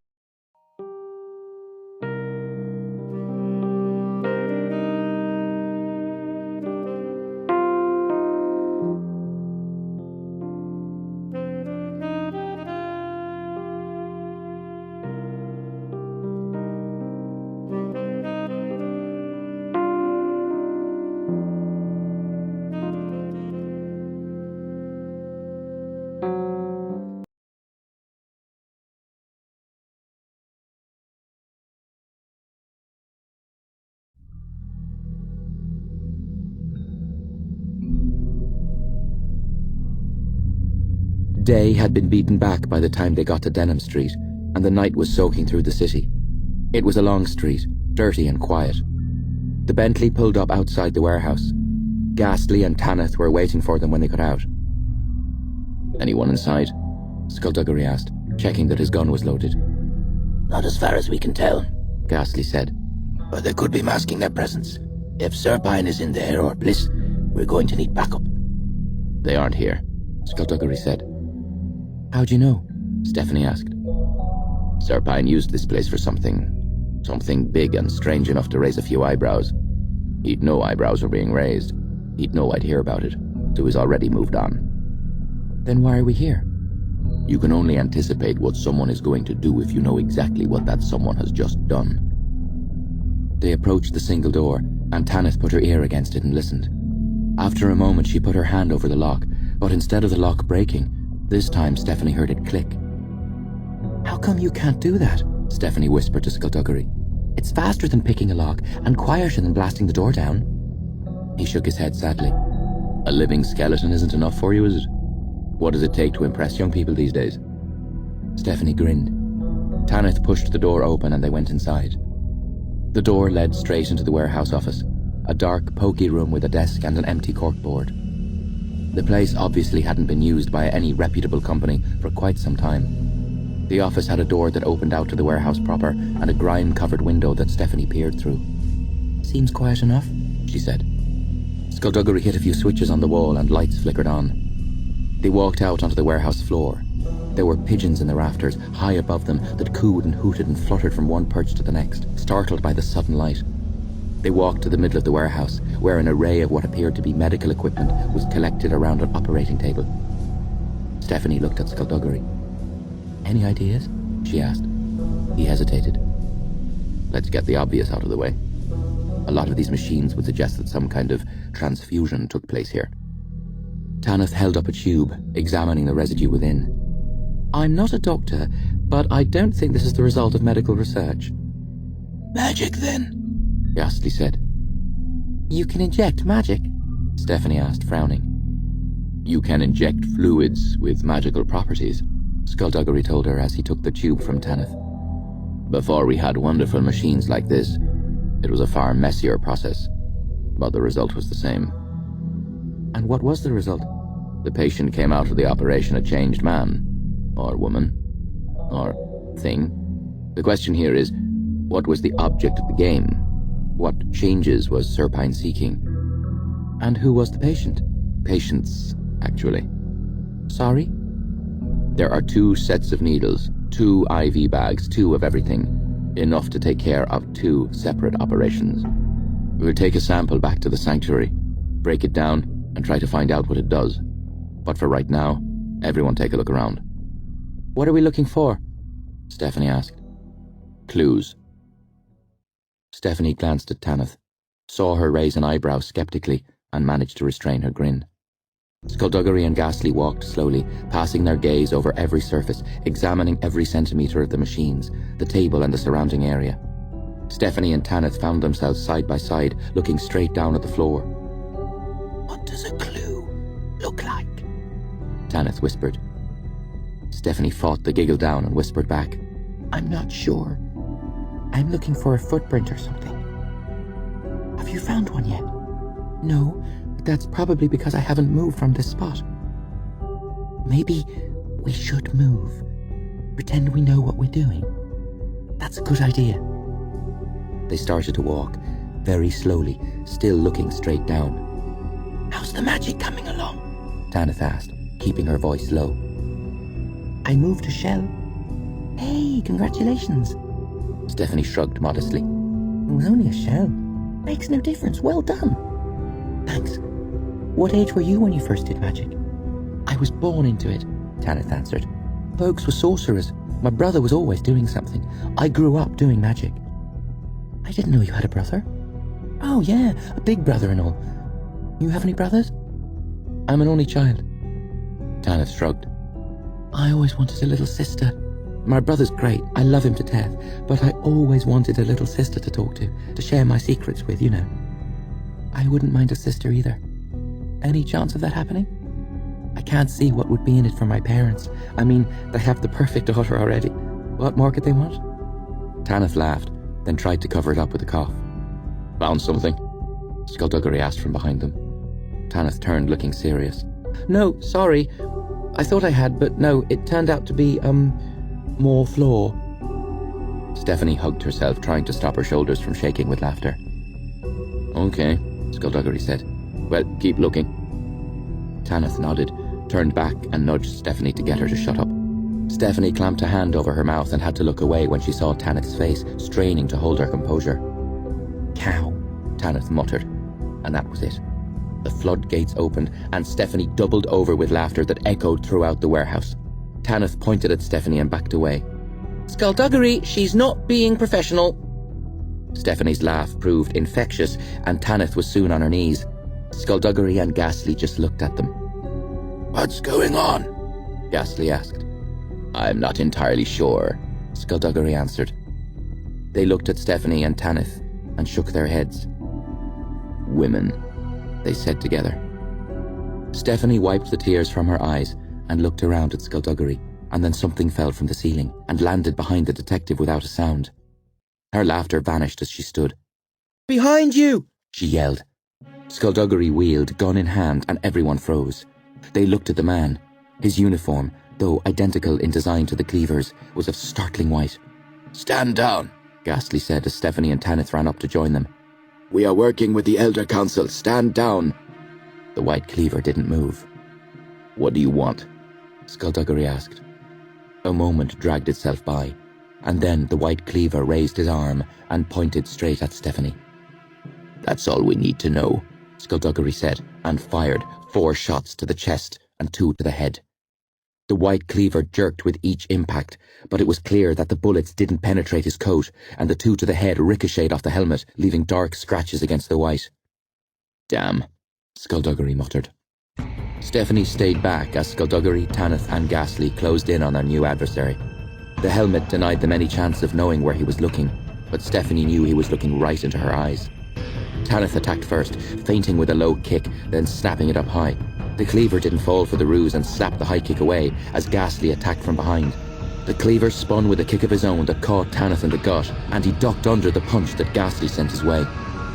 Day had been beaten back by the time they got to Denham Street, and the night was soaking through the city. It was a long street, dirty and quiet. The Bentley pulled up outside the warehouse. Ghastly and Tanith were waiting for them when they got out. "Anyone inside?" Skulduggery asked, checking that his gun was loaded. Not as far as we can tell, Ghastly said. but they could be masking their presence. If Serpine is in there or Bliss, we're going to need backup. "They aren't here," Skulduggery said. "How'd you know?" Stephanie asked. "Serpine used this place for something big and strange enough to raise a few eyebrows. He'd know eyebrows were being raised. He'd know I'd hear about it, so he's already moved on." "Then why are we here?" "You can only anticipate what someone is going to do if you know exactly what that someone has just done." They approached the single door, and Tanith put her ear against it and listened. After a moment, she put her hand over the lock, but instead of the lock breaking, this time Stephanie heard it click. "How come you can't do that?" Stephanie whispered to Skulduggery. "It's faster than picking a lock, and quieter than blasting the door down." He shook his head sadly. "A living skeleton isn't enough for you, is it? What does it take to impress young people these days?" Stephanie grinned. Tanith pushed the door open and they went inside. The door led straight into the warehouse office, a dark, poky room with a desk and an empty corkboard. The place obviously hadn't been used by any reputable company for quite some time. The office had a door that opened out to the warehouse proper and a grime-covered window that Stephanie peered through. "Seems quiet enough," she said. Skulduggery hit a few switches on the wall and lights flickered on. They walked out onto the warehouse floor. There were pigeons in the rafters, high above them, that cooed and hooted and fluttered from one perch to the next, startled by the sudden light. They walked to the middle of the warehouse, where an array of what appeared to be medical equipment was collected around an operating table. Stephanie looked at Skulduggery. "Any ideas?" she asked. He hesitated. "Let's get the obvious out of the way. A lot of these machines would suggest that some kind of transfusion took place here." Tanith held up a tube, examining the residue within. "I'm not a doctor, but I don't think this is the result of medical research." Magic, then? Ghastly said. "You can inject magic?" Stephanie asked, frowning. "You can inject fluids with magical properties," Skulduggery told her as he took the tube from Tanith. "Before we had wonderful machines like this, it was a far messier process, but the result was the same." "And what was the result?" "The patient came out of the operation a changed man, or woman, or thing. The question here is, what was the object of the game? What changes was Serpine seeking?" "And who was the patient?" "Patients, actually." "Sorry?" "There are 2 sets of needles, 2 IV bags, 2 of everything, enough to take care of 2 separate operations. We'll take a sample back to the sanctuary, break it down, and try to find out what it does. But for right now, everyone take a look around." "What are we looking for?" Stephanie asked. "Clues." Stephanie glanced at Tanith, saw her raise an eyebrow skeptically, and managed to restrain her grin. Skulduggery and Ghastly walked slowly, passing their gaze over every surface, examining every centimetre of the machines, the table and the surrounding area. Stephanie and Tanith found themselves side by side, looking straight down at the floor. What does a clue look like? Tanith whispered. Stephanie fought the giggle down and whispered back, "I'm not sure. I'm looking for a footprint or something." "Have you found one yet?" "No, but that's probably because I haven't moved from this spot." "Maybe we should move. Pretend we know what we're doing. That's a good idea." They started to walk, very slowly, still looking straight down. "How's the magic coming along?" Tanith asked, keeping her voice low. "I moved a shell." "Hey, congratulations." Stephanie shrugged modestly. "It was only a shell. Makes no difference. Well done." "Thanks. What age were you when you first did magic?" "I was born into it," Tanith answered. "Folks were sorcerers. My brother was always doing something. I grew up doing magic." "I didn't know you had a brother." "Oh yeah, a big brother and all. You have any brothers?" "I'm an only child." Tanith shrugged. "I always wanted a little sister. My brother's great, I love him to death, but I always wanted a little sister to talk to share my secrets with, you know. I wouldn't mind a sister either. Any chance of that happening?" I can't see what would be in it for my parents. I mean, they have the perfect daughter already. What more could they want? Tanith laughed, then tried to cover it up with a cough. Found something? Skulduggery asked from behind them. Tanith turned, looking serious. No, sorry. I thought I had, but no, it turned out to be, more floor. Stephanie hugged herself, trying to stop her shoulders from shaking with laughter. Okay, Skulduggery said. Well, keep looking. Tanith nodded, turned back and nudged Stephanie to get her to shut up. Stephanie clamped a hand over her mouth and had to look away when she saw Tanith's face, straining to hold her composure. Cow, Tanith muttered, and that was it. The floodgates opened, and Stephanie doubled over with laughter that echoed throughout the warehouse. Tanith pointed at Stephanie and backed away. Skulduggery, she's not being professional. Stephanie's laugh proved infectious, and Tanith was soon on her knees. Skulduggery and Ghastly just looked at them. What's going on? Ghastly asked. I'm not entirely sure, Skulduggery answered. They looked at Stephanie and Tanith and shook their heads. Women, they said together. Stephanie wiped the tears from her eyes and looked around at Skulduggery, and then something fell from the ceiling and landed behind the detective without a sound. Her laughter vanished as she stood. Behind you! She yelled. Skulduggery wheeled, gun in hand, and everyone froze. They looked at the man. His uniform, though identical in design to the Cleavers, was of startling white. Stand down, Ghastly said as Stephanie and Tanith ran up to join them. We are working with the Elder Council. Stand down. The White Cleaver didn't move. What do you want? Skulduggery asked. A moment dragged itself by, and then the White Cleaver raised his arm and pointed straight at Stephanie. That's all we need to know, Skulduggery said, and fired 4 shots to the chest and 2 to the head. The White Cleaver jerked with each impact, but it was clear that the bullets didn't penetrate his coat, and the 2 to the head ricocheted off the helmet, leaving dark scratches against the white. Damn, Skulduggery muttered. Stephanie stayed back as Skulduggery, Tanith and Ghastly closed in on their new adversary. The helmet denied them any chance of knowing where he was looking, but Stephanie knew he was looking right into her eyes. Tanith attacked first, feinting with a low kick, then snapping it up high. The Cleaver didn't fall for the ruse and slapped the high kick away as Ghastly attacked from behind. The Cleaver spun with a kick of his own that caught Tanith in the gut, and he ducked under the punch that Ghastly sent his way.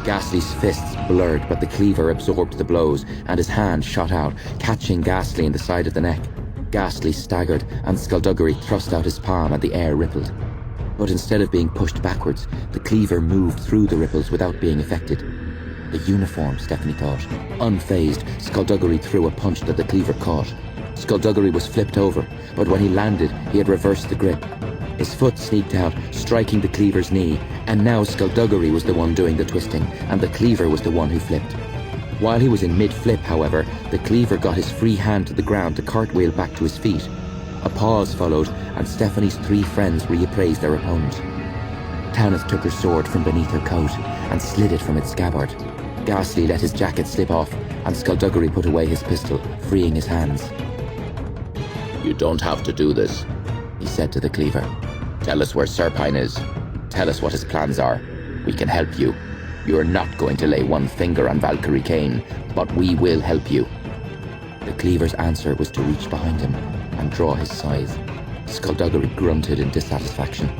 Ghastly's fists blurred, but the Cleaver absorbed the blows, and his hand shot out, catching Ghastly in the side of the neck. Ghastly staggered, and Skulduggery thrust out his palm and the air rippled. But instead of being pushed backwards, the Cleaver moved through the ripples without being affected. The uniform, Stephanie thought. Unfazed, Skulduggery threw a punch that the Cleaver caught. Skulduggery was flipped over, but when he landed, he had reversed the grip. His foot sneaked out, striking the Cleaver's knee, and now Skulduggery was the one doing the twisting, and the Cleaver was the one who flipped. While he was in mid-flip, however, the Cleaver got his free hand to the ground to cartwheel back to his feet. A pause followed, and Stephanie's 3 friends reappraised their opponent. Tanith took her sword from beneath her coat and slid it from its scabbard. Ghastly let his jacket slip off, and Skulduggery put away his pistol, freeing his hands. You don't have to do this, he said to the Cleaver. Tell us where Serpine is. Tell us what his plans are. We can help you. You're not going to lay one finger on Valkyrie Cain, but we will help you. The Cleaver's answer was to reach behind him and draw his scythe. Skulduggery grunted in dissatisfaction.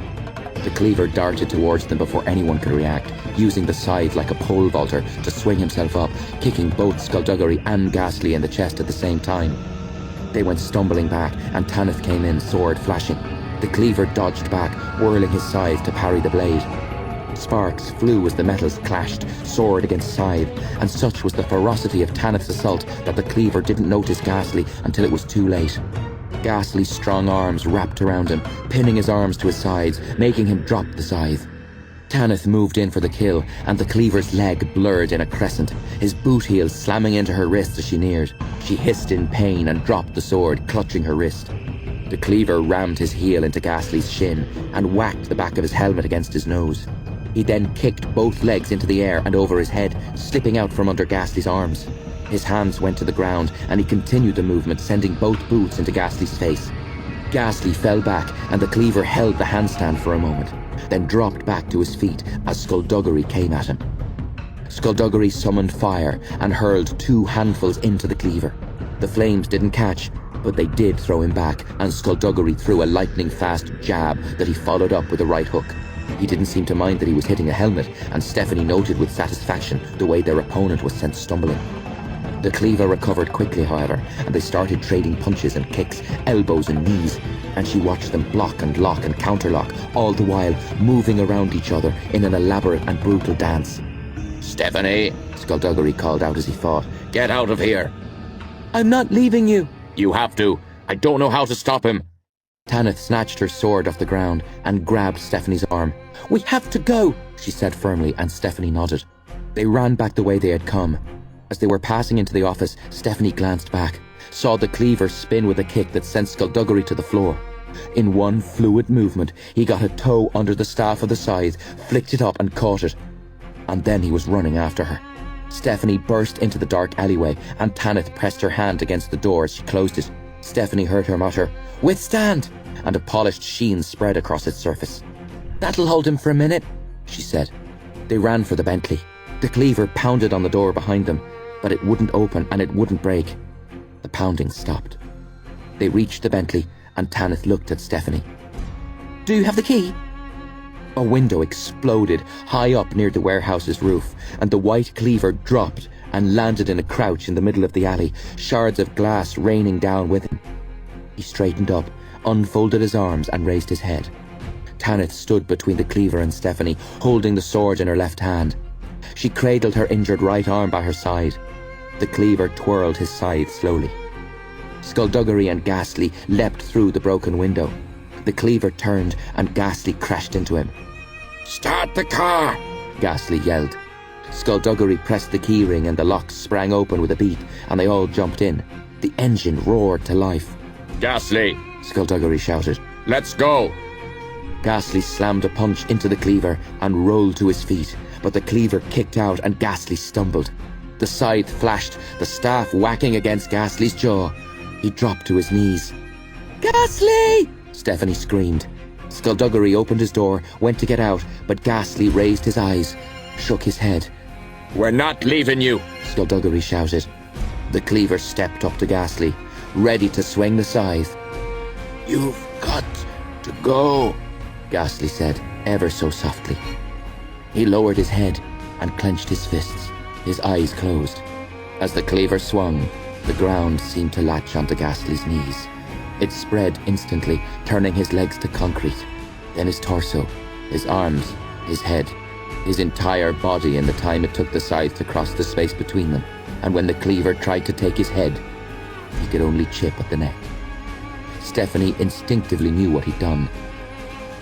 The Cleaver darted towards them before anyone could react, using the scythe like a pole vaulter to swing himself up, kicking both Skulduggery and Ghastly in the chest at the same time. They went stumbling back, and Tanith came in, sword flashing. The Cleaver dodged back, whirling his scythe to parry the blade. Sparks flew as the metals clashed, sword against scythe, and such was the ferocity of Tanith's assault that the Cleaver didn't notice Ghastly until it was too late. Ghastly's strong arms wrapped around him, pinning his arms to his sides, making him drop the scythe. Tanith moved in for the kill, and the Cleaver's leg blurred in a crescent, his boot heel slamming into her wrist as she neared. She hissed in pain and dropped the sword, clutching her wrist. The Cleaver rammed his heel into Ghastly's shin and whacked the back of his helmet against his nose. He then kicked both legs into the air and over his head, slipping out from under Ghastly's arms. His hands went to the ground, and he continued the movement, sending both boots into Ghastly's face. Ghastly fell back, and the Cleaver held the handstand for a moment, then dropped back to his feet as Skulduggery came at him. Skulduggery summoned fire and hurled 2 handfuls into the Cleaver. The flames didn't catch, but they did throw him back, and Skulduggery threw a lightning-fast jab that he followed up with a right hook. He didn't seem to mind that he was hitting a helmet, and Stephanie noted with satisfaction the way their opponent was sent stumbling. The cleaver recovered quickly, however, and they started trading punches and kicks, elbows and knees, and she watched them block and lock and counterlock, all the while moving around each other in an elaborate and brutal dance. Stephanie, Skulduggery called out as he fought. get out of here. I'm not leaving you. You have to. I don't know how to stop him. Tanith snatched her sword off the ground and grabbed Stephanie's arm. We have to go, she said firmly, and Stephanie nodded. They ran back the way they had come. As they were passing into the office, Stephanie glanced back, saw the cleaver spin with a kick that sent Skulduggery to the floor. In one fluid movement, he got a toe under the staff of the scythe, flicked it up and caught it. And then he was running after her. Stephanie burst into the dark alleyway, and Tanith pressed her hand against the door as she closed it. Stephanie heard her mutter, "Withstand!" and a polished sheen spread across its surface. "That'll hold him for a minute," she said. They ran for the Bentley. The cleaver pounded on the door behind them, but it wouldn't open and it wouldn't break. The pounding stopped. They reached the Bentley, and Tanith looked at Stephanie. "Do you have the key?" A window exploded high up near the warehouse's roof, and the white cleaver dropped and landed in a crouch in the middle of the alley, shards of glass raining down with him. He straightened up, unfolded his arms, and raised his head. Tanith stood between the cleaver and Stephanie, holding the sword in her left hand. She cradled her injured right arm by her side. The cleaver twirled his scythe slowly. Skulduggery and Ghastly leapt through the broken window. The cleaver turned, and Ghastly crashed into him. Start the car! Ghastly yelled. Skulduggery pressed the keyring, and the locks sprang open with a beat, and they all jumped in. The engine roared to life. Ghastly, Skulduggery shouted. let's go! Ghastly slammed a punch into the cleaver and rolled to his feet, but the cleaver kicked out and Ghastly stumbled. The scythe flashed, the staff whacking against Ghastly's jaw. He dropped to his knees. "Ghastly!" Stephanie screamed. Skulduggery opened his door, went to get out, but Ghastly raised his eyes, shook his head. We're not leaving you! Skulduggery shouted. The cleaver stepped up to Ghastly, ready to swing the scythe. You've got to go, Ghastly said, ever so softly. He lowered his head and clenched his fists, his eyes closed. As the cleaver swung, the ground seemed to latch onto Ghastly's knees. It spread instantly, turning his legs to concrete, then his torso, his arms, his head, his entire body in the time it took the scythe to cross the space between them, and when the cleaver tried to take his head, he could only chip at the neck. Stephanie instinctively knew what he'd done.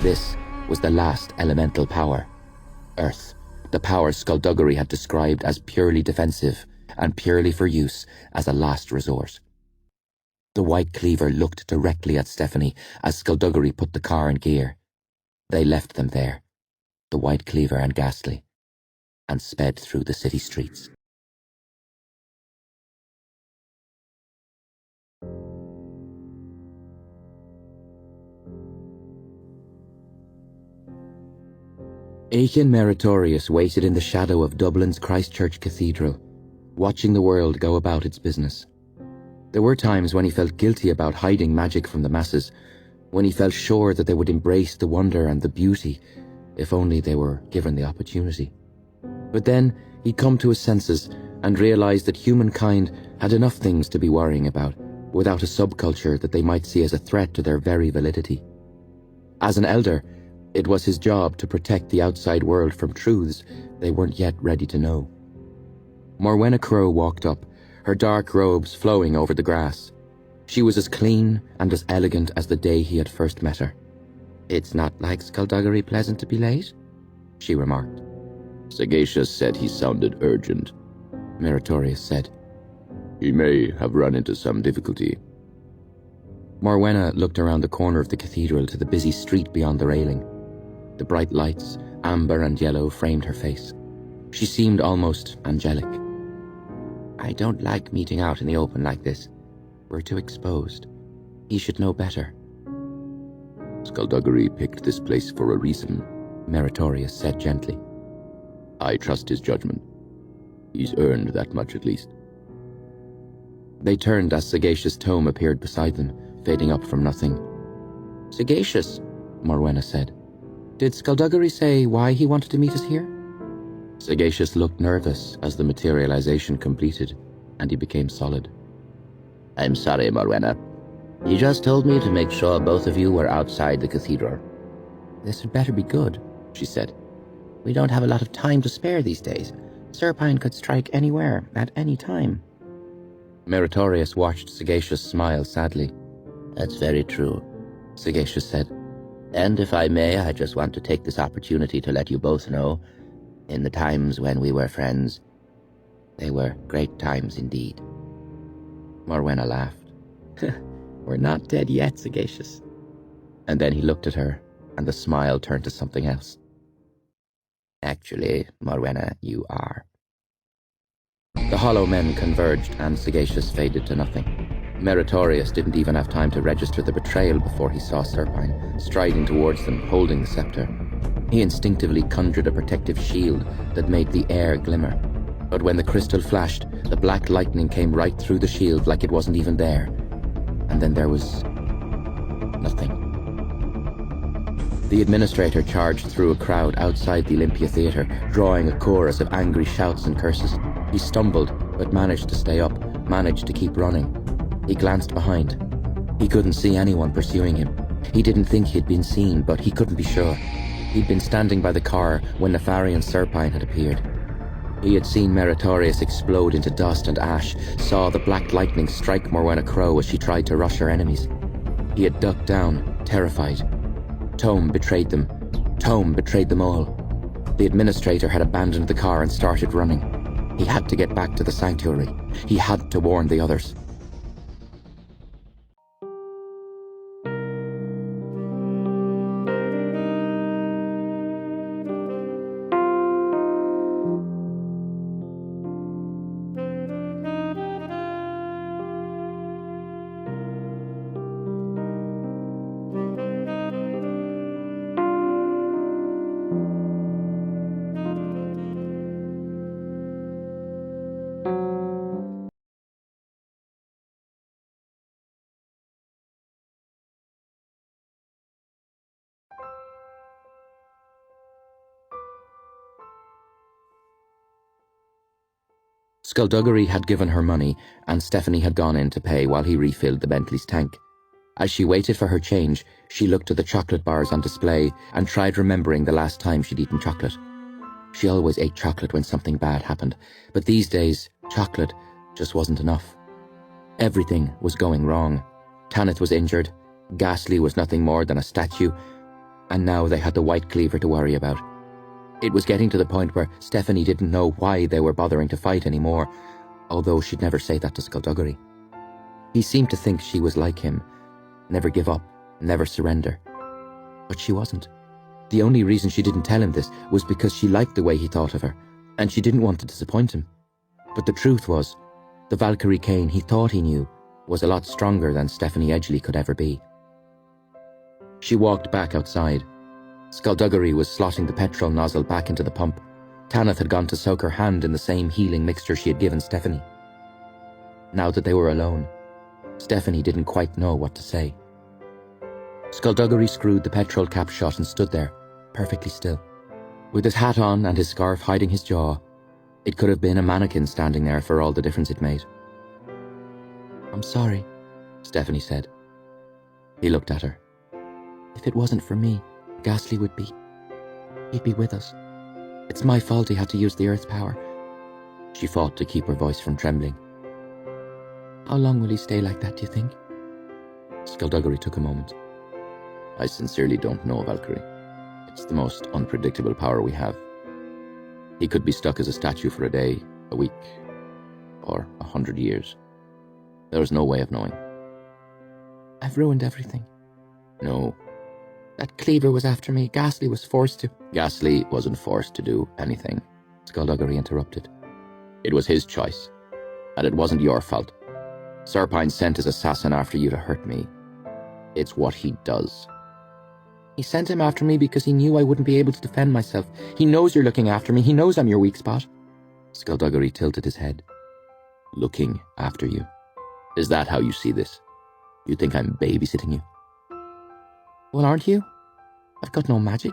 This was the last elemental power, Earth, the power Skulduggery had described as purely defensive and purely for use as a last resort. The white cleaver looked directly at Stephanie as Skulduggery put the car in gear. They left them there, the white cleaver and Ghastly, and sped through the city streets. Aiken Meritorious waited in the shadow of Dublin's Christchurch Cathedral, watching the world go about its business. There were times when he felt guilty about hiding magic from the masses, when he felt sure that they would embrace the wonder and the beauty, if only they were given the opportunity. But then he'd come to his senses and realized that humankind had enough things to be worrying about, without a subculture that they might see as a threat to their very validity. As an elder, it was his job to protect the outside world from truths they weren't yet ready to know. Morwenna Crow walked up, her dark robes flowing over the grass. She was as clean and as elegant as the day he had first met her. "It's not like Skulduggery Pleasant to be late," she remarked. Sagacious said he sounded urgent. Meritorious said. He may have run into some difficulty. Morwenna looked around the corner of the cathedral to the busy street beyond the railing. The bright lights, amber and yellow, framed her face. She seemed almost angelic. "I don't like meeting out in the open like this. We're too exposed. He should know better." Skulduggery picked this place for a reason, Meritorious said gently. I trust his judgment. He's earned that much at least. They turned as Sagacious Tome appeared beside them, fading up from nothing. "Sagacious," Morwenna said. "Did Skulduggery say why he wanted to meet us here?" Sagacious looked nervous as the materialization completed, and he became solid. "I'm sorry, Morwenna. He just told me to make sure both of you were outside the cathedral." "This had better be good," she said. "We don't have a lot of time to spare these days. Serpine could strike anywhere, at any time." Meritorious watched Sagacious smile sadly. "That's very true," Sagacious said. "And if I may, I just want to take this opportunity to let you both know, in the times when we were friends, they were great times indeed." Morwenna laughed. "We're not dead yet, Sagacious." And then he looked at her, and the smile turned to something else. "Actually, Morwenna, you are." The hollow men converged, and Sagacious faded to nothing. Meritorious didn't even have time to register the betrayal before he saw Serpine, striding towards them, holding the scepter. He instinctively conjured a protective shield that made the air glimmer. But when the crystal flashed, the black lightning came right through the shield like it wasn't even there. And then there was nothing. The administrator charged through a crowd outside the Olympia Theatre, drawing a chorus of angry shouts and curses. He stumbled, but managed to stay up, managed to keep running. He glanced behind. He couldn't see anyone pursuing him. He didn't think he'd been seen, but he couldn't be sure. He'd been standing by the car when Nefarian Serpine had appeared. He had seen Meritorious explode into dust and ash, saw the black lightning strike Morwenna Crow as she tried to rush her enemies. He had ducked down, terrified. Tome betrayed them. Tome betrayed them all. The administrator had abandoned the car and started running. He had to get back to the sanctuary. He had to warn the others. Skulduggery had given her money, and Stephanie had gone in to pay while he refilled the Bentley's tank. As she waited for her change, she looked at the chocolate bars on display and tried remembering the last time she'd eaten chocolate. She always ate chocolate when something bad happened, but these days, chocolate just wasn't enough. Everything was going wrong. Tanith was injured, Ghastly was nothing more than a statue, and now they had the White Cleaver to worry about. It was getting to the point where Stephanie didn't know why they were bothering to fight anymore, although she'd never say that to Skulduggery. He seemed to think she was like him, never give up, never surrender. But she wasn't. The only reason she didn't tell him this was because she liked the way he thought of her, and she didn't want to disappoint him. But the truth was, the Valkyrie Cain he thought he knew was a lot stronger than Stephanie Edgley could ever be. She walked back outside. Skulduggery was slotting the petrol nozzle back into the pump. Tanith had gone to soak her hand in the same healing mixture she had given Stephanie. Now that they were alone, Stephanie didn't quite know what to say. Skulduggery screwed the petrol cap shut and stood there, perfectly still. With his hat on and his scarf hiding his jaw, it could have been a mannequin standing there for all the difference it made. "I'm sorry," Stephanie said. He looked at her. "If it wasn't for me, Ghastly would be. He'd be with us. It's my fault he had to use the Earth's power." She fought to keep her voice from trembling. "How long will he stay like that, do you think?" Skulduggery took a moment. "I sincerely don't know, Valkyrie. It's the most unpredictable power we have. He could be stuck as a statue for a day, a week, or 100 years. There's no way of knowing." "I've ruined everything." "No. That Cleaver was after me. Ghastly was forced to." Ghastly wasn't forced to do anything," Skulduggery interrupted. "It was his choice, and it wasn't your fault. Serpine sent his assassin after you to hurt me. It's what he does." "He sent him after me because he knew I wouldn't be able to defend myself. He knows you're looking after me. He knows I'm your weak spot." Skulduggery tilted his head. "Looking after you. Is that how you see this? You think I'm babysitting you? Well, aren't you? I've got no magic.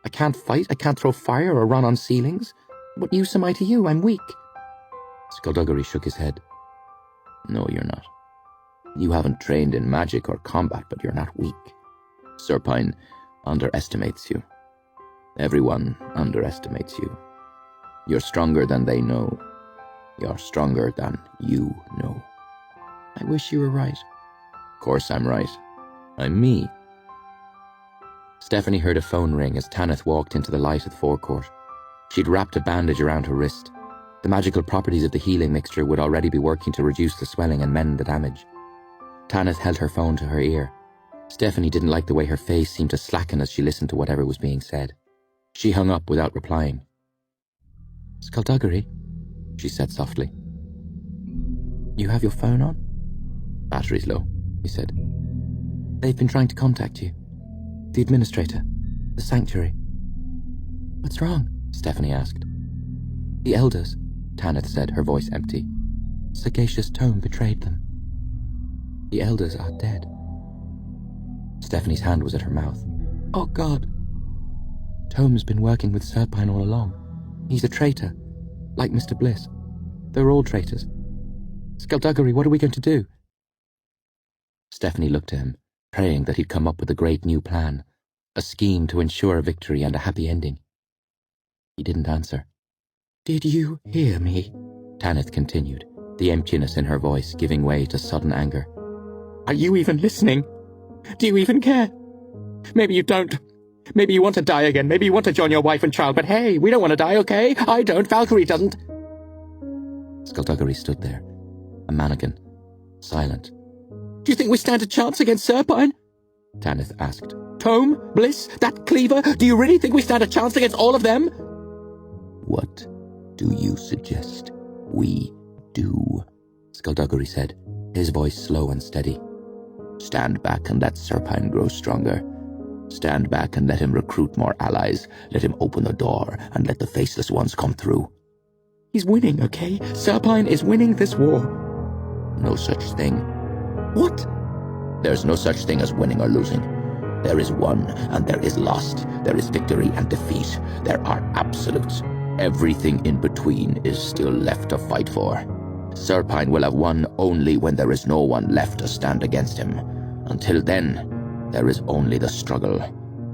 I can't fight, I can't throw fire or run on ceilings. What use am I to you? I'm weak. Skulduggery shook his head. No, you're not. You haven't trained in magic or combat, but you're not weak. Serpine underestimates you. Everyone underestimates you. You're stronger than they know. You're stronger than you know. I wish you were right. Of course I'm right. I'm me. Stephanie heard a phone ring as Tanith walked into the light of the forecourt. She'd wrapped a bandage around her wrist. The magical properties of the healing mixture would already be working to reduce the swelling and mend the damage. Tanith held her phone to her ear. Stephanie didn't like the way her face seemed to slacken as she listened to whatever was being said. She hung up without replying. Skulduggery, she said softly. You have your phone on? Battery's low, he said. They've been trying to contact you. The administrator. The sanctuary. What's wrong? Stephanie asked. The elders, Tanith said, her voice empty. Sagacious Tome betrayed them. The elders are dead. Stephanie's hand was at her mouth. Oh, God. Tome's been working with Serpine all along. He's a traitor, like Mr. Bliss. They're all traitors. Skulduggery, what are we going to do? Stephanie looked to him, praying that he'd come up with a great new plan, a scheme to ensure a victory and a happy ending. He didn't answer. Did you hear me? Tanith continued, the emptiness in her voice giving way to sudden anger. Are you even listening? Do you even care? Maybe you don't. Maybe you want to die again. Maybe you want to join your wife and child. But hey, we don't want to die, okay? I don't. Valkyrie doesn't. Skulduggery stood there, a mannequin, silent. Do you think we stand a chance against Serpine? Tanith asked. Tome? Bliss? That cleaver? Do you really think we stand a chance against all of them? What do you suggest we do? Skulduggery said, his voice slow and steady. Stand back and let Serpine grow stronger. Stand back and let him recruit more allies. Let him open the door and let the faceless ones come through. He's winning, okay? Serpine is winning this war. No such thing. What? There's no such thing as winning or losing. There is won and there is lost. There is victory and defeat. There are absolutes. Everything in between is still left to fight for. Serpine will have won only when there is no one left to stand against him. Until then, there is only the struggle,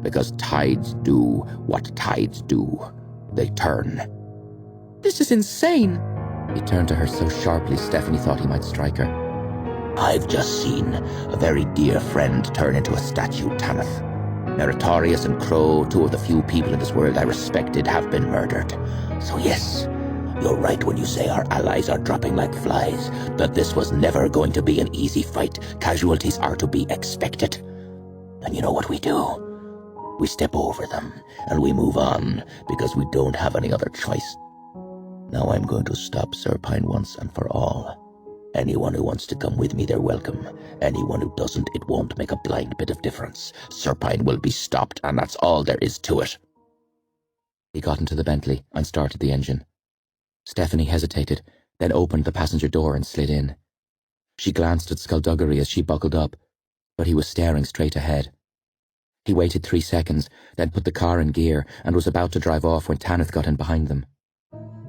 because tides do what tides do. They turn. This is insane! He turned to her so sharply Stephanie thought he might strike her. I've just seen a very dear friend turn into a statue, Tanith. Meritorious and Crow, two of the few people in this world I respected, have been murdered. So yes, you're right when you say our allies are dropping like flies, but this was never going to be an easy fight. Casualties are to be expected. And you know what we do? We step over them, and we move on, because we don't have any other choice. Now I'm going to stop Serpine once and for all. Anyone who wants to come with me, they're welcome. Anyone who doesn't, it won't make a blind bit of difference. Serpine will be stopped, and that's all there is to it. He got into the Bentley and started the engine. Stephanie hesitated, then opened the passenger door and slid in. She glanced at Skulduggery as she buckled up, but he was staring straight ahead. He waited 3 seconds, then put the car in gear and was about to drive off when Tanith got in behind them.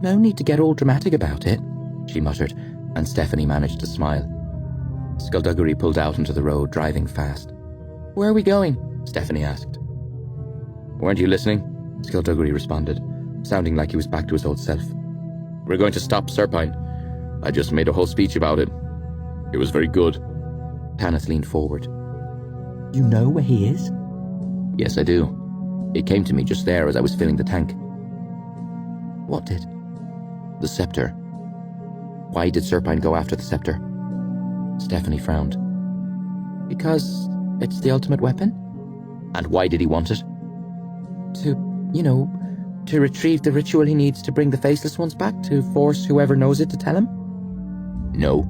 No need to get all dramatic about it, she muttered, and Stephanie managed to smile. Skulduggery pulled out into the road, driving fast. Where are we going? Stephanie asked. Weren't you listening? Skulduggery responded, sounding like he was back to his old self. We're going to stop Serpine. I just made a whole speech about it. It was very good. Tanith leaned forward. You know where he is? Yes, I do. It came to me just there as I was filling the tank. What did? The Scepter. Why did Serpine go after the Scepter? Stephanie frowned. Because it's the ultimate weapon? And why did he want it? To retrieve the ritual he needs to bring the Faceless Ones back, to force whoever knows it to tell him? No.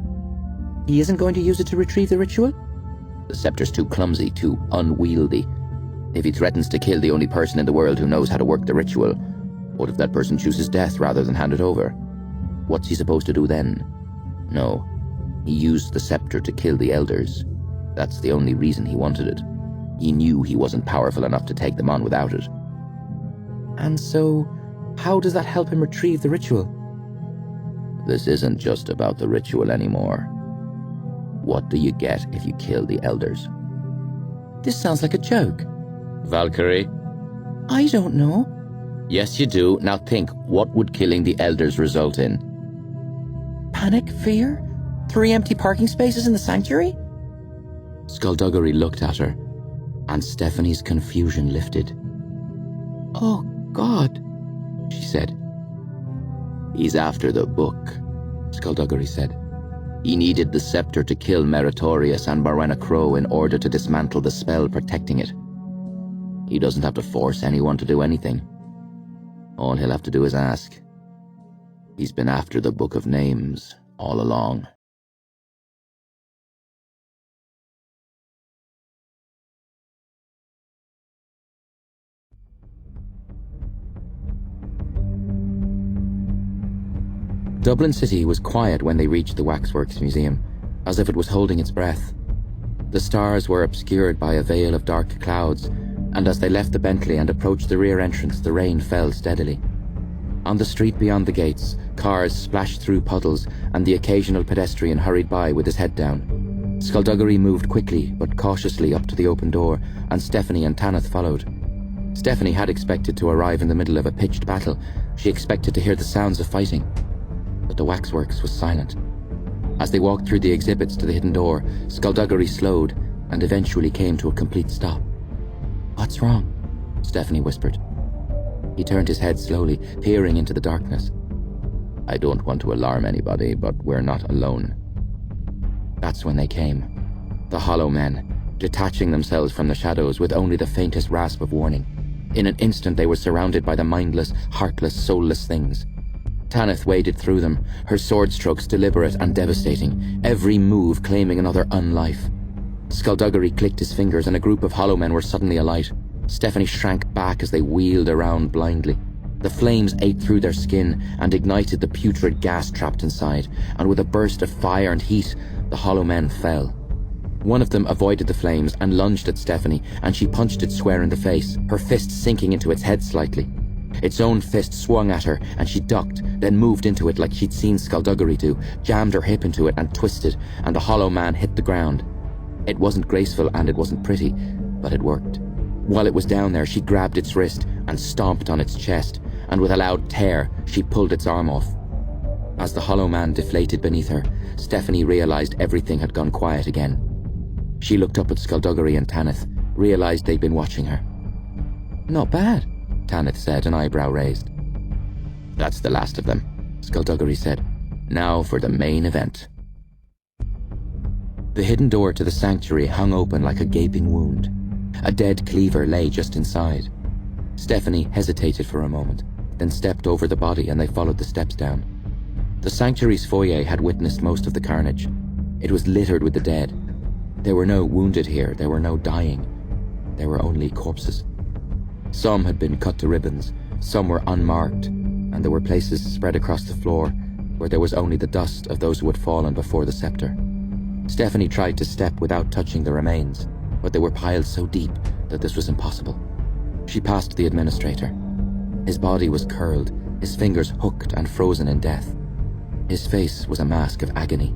He isn't going to use it to retrieve the ritual? The Scepter's too clumsy, too unwieldy. If he threatens to kill the only person in the world who knows how to work the ritual, what if that person chooses death rather than hand it over? What's he supposed to do then? No. He used the scepter to kill the elders. That's the only reason he wanted it. He knew he wasn't powerful enough to take them on without it. And so, how does that help him retrieve the ritual? This isn't just about the ritual anymore. What do you get if you kill the elders? This sounds like a joke. Valkyrie? I don't know. Yes, you do. Now think, what would killing the elders result in? Panic? Fear? 3 empty parking spaces in the sanctuary? Skulduggery looked at her, and Stephanie's confusion lifted. Oh, God, she said. He's after the book, Skulduggery said. He needed the scepter to kill Meritorious and Morwenna Crow in order to dismantle the spell protecting it. He doesn't have to force anyone to do anything. All he'll have to do is ask. He's been after the Book of Names all along. Dublin City was quiet when they reached the Waxworks Museum, as if it was holding its breath. The stars were obscured by a veil of dark clouds, and as they left the Bentley and approached the rear entrance, the rain fell steadily. On the street beyond the gates, cars splashed through puddles, and the occasional pedestrian hurried by with his head down. Skulduggery moved quickly but cautiously up to the open door, and Stephanie and Tanith followed. Stephanie had expected to arrive in the middle of a pitched battle. She expected to hear the sounds of fighting. But the Waxworks was silent. As they walked through the exhibits to the hidden door, Skulduggery slowed and eventually came to a complete stop. "What's wrong?" Stephanie whispered. He turned his head slowly, peering into the darkness. "I don't want to alarm anybody, but we're not alone." That's when they came. The Hollow Men, detaching themselves from the shadows with only the faintest rasp of warning. In an instant they were surrounded by the mindless, heartless, soulless things. Tanith waded through them, her sword strokes deliberate and devastating, every move claiming another unlife. Skulduggery clicked his fingers and a group of Hollow Men were suddenly alight. Stephanie shrank back as they wheeled around blindly. The flames ate through their skin and ignited the putrid gas trapped inside, and with a burst of fire and heat, the Hollow Men fell. One of them avoided the flames and lunged at Stephanie, and she punched it square in the face, her fist sinking into its head slightly. Its own fist swung at her, and she ducked, then moved into it like she'd seen Skulduggery do, jammed her hip into it and twisted, and the Hollow Man hit the ground. It wasn't graceful and it wasn't pretty, but it worked. While it was down there, she grabbed its wrist and stomped on its chest, and with a loud tear, she pulled its arm off. As the Hollow Man deflated beneath her, Stephanie realized everything had gone quiet again. She looked up at Skulduggery and Tanith, realized they'd been watching her. "Not bad," Tanith said, an eyebrow raised. "That's the last of them," Skulduggery said. "Now for the main event." The hidden door to the sanctuary hung open like a gaping wound. A dead cleaver lay just inside. Stephanie hesitated for a moment, then stepped over the body and they followed the steps down. The sanctuary's foyer had witnessed most of the carnage. It was littered with the dead. There were no wounded here, there were no dying. There were only corpses. Some had been cut to ribbons, some were unmarked, and there were places spread across the floor where there was only the dust of those who had fallen before the scepter. Stephanie tried to step without touching the remains, but they were piled so deep that this was impossible. She passed the administrator. His body was curled, his fingers hooked and frozen in death. His face was a mask of agony,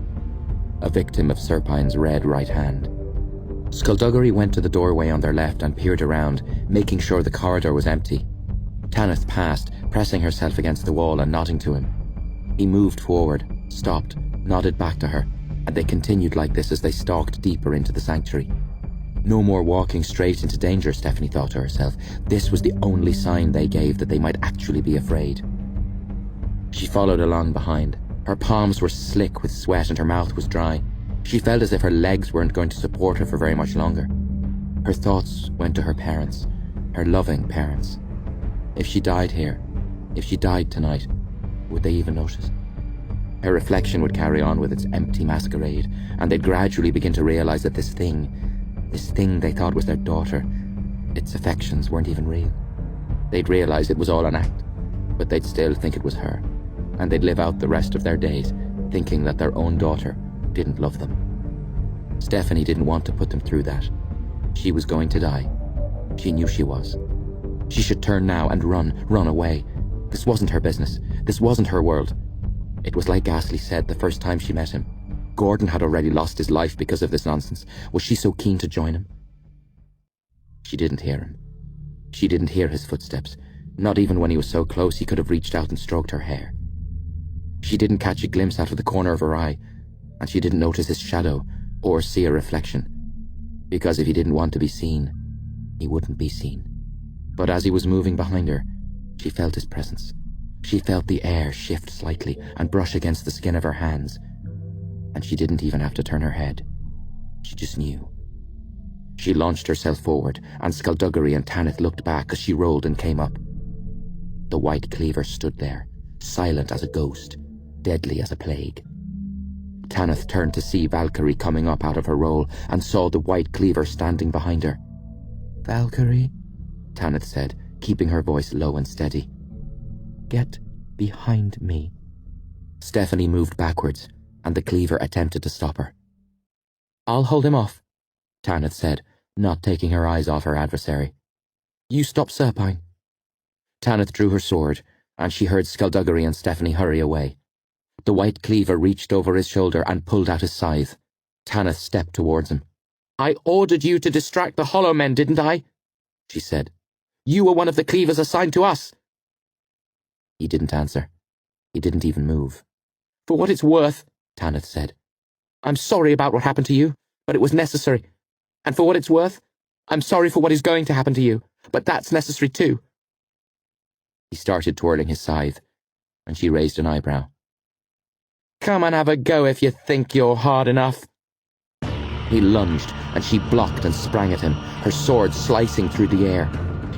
a victim of Serpine's red right hand. Skulduggery went to the doorway on their left and peered around, making sure the corridor was empty. Tanith passed, pressing herself against the wall and nodding to him. He moved forward, stopped, nodded back to her, and they continued like this as they stalked deeper into the sanctuary. No more walking straight into danger, Stephanie thought to herself. This was the only sign they gave that they might actually be afraid. She followed along behind. Her palms were slick with sweat and her mouth was dry. She felt as if her legs weren't going to support her for very much longer. Her thoughts went to her parents, her loving parents. If she died here, if she died tonight, would they even notice? Her reflection would carry on with its empty masquerade, and they'd gradually begin to realize that this thing they thought was their daughter, its affections weren't even real. They'd realize it was all an act, but they'd still think it was her, and they'd live out the rest of their days thinking that their own daughter didn't love them. Stephanie didn't want to put them through that. She was going to die. She knew she was. She should turn now and run away. This wasn't her business. This wasn't her world. It was like Ghastly said the first time she met him. Gordon had already lost his life because of this nonsense. Was she so keen to join him? She didn't hear him. She didn't hear his footsteps, not even when he was so close he could have reached out and stroked her hair. She didn't catch a glimpse out of the corner of her eye, and she didn't notice his shadow or see a reflection, because if he didn't want to be seen, he wouldn't be seen. But as he was moving behind her, she felt his presence. She felt the air shift slightly and brush against the skin of her hands, and she didn't even have to turn her head. She just knew. She launched herself forward, and Skulduggery and Tanith looked back as she rolled and came up. The white cleaver stood there, silent as a ghost, deadly as a plague. Tanith turned to see Valkyrie coming up out of her roll and saw the white cleaver standing behind her. "Valkyrie," Tanith said, keeping her voice low and steady. "Get behind me." Stephanie moved backwards, and the cleaver attempted to stop her. "I'll hold him off," Tanith said, not taking her eyes off her adversary. "You stop Serpine." Tanith drew her sword, and she heard Skulduggery and Stephanie hurry away. The white cleaver reached over his shoulder and pulled out his scythe. Tanith stepped towards him. "I ordered you to distract the Hollow Men, didn't I?" she said. "You were one of the cleavers assigned to us." He didn't answer. He didn't even move. "For what it's worth," Tanith said, "I'm sorry about what happened to you, but it was necessary. And for what it's worth, I'm sorry for what is going to happen to you, but that's necessary too." He started twirling his scythe, and she raised an eyebrow. "Come and have a go if you think you're hard enough." He lunged, and she blocked and sprang at him, her sword slicing through the air.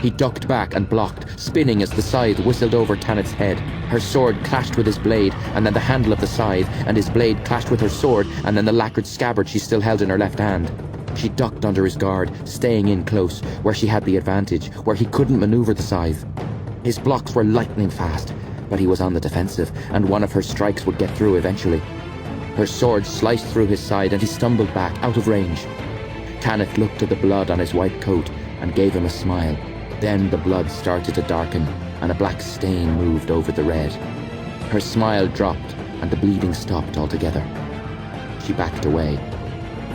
He ducked back and blocked, spinning as the scythe whistled over Tanith's head. Her sword clashed with his blade, and then the handle of the scythe, and his blade clashed with her sword, and then the lacquered scabbard she still held in her left hand. She ducked under his guard, staying in close, where she had the advantage, where he couldn't maneuver the scythe. His blocks were lightning fast, but he was on the defensive, and one of her strikes would get through eventually. Her sword sliced through his side, and he stumbled back, out of range. Tanith looked at the blood on his white coat and gave him a smile. Then the blood started to darken, and a black stain moved over the red. Her smile dropped, and the bleeding stopped altogether. She backed away.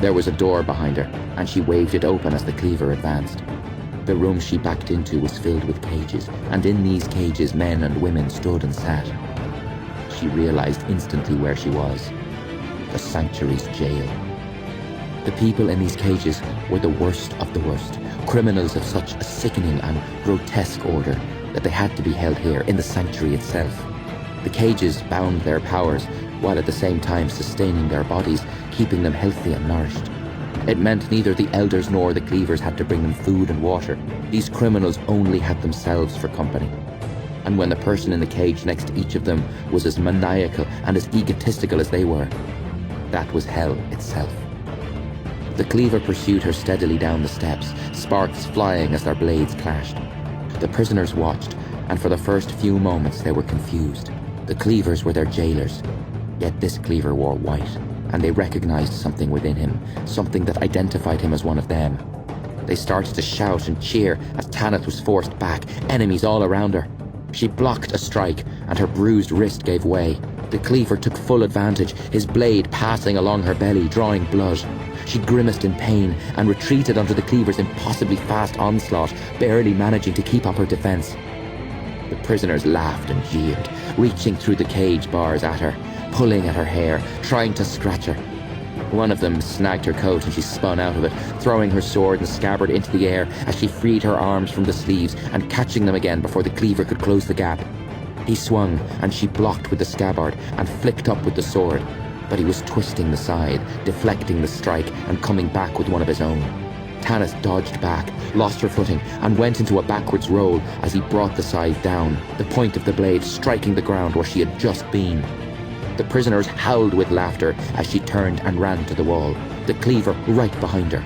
There was a door behind her, and she waved it open as the cleaver advanced. The room she backed into was filled with cages, and in these cages men and women stood and sat. She realized instantly where she was. The Sanctuary's jail. The people in these cages were the worst of the worst, criminals of such a sickening and grotesque order that they had to be held here in the Sanctuary itself. The cages bound their powers, while at the same time sustaining their bodies, keeping them healthy and nourished. It meant neither the elders nor the cleavers had to bring them food and water. These criminals only had themselves for company. And when the person in the cage next to each of them was as maniacal and as egotistical as they were, that was hell itself. The cleaver pursued her steadily down the steps, sparks flying as their blades clashed. The prisoners watched, and for the first few moments they were confused. The cleavers were their jailers, yet this cleaver wore white, and they recognized something within him, something that identified him as one of them. They started to shout and cheer as Tanith was forced back, enemies all around her. She blocked a strike, and her bruised wrist gave way. The cleaver took full advantage, his blade passing along her belly, drawing blood. She grimaced in pain and retreated under the cleaver's impossibly fast onslaught, barely managing to keep up her defense. The prisoners laughed and jeered, reaching through the cage bars at her, pulling at her hair, trying to scratch her. One of them snagged her coat and she spun out of it, throwing her sword and scabbard into the air as she freed her arms from the sleeves and catching them again before the cleaver could close the gap. He swung, and she blocked with the scabbard and flicked up with the sword, but he was twisting the side, deflecting the strike and coming back with one of his own. Tanith dodged back, lost her footing, and went into a backwards roll as he brought the scythe down, the point of the blade striking the ground where she had just been. The prisoners howled with laughter as she turned and ran to the wall, the cleaver right behind her.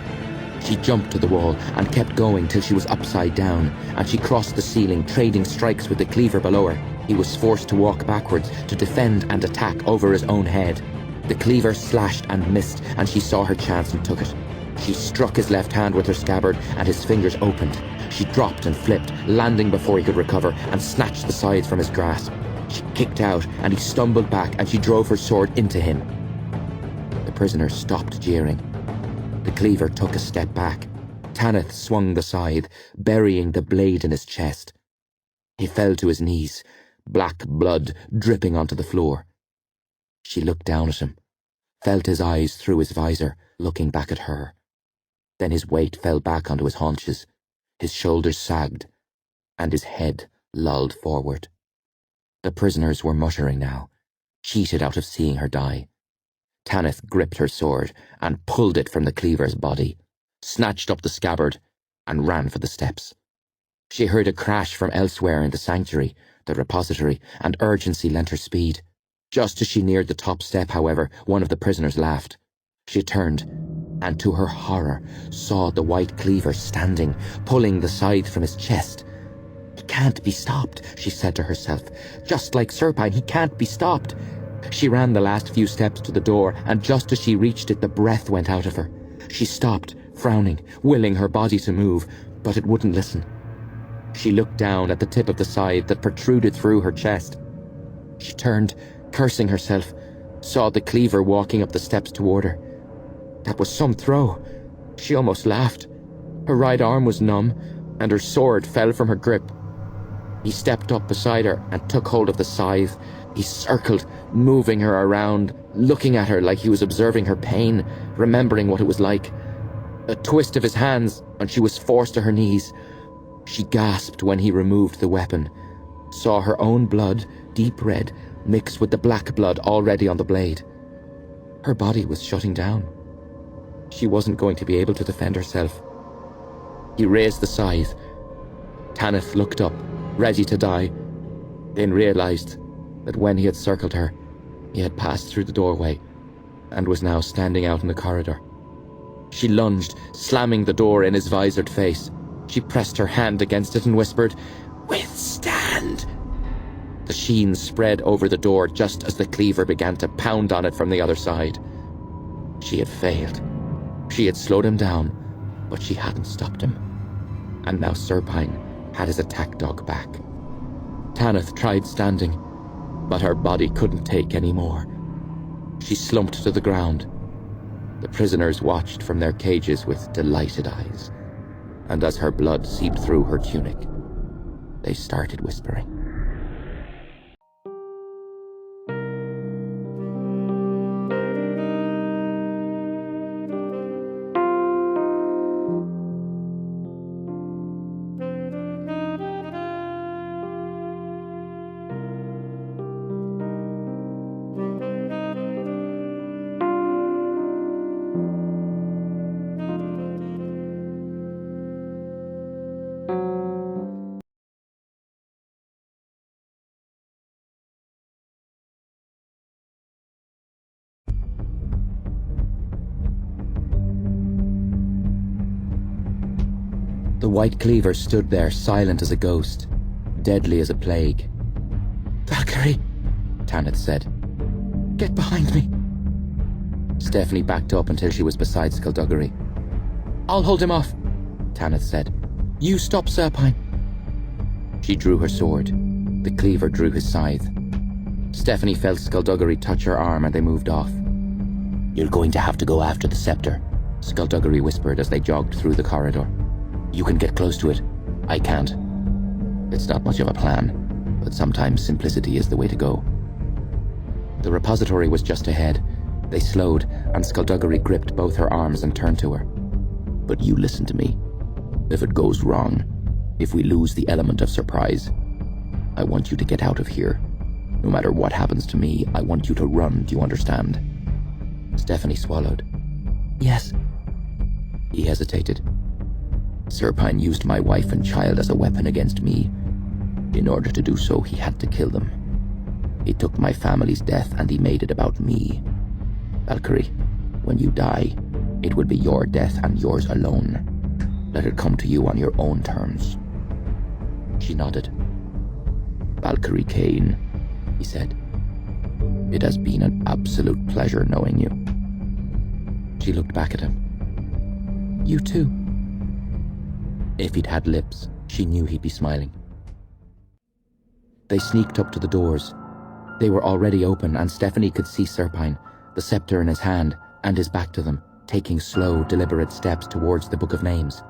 She jumped to the wall and kept going till she was upside down, and she crossed the ceiling, trading strikes with the cleaver below her. He was forced to walk backwards to defend and attack over his own head. The cleaver slashed and missed, and she saw her chance and took it. She struck his left hand with her scabbard, and his fingers opened. She dropped and flipped, landing before he could recover, and snatched the scythe from his grasp. She kicked out, and he stumbled back, and she drove her sword into him. The prisoner stopped jeering. The cleaver took a step back. Tanith swung the scythe, burying the blade in his chest. He fell to his knees, black blood dripping onto the floor. She looked down at him, felt his eyes through his visor, looking back at her. Then his weight fell back onto his haunches, his shoulders sagged, and his head lolled forward. The prisoners were muttering now, cheated out of seeing her die. Tanith gripped her sword and pulled it from the cleaver's body, snatched up the scabbard, and ran for the steps. She heard a crash from elsewhere in the sanctuary, the repository, and urgency lent her speed. Just as she neared the top step, however, one of the prisoners laughed. She turned, and to her horror, saw the white cleaver standing, pulling the scythe from his chest. "He can't be stopped," she said to herself. "Just like Serpine, he can't be stopped." She ran the last few steps to the door, and just as she reached it, the breath went out of her. She stopped, frowning, willing her body to move, but it wouldn't listen. She looked down at the tip of the scythe that protruded through her chest. She turned, cursing herself, saw the cleaver walking up the steps toward her. That was some throw. She almost laughed. Her right arm was numb, and her sword fell from her grip. He stepped up beside her and took hold of the scythe. He circled, moving her around, looking at her like he was observing her pain, remembering what it was like. A twist of his hands, and she was forced to her knees. She gasped when he removed the weapon, saw her own blood, deep red, mixed with the black blood already on the blade. Her body was shutting down. She wasn't going to be able to defend herself. He raised the scythe. Tanith looked up, ready to die, then realized that when he had circled her, he had passed through the doorway and was now standing out in the corridor. She lunged, slamming the door in his visored face. She pressed her hand against it and whispered, "Withstand!" The sheen spread over the door just as the cleaver began to pound on it from the other side. She had failed. She had slowed him down, but she hadn't stopped him. And now Serpine had his attack dog back. Tanith tried standing, but her body couldn't take any more. She slumped to the ground. The prisoners watched from their cages with delighted eyes, and as her blood seeped through her tunic, they started whispering. The white cleaver stood there, silent as a ghost, deadly as a plague. "Valkyrie," Tanith said. "Get behind me." Stephanie backed up until she was beside Skulduggery. "I'll hold him off," Tanith said. "You stop Serpine." She drew her sword. The cleaver drew his scythe. Stephanie felt Skulduggery touch her arm and they moved off. "You're going to have to go after the Scepter," Skulduggery whispered as they jogged through the corridor. "You can get close to it. I can't. It's not much of a plan, but sometimes simplicity is the way to go." The repository was just ahead. They slowed, and Skulduggery gripped both her arms and turned to her. "But you listen to me. If it goes wrong, if we lose the element of surprise, I want you to get out of here. No matter what happens to me, I want you to run, do you understand?" Stephanie swallowed. "Yes." He hesitated. "Serpine used my wife and child as a weapon against me. In order to do so, he had to kill them. He took my family's death and he made it about me. Valkyrie, when you die, it will be your death and yours alone. Let it come to you on your own terms." She nodded. "Valkyrie Cain," he said. It has been an absolute pleasure knowing you. She looked back at him. You too. If he'd had lips, she knew he'd be smiling. They sneaked up to the doors. They were already open, and Stephanie could see Serpine, the scepter in his hand, and his back to them, taking slow, deliberate steps towards the Book of Names.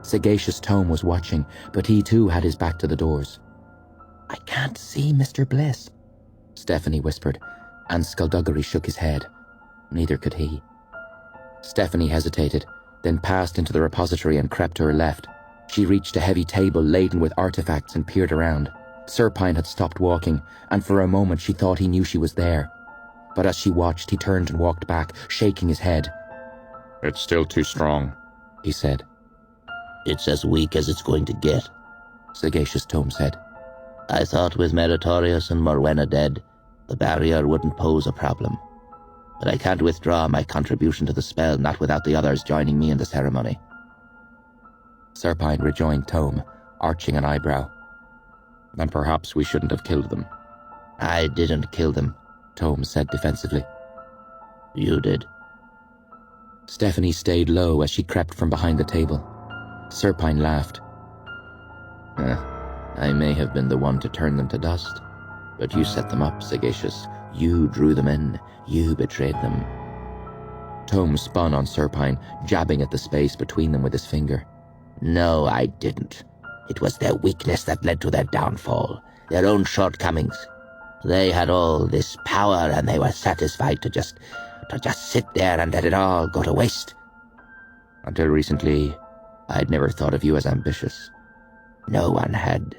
Sagacious Tome was watching, but he too had his back to the doors. "I can't see Mr. Bliss," Stephanie whispered, and Skulduggery shook his head. Neither could he. Stephanie hesitated, then passed into the repository and crept to her left. She reached a heavy table laden with artifacts and peered around. Serpine had stopped walking, and for a moment she thought he knew she was there. But as she watched, he turned and walked back, shaking his head. It's still too strong, he said. It's as weak as it's going to get, Sagacious Tome said. I thought with Meritorious and Morwenna dead, the barrier wouldn't pose a problem. But I can't withdraw my contribution to the spell, not without the others joining me in the ceremony. Serpine rejoined Tome, arching an eyebrow. Then perhaps we shouldn't have killed them. I didn't kill them, Tome said defensively. You did. Stephanie stayed low as she crept from behind the table. Serpine laughed. I may have been the one to turn them to dust, but you set them up, Sagacious. You drew them in. You betrayed them. Tome spun on Serpine, jabbing at the space between them with his finger. No, I didn't. It was their weakness that led to their downfall, their own shortcomings. They had all this power, and they were satisfied to just sit there and let it all go to waste. Until recently, I'd never thought of you as ambitious. No one had.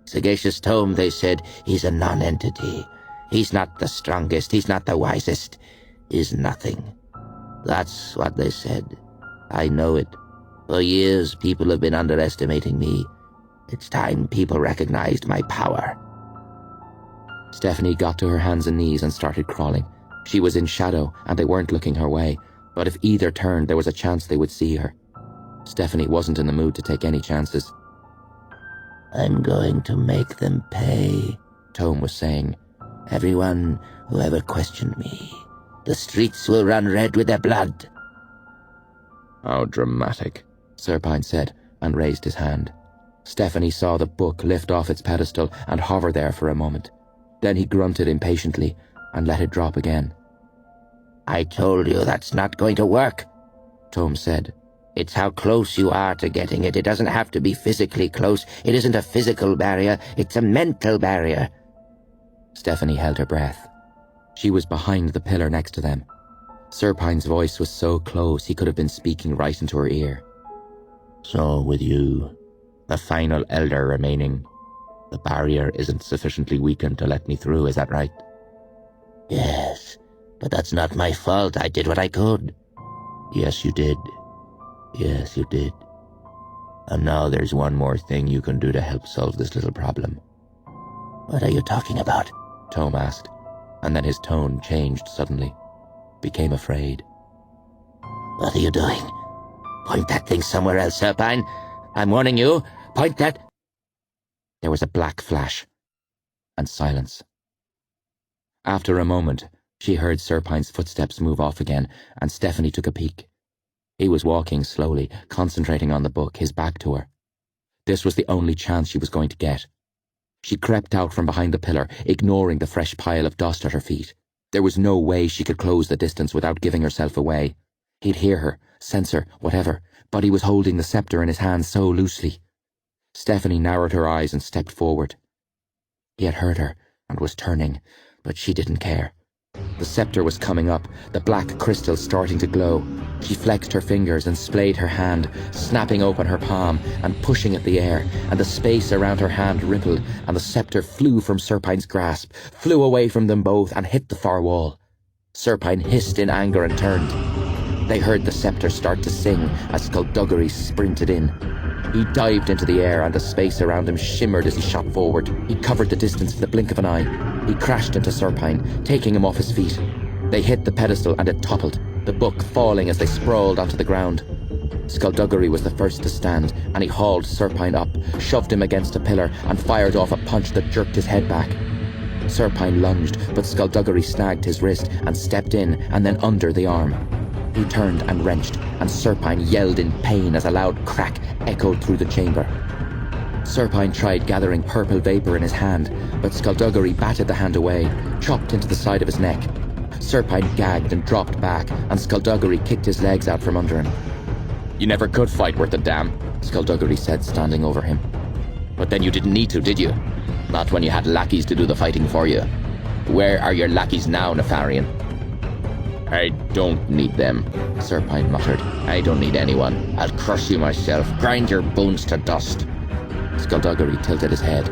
Sagacious Tome, they said, he's a non-entity. He's not the strongest, he's not the wisest. He's nothing. That's what they said. I know it. For years, people have been underestimating me. It's time people recognized my power. Stephanie got to her hands and knees and started crawling. She was in shadow, and they weren't looking her way, but if either turned, there was a chance they would see her. Stephanie wasn't in the mood to take any chances. I'm going to make them pay, Tome was saying. Everyone who ever questioned me. The streets will run red with their blood. How dramatic, Serpine said, and raised his hand. Stephanie saw the book lift off its pedestal and hover there for a moment. Then he grunted impatiently and let it drop again. I told you that's not going to work, Tome said. It's how close you are to getting it. It doesn't have to be physically close. It isn't a physical barrier. It's a mental barrier. Stephanie held her breath. She was behind the pillar next to them. Serpine's voice was so close he could have been speaking right into her ear. So with you, the final elder remaining, the barrier isn't sufficiently weakened to let me through, is that right? Yes, but that's not my fault. I did what I could. Yes, you did. Yes, you did. And now there's one more thing you can do to help solve this little problem. What are you talking about? Tome asked, and then his tone changed suddenly. Became afraid. What are you doing? Point that thing somewhere else, Serpine. I'm warning you. Point that... There was a black flash, and silence. After a moment, she heard Serpine's footsteps move off again, and Stephanie took a peek. He was walking slowly, concentrating on the book, his back to her. This was the only chance she was going to get. She crept out from behind the pillar, ignoring the fresh pile of dust at her feet. There was no way she could close the distance without giving herself away. He'd hear her, sense her, whatever, but he was holding the scepter in his hand so loosely. Stephanie narrowed her eyes and stepped forward. He had heard her and was turning, but she didn't care. The scepter was coming up, the black crystal starting to glow. She flexed her fingers and splayed her hand, snapping open her palm and pushing at the air, and the space around her hand rippled, and the scepter flew from Serpine's grasp, flew away from them both and hit the far wall. Serpine hissed in anger and turned. They heard the scepter start to sing as Skulduggery sprinted in. He dived into the air and the space around him shimmered as he shot forward. He covered the distance in the blink of an eye. He crashed into Serpine, taking him off his feet. They hit the pedestal and it toppled, the book falling as they sprawled onto the ground. Skulduggery was the first to stand, and he hauled Serpine up, shoved him against a pillar, and fired off a punch that jerked his head back. Serpine lunged, but Skulduggery snagged his wrist and stepped in and then under the arm. He turned and wrenched, and Serpine yelled in pain as a loud crack echoed through the chamber. Serpine tried gathering purple vapor in his hand, but Skulduggery batted the hand away, chopped into the side of his neck. Serpine gagged and dropped back, and Skulduggery kicked his legs out from under him. "You never could fight worth a damn," Skulduggery said, standing over him. "But then you didn't need to, did you? Not when you had lackeys to do the fighting for you. Where are your lackeys now, Nefarian?" "I don't need them," Serpine muttered. "I don't need anyone. I'll crush you myself, grind your bones to dust." Skulduggery tilted his head.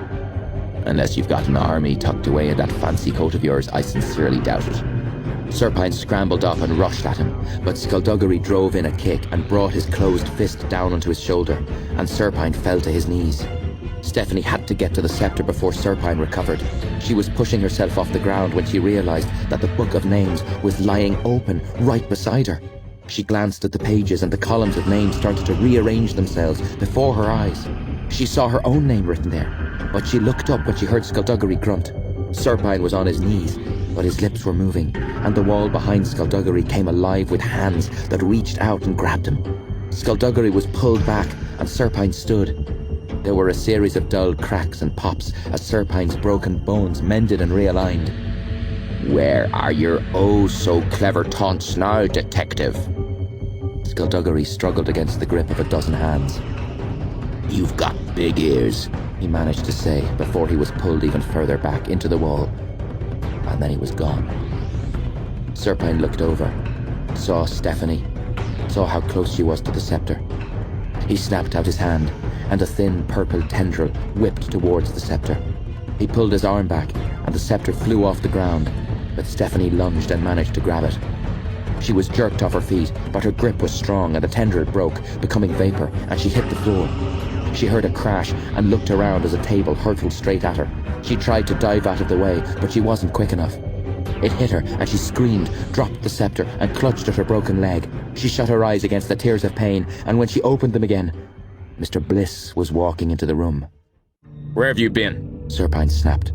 "Unless you've got an army tucked away in that fancy coat of yours, I sincerely doubt it." Serpine scrambled up and rushed at him, but Skulduggery drove in a kick and brought his closed fist down onto his shoulder, and Serpine fell to his knees. Stephanie had to get to the scepter before Serpine recovered. She was pushing herself off the ground when she realized that the Book of Names was lying open right beside her. She glanced at the pages, and the columns of names started to rearrange themselves before her eyes. She saw her own name written there, but she looked up when she heard Skulduggery grunt. Serpine was on his knees, but his lips were moving, and the wall behind Skulduggery came alive with hands that reached out and grabbed him. Skulduggery was pulled back, and Serpine stood. There were a series of dull cracks and pops as Serpine's broken bones mended and realigned. "Where are your oh-so-clever taunts now, detective?" Skulduggery struggled against the grip of a dozen hands. "You've got big ears," he managed to say before he was pulled even further back into the wall. And then he was gone. Serpine looked over, saw Stephanie, saw how close she was to the scepter. He snapped out his hand, and a thin purple tendril whipped towards the scepter. He pulled his arm back, and the scepter flew off the ground, but Stephanie lunged and managed to grab it. She was jerked off her feet, but her grip was strong and the tendril broke, becoming vapor, and she hit the floor. She heard a crash and looked around as a table hurtled straight at her. She tried to dive out of the way, but she wasn't quick enough. It hit her, and she screamed, dropped the scepter, and clutched at her broken leg. She shut her eyes against the tears of pain, and when she opened them again, Mr. Bliss was walking into the room. "Where have you been?" Serpine snapped.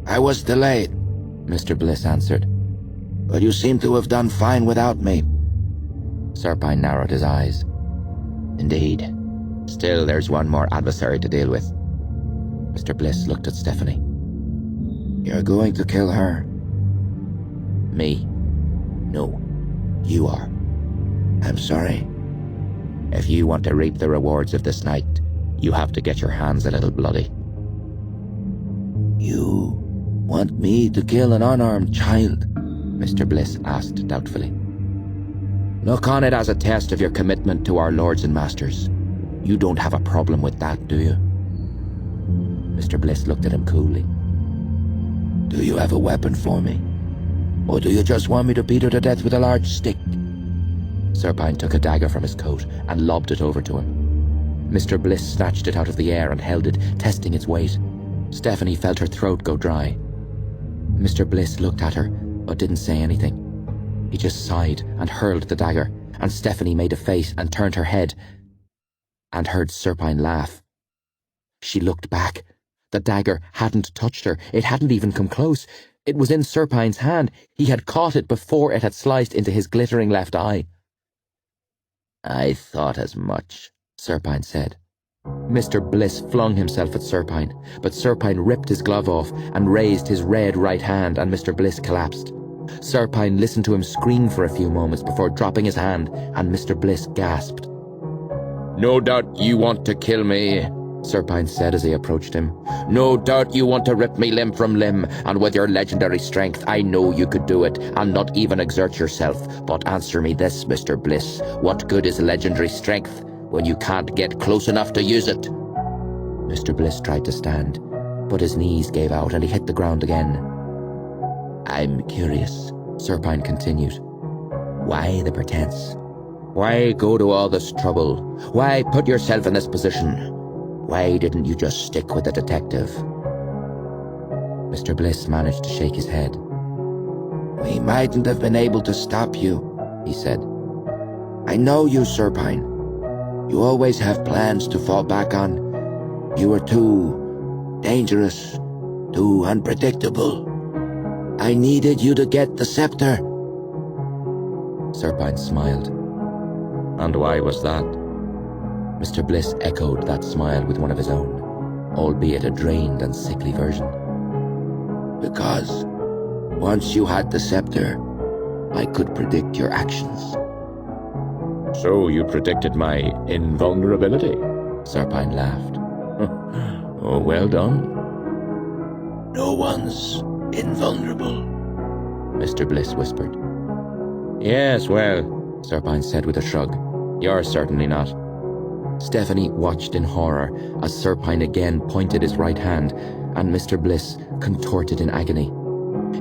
I was delayed, Mr. Bliss answered. but you seem to have done fine without me. Serpine narrowed his eyes. "Indeed. Still, there's one more adversary to deal with." Mr. Bliss looked at Stephanie. You're going to kill her? Me? No. You are. I'm sorry. If you want to reap the rewards of this night, you have to get your hands a little bloody. You want me to kill an unarmed child? Mr. Bliss asked doubtfully. Look on it as a test of your commitment to our lords and masters. You don't have a problem with that, do you? Mr. Bliss looked at him coolly. Do you have a weapon for me? Or do you just want me to beat her to death with a large stick? Serpine took a dagger from his coat and lobbed it over to him. Mr. Bliss snatched it out of the air and held it, testing its weight. Stephanie felt her throat go dry. Mr. Bliss looked at her, but didn't say anything. He just sighed and hurled the dagger, and Stephanie made a face and turned her head, and heard Serpine laugh. She looked back. The dagger hadn't touched her. It hadn't even come close. It was in Serpine's hand. He had caught it before it had sliced into his glittering left eye. I thought as much, Serpine said. Mr. Bliss flung himself at Serpine, but Serpine ripped his glove off and raised his red right hand, and Mr. Bliss collapsed. Serpine listened to him scream for a few moments before dropping his hand, and Mr. Bliss gasped. No doubt you want to kill me, Serpine said as he approached him. No doubt you want to rip me limb from limb, and with your legendary strength I know you could do it, and not even exert yourself. But answer me this, Mr. Bliss. What good is legendary strength when you can't get close enough to use it? Mr. Bliss tried to stand, but his knees gave out and he hit the ground again. I'm curious, Serpine continued. Why the pretense? Why go to all this trouble? Why put yourself in this position? Why didn't you just stick with the detective? Mr. Bliss managed to shake his head. We mightn't have been able to stop you, he said. I know you, Serpine. You always have plans to fall back on. You were too dangerous, Too unpredictable. I needed you to get the scepter. Serpine smiled. And why was that? Mr. Bliss echoed that smile with one of his own, albeit a drained and sickly version. Because once you had the scepter, I could predict your actions. So you predicted my invulnerability? Serpine laughed. Oh, well done. No one's invulnerable, Mr. Bliss whispered. Yes, well, Serpine said with a shrug. you're certainly not. Stephanie watched in horror as Serpine again pointed his right hand, and Mr. Bliss contorted in agony.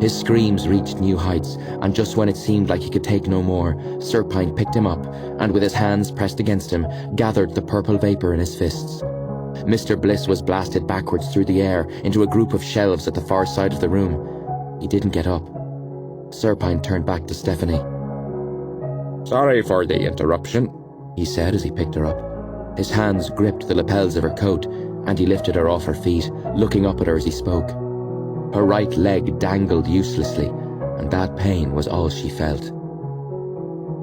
His screams reached new heights, and just when it seemed like he could take no more, Serpine picked him up, and with his hands pressed against him, gathered the purple vapor in his fists. Mr. Bliss was blasted backwards through the air into a group of shelves at the far side of the room. He didn't get up. Serpine turned back to Stephanie. Sorry for the interruption, he said as he picked her up. His hands gripped the lapels of her coat, and he lifted her off her feet, looking up at her as he spoke. Her right leg dangled uselessly, and that pain was all she felt.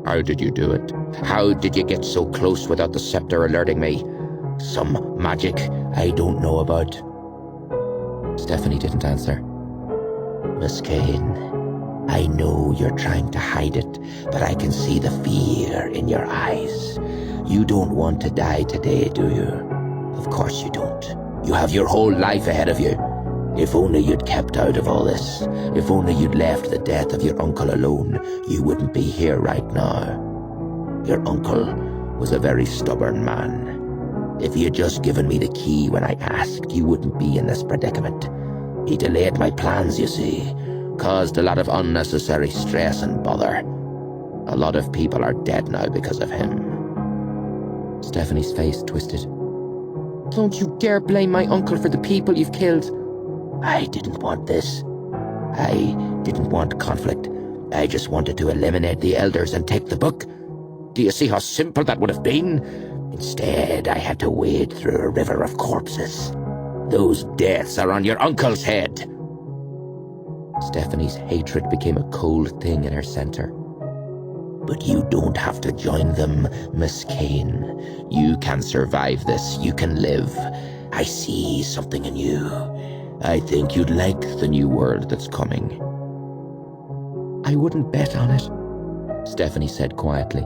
How did you do it? How did you get so close without the scepter alerting me? Some magic I don't know about. Stephanie didn't answer. Miss Cain, I know you're trying to hide it, but I can see the fear in your eyes. You don't want to die today, do you? Of course you don't. You have your whole life ahead of you. If only you'd kept out of all this. If only you'd left the death of your uncle alone, you wouldn't be here right now. Your uncle was a very stubborn man. If he had just given me the key when I asked, you wouldn't be in this predicament. He delayed my plans, you see. Caused a lot of unnecessary stress and bother. A lot of people are dead now because of him. Stephanie's face twisted. Don't you dare blame my uncle for the people you've killed. I didn't want this. I didn't want conflict. I just wanted to eliminate the elders and take the book. Do you see how simple that would have been? Instead, I had to wade through a river of corpses. Those deaths are on your uncle's head. Stephanie's hatred became a cold thing in her center. But you don't have to join them, Miss Cain. You can survive this. You can live. I see something in you. I think you'd like the new world that's coming. I wouldn't bet on it, Stephanie said quietly.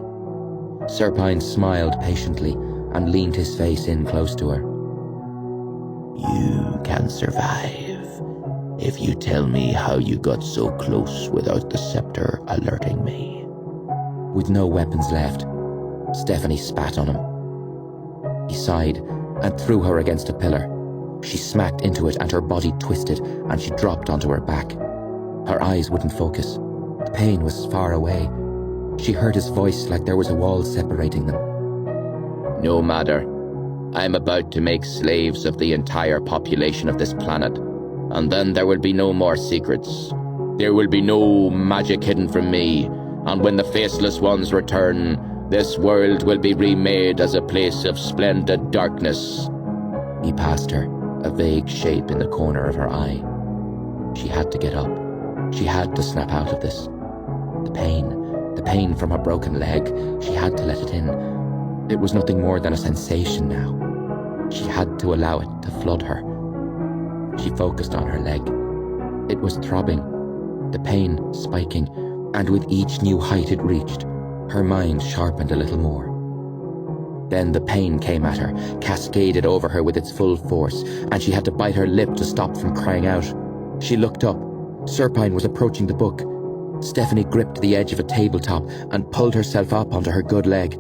Serpine smiled patiently and leaned his face in close to her. You can survive if you tell me how you got so close without the scepter alerting me. With no weapons left, Stephanie spat on him. He sighed and threw her against a pillar. She smacked into it and her body twisted and she dropped onto her back. Her eyes wouldn't focus. The pain was far away. She heard his voice like there was a wall separating them. No matter. I'm about to make slaves of the entire population of this planet, and then there will be no more secrets. There will be no magic hidden from me, and when the faceless ones return, this world will be remade as a place of splendid darkness. He passed her, a vague shape in the corner of her eye. She had to get up. She had to snap out of this. The pain from her broken leg, she had to let it in. It was nothing more than a sensation now. She had to allow it to flood her. She focused on her leg. It was throbbing, the pain spiking, and with each new height it reached, her mind sharpened a little more. Then the pain came at her, cascaded over her with its full force, and she had to bite her lip to stop from crying out. She looked up. Serpine was approaching the book. Stephanie gripped the edge of a tabletop and pulled herself up onto her good leg.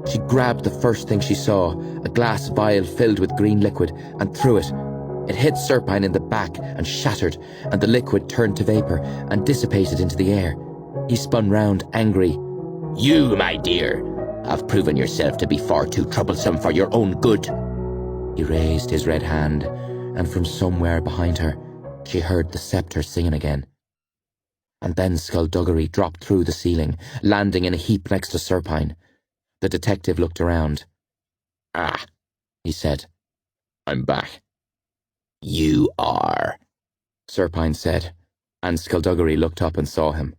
She grabbed the first thing she saw, a glass vial filled with green liquid, and threw it. It hit Serpine in the back and shattered, and the liquid turned to vapor and dissipated into the air. He spun round, angry. You, my dear, have proven yourself to be far too troublesome for your own good. He raised his red hand, and from somewhere behind her, she heard the scepter singing again. And then Skulduggery dropped through the ceiling, landing in a heap next to Serpine. The detective looked around. Ah, he said. I'm back. You are. Serpine said, and Skulduggery looked up and saw him.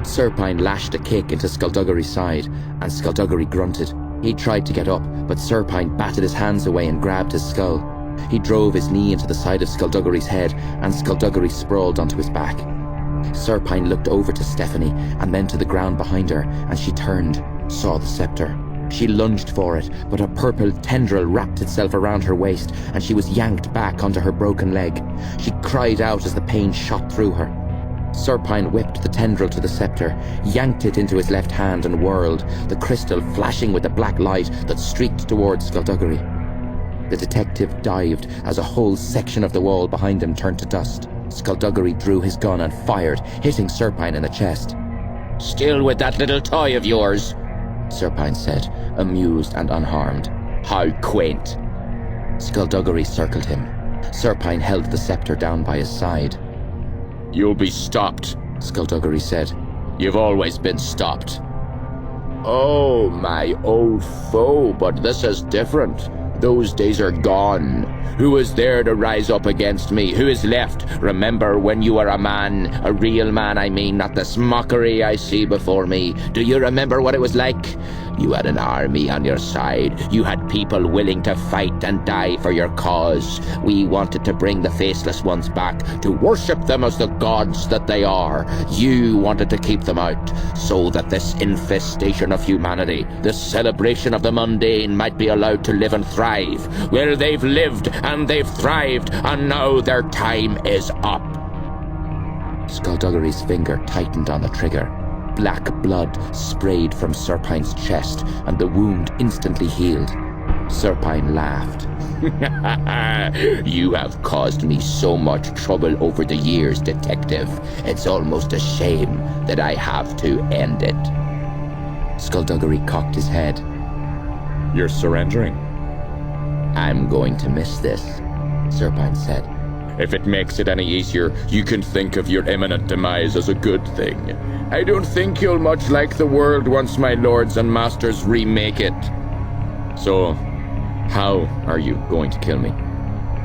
Serpine lashed a kick into Skulduggery's side, and Skulduggery grunted. He tried to get up, but Serpine batted his hands away and grabbed his skull. He drove his knee into the side of Skulduggery's head, and Skulduggery sprawled onto his back. Serpine looked over to Stephanie, and then to the ground behind her, and she turned, saw the scepter. She lunged for it, but a purple tendril wrapped itself around her waist, and she was yanked back onto her broken leg. She cried out as the pain shot through her. Serpine whipped the tendril to the scepter, yanked it into his left hand and whirled, the crystal flashing with a black light that streaked towards Skulduggery. The detective dived as a whole section of the wall behind him turned to dust. Skulduggery drew his gun and fired, hitting Serpine in the chest. Still with that little toy of yours? Serpine said, amused and unharmed. How quaint. Skulduggery circled him. Serpine held the scepter down by his side. You'll be stopped, Skulduggery said. You've always been stopped. Oh, my old foe, but this is different. Those days are gone. Who is there to rise up against me? Who is left? Remember when you were a man, a real man, I mean, not this mockery I see before me. Do you remember what it was like? You had an army on your side. You had people willing to fight and die for your cause. We wanted to bring the faceless ones back, to worship them as the gods that they are. You wanted to keep them out, so that this infestation of humanity, this celebration of the mundane, might be allowed to live and thrive. Well, they've lived and they've thrived, and now their time is up. Skulduggery's finger tightened on the trigger. Black blood sprayed from Serpine's chest, and the wound instantly healed. Serpine laughed. You have caused me so much trouble over the years, detective. It's almost a shame that I have to end it. Skulduggery cocked his head. You're surrendering? I'm going to miss this, Serpine said. If it makes it any easier, you can think of your imminent demise as a good thing. I don't think you'll much like the world once my lords and masters remake it. So, how are you going to kill me?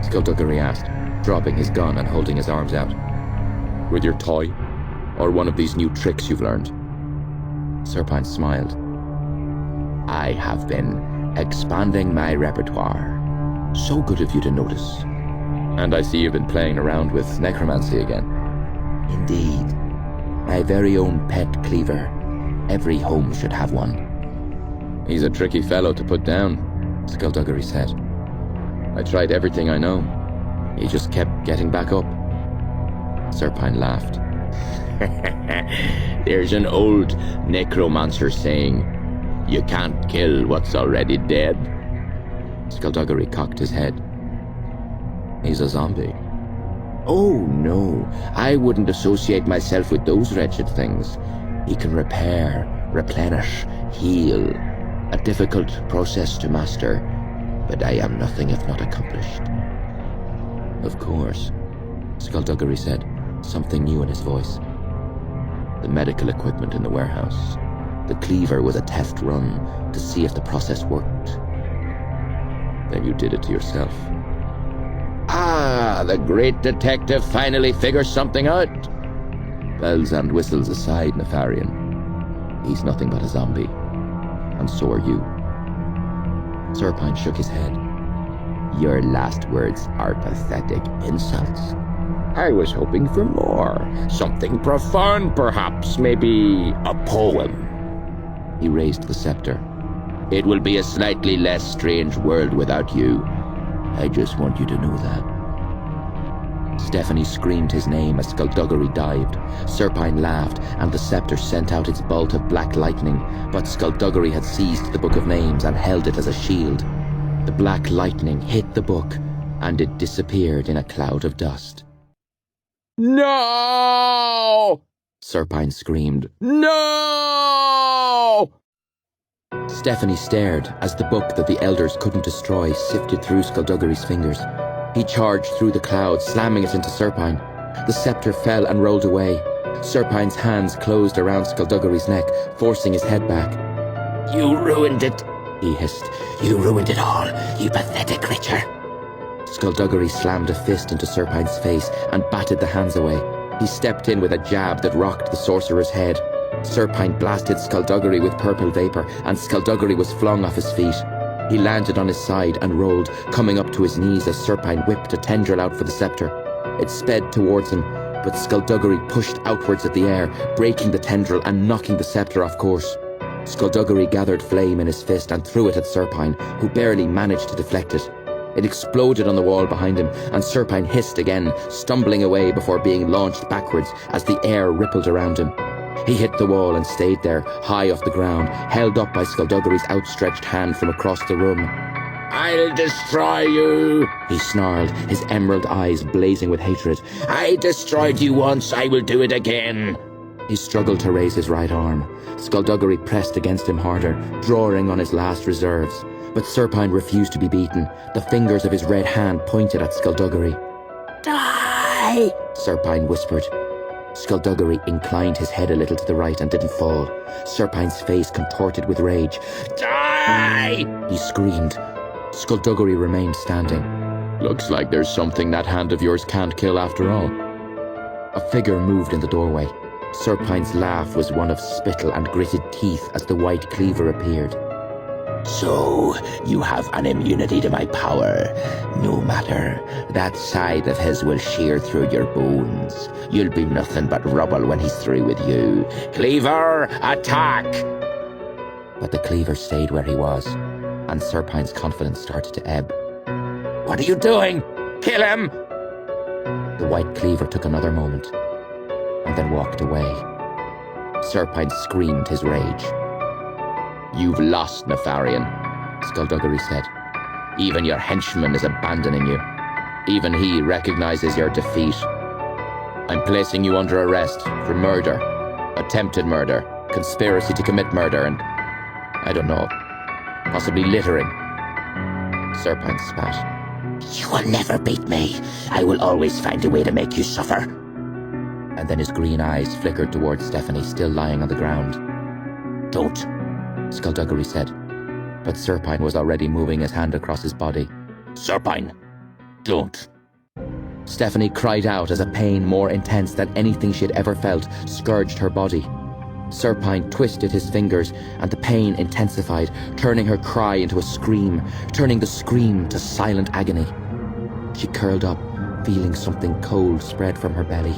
Skulduggery asked, dropping his gun and holding his arms out. With your toy? Or one of these new tricks you've learned? Serpine smiled. I have been expanding my repertoire. So good of you to notice. And I see you've been playing around with necromancy again. Indeed. My very own pet cleaver. Every home should have one. He's a tricky fellow to put down, Skulduggery said. I tried everything I know. He just kept getting back up. Serpine laughed. There's an old necromancer saying, you can't kill what's already dead. Skulduggery cocked his head. He's a zombie. Oh, no. I wouldn't associate myself with those wretched things. He can repair, replenish, heal. A difficult process to master, but I am nothing if not accomplished. Of course, Skulduggery said, something new in his voice. The medical equipment in the warehouse. The cleaver was a test run to see if the process worked. Then you did it to yourself. Ah, the great detective finally figures something out. Bells and whistles aside, Nefarian. He's nothing but a zombie. And so are you. Serpine shook his head. Your last words are pathetic insults. I was hoping for more. Something profound, perhaps. Maybe a poem. He raised the scepter. It will be a slightly less strange world without you. I just want you to know that. Stephanie screamed his name as Skulduggery dived. Serpine laughed, and the scepter sent out its bolt of black lightning, but Skulduggery had seized the Book of Names and held it as a shield. The black lightning hit the book, and it disappeared in a cloud of dust. No! Serpine screamed. No! Stephanie stared as the book that the elders couldn't destroy sifted through Skulduggery's fingers. He charged through the clouds, slamming it into Serpine. The scepter fell and rolled away. Serpine's hands closed around Skulduggery's neck, forcing his head back. You ruined it, he hissed. You ruined it all, you pathetic creature. Skulduggery slammed a fist into Serpine's face and batted the hands away. He stepped in with a jab that rocked the sorcerer's head. Serpine blasted Skulduggery with purple vapor, and Skulduggery was flung off his feet. He landed on his side and rolled, coming up to his knees as Serpine whipped a tendril out for the scepter. It sped towards him, but Skulduggery pushed outwards at the air, breaking the tendril and knocking the scepter off course. Skulduggery gathered flame in his fist and threw it at Serpine, who barely managed to deflect it. It exploded on the wall behind him, and Serpine hissed again, stumbling away before being launched backwards as the air rippled around him. He hit the wall and stayed there, high off the ground, held up by Skulduggery's outstretched hand from across the room. I'll destroy you, he snarled, his emerald eyes blazing with hatred. I destroyed you once, I will do it again. He struggled to raise his right arm. Skulduggery pressed against him harder, drawing on his last reserves. But Serpine refused to be beaten. The fingers of his red hand pointed at Skulduggery. Die, Serpine whispered. Skulduggery inclined his head a little to the right and didn't fall. Serpine's face contorted with rage. Die, he screamed. Skulduggery remained standing. Looks like there's something that hand of yours can't kill after all. A figure moved in the doorway. Serpine's laugh was one of spittle and gritted teeth as the white cleaver appeared. So, you have an immunity to my power. No matter, that side of his will shear through your bones. You'll be nothing but rubble when he's through with you. Cleaver, attack! But the cleaver stayed where he was, and Serpine's confidence started to ebb. What are you doing? Kill him! The white cleaver took another moment, and then walked away. Serpine screamed his rage. You've lost, Nefarian, Skulduggery said. Even your henchman is abandoning you. Even he recognizes your defeat. I'm placing you under arrest for murder, attempted murder, conspiracy to commit murder, and, I don't know, possibly littering. Serpine spat. You will never beat me. I will always find a way to make you suffer. And then his green eyes flickered towards Stephanie, still lying on the ground. Don't, Skulduggery said, but Serpine was already moving his hand across his body. Serpine, don't. Stephanie cried out as a pain more intense than anything she had ever felt scourged her body. Serpine twisted his fingers, and the pain intensified, turning her cry into a scream, turning the scream to silent agony. She curled up, feeling something cold spread from her belly,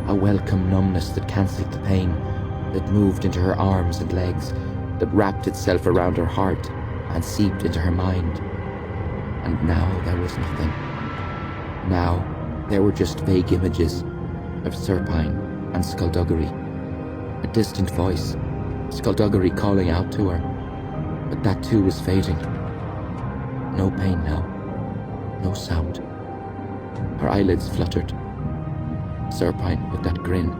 a welcome numbness that cancelled the pain, that moved into her arms and legs, that wrapped itself around her heart and seeped into her mind. And now there was nothing. Now there were just vague images of Serpine and Skulduggery. A distant voice, Skulduggery calling out to her, but that too was fading. No pain now, no sound. Her eyelids fluttered. Serpine with that grin,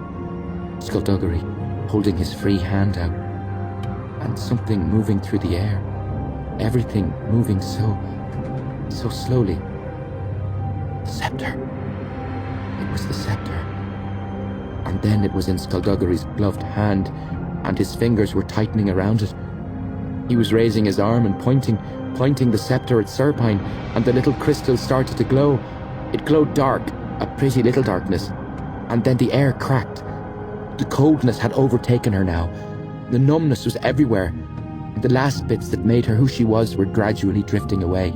Skulduggery holding his free hand out, and something moving through the air. Everything moving so slowly. The scepter. It was the scepter. And then it was in Skulduggery's gloved hand, and his fingers were tightening around it. He was raising his arm and pointing the scepter at Serpine, and the little crystal started to glow. It glowed dark, a pretty little darkness, and then the air cracked. The coldness had overtaken her now. The numbness was everywhere, and the last bits that made her who she was were gradually drifting away.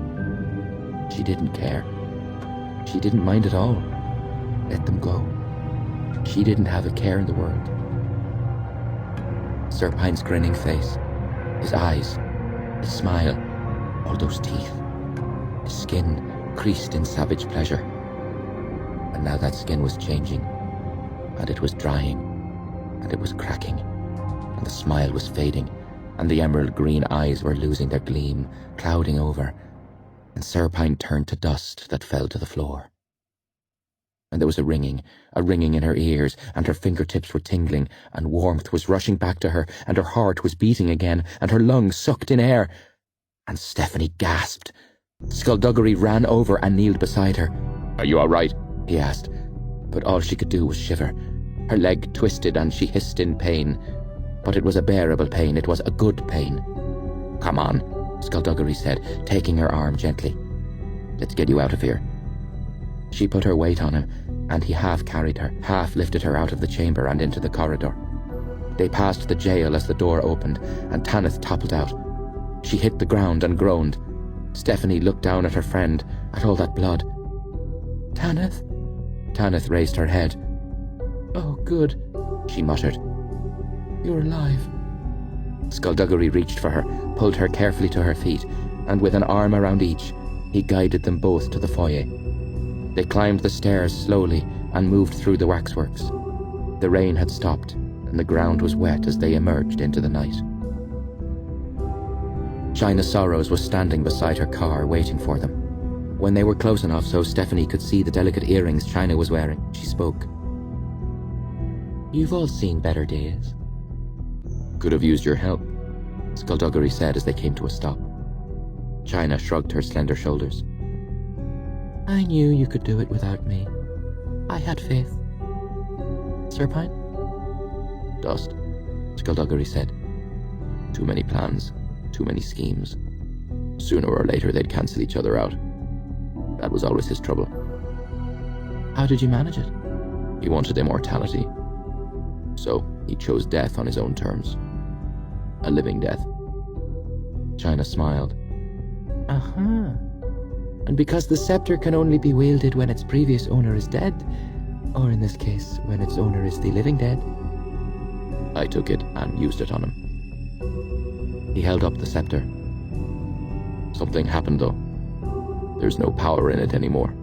She didn't care. She didn't mind at all. Let them go. She didn't have a care in the world. Serpine's grinning face, his eyes, his smile, all those teeth, his skin creased in savage pleasure. And now that skin was changing, and it was drying, and it was cracking, and the smile was fading, and the emerald green eyes were losing their gleam, clouding over, and Serpine turned to dust that fell to the floor. And there was a ringing in her ears, and her fingertips were tingling, and warmth was rushing back to her, and her heart was beating again, and her lungs sucked in air. And Stephanie gasped. Skulduggery ran over and kneeled beside her. Are you all right? He asked, but all she could do was shiver. Her leg twisted and she hissed in pain, but it was a bearable pain, it was a good pain. Come on, Skulduggery said, taking her arm gently. Let's get you out of here. She put her weight on him, and he half carried her, half lifted her out of the chamber and into the corridor. They passed the jail as the door opened, and Tanith toppled out. She hit the ground and groaned. Stephanie looked down at her friend, at all that blood. "Tanith?" Tanith raised her head. "Oh, good," she muttered. "You're alive." Skulduggery reached for her, pulled her carefully to her feet, and with an arm around each, he guided them both to the foyer. They climbed the stairs slowly and moved through the waxworks. The rain had stopped, and the ground was wet as they emerged into the night. China Sorrows was standing beside her car, waiting for them. When they were close enough so Stephanie could see the delicate earrings China was wearing, she spoke. "You've all seen better days." "Could have used your help," Skulduggery said as they came to a stop. China shrugged her slender shoulders. "I knew you could do it without me. I had faith." "Serpine?" "Dust," Skulduggery said. "Too many plans, too many schemes. Sooner or later they'd cancel each other out. That was always his trouble." "How did you manage it?" "He wanted immortality. So he chose death on his own terms. A living death." China smiled. "Uh-huh. And because the scepter can only be wielded when its previous owner is dead, or in this case, when its owner is the living dead." "I took it and used it on him." He held up the scepter. "Something happened though. There's no power in it anymore."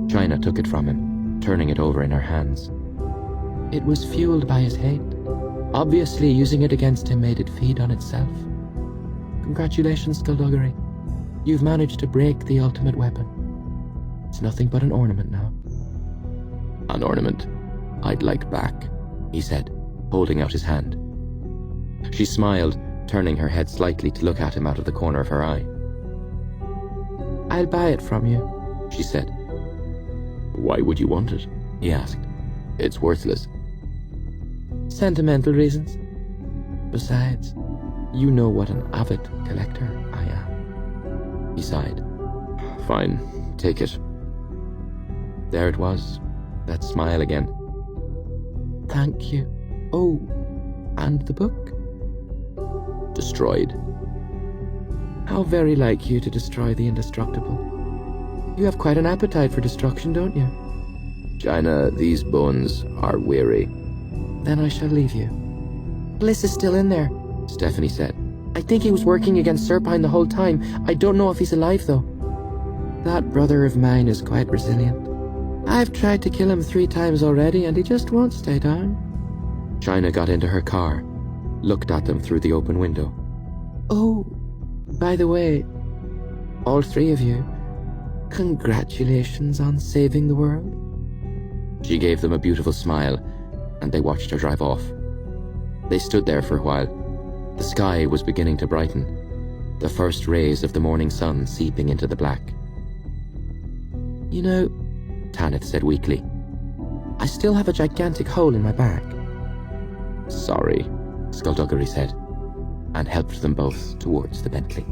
China took it from him, turning it over in her hands. "It was fueled by his hate. Obviously, using it against him made it feed on itself. Congratulations, Skulduggery. You've managed to break the ultimate weapon. It's nothing but an ornament now." "An ornament I'd like back," he said, holding out his hand. She smiled, turning her head slightly to look at him out of the corner of her eye. "I'll buy it from you," she said. "Why would you want it?" he asked. "It's worthless." "Sentimental reasons. Besides, you know what an avid collector I am." He sighed. "Fine, take it." There it was, that smile again. "Thank you. Oh, and the book?" "Destroyed." "How very like you to destroy the indestructible. You have quite an appetite for destruction, don't you?" "China, these bones are weary." "Then I shall leave you." "Bliss is still in there," Stephanie said. "I think he was working against Serpine the whole time. I don't know if he's alive, though." "That brother of mine is quite resilient. I've tried to kill him 3 times already, and he just won't stay down." China got into her car, looked at them through the open window. "Oh, by the way, all 3 of you, congratulations on saving the world." She gave them a beautiful smile, and they watched her drive off. They stood there for a while. The sky was beginning to brighten, the first rays of the morning sun seeping into the black. "You know," Tanith said weakly, "I still have a gigantic hole in my back." "Sorry," Skulduggery said, and helped them both towards the Bentley.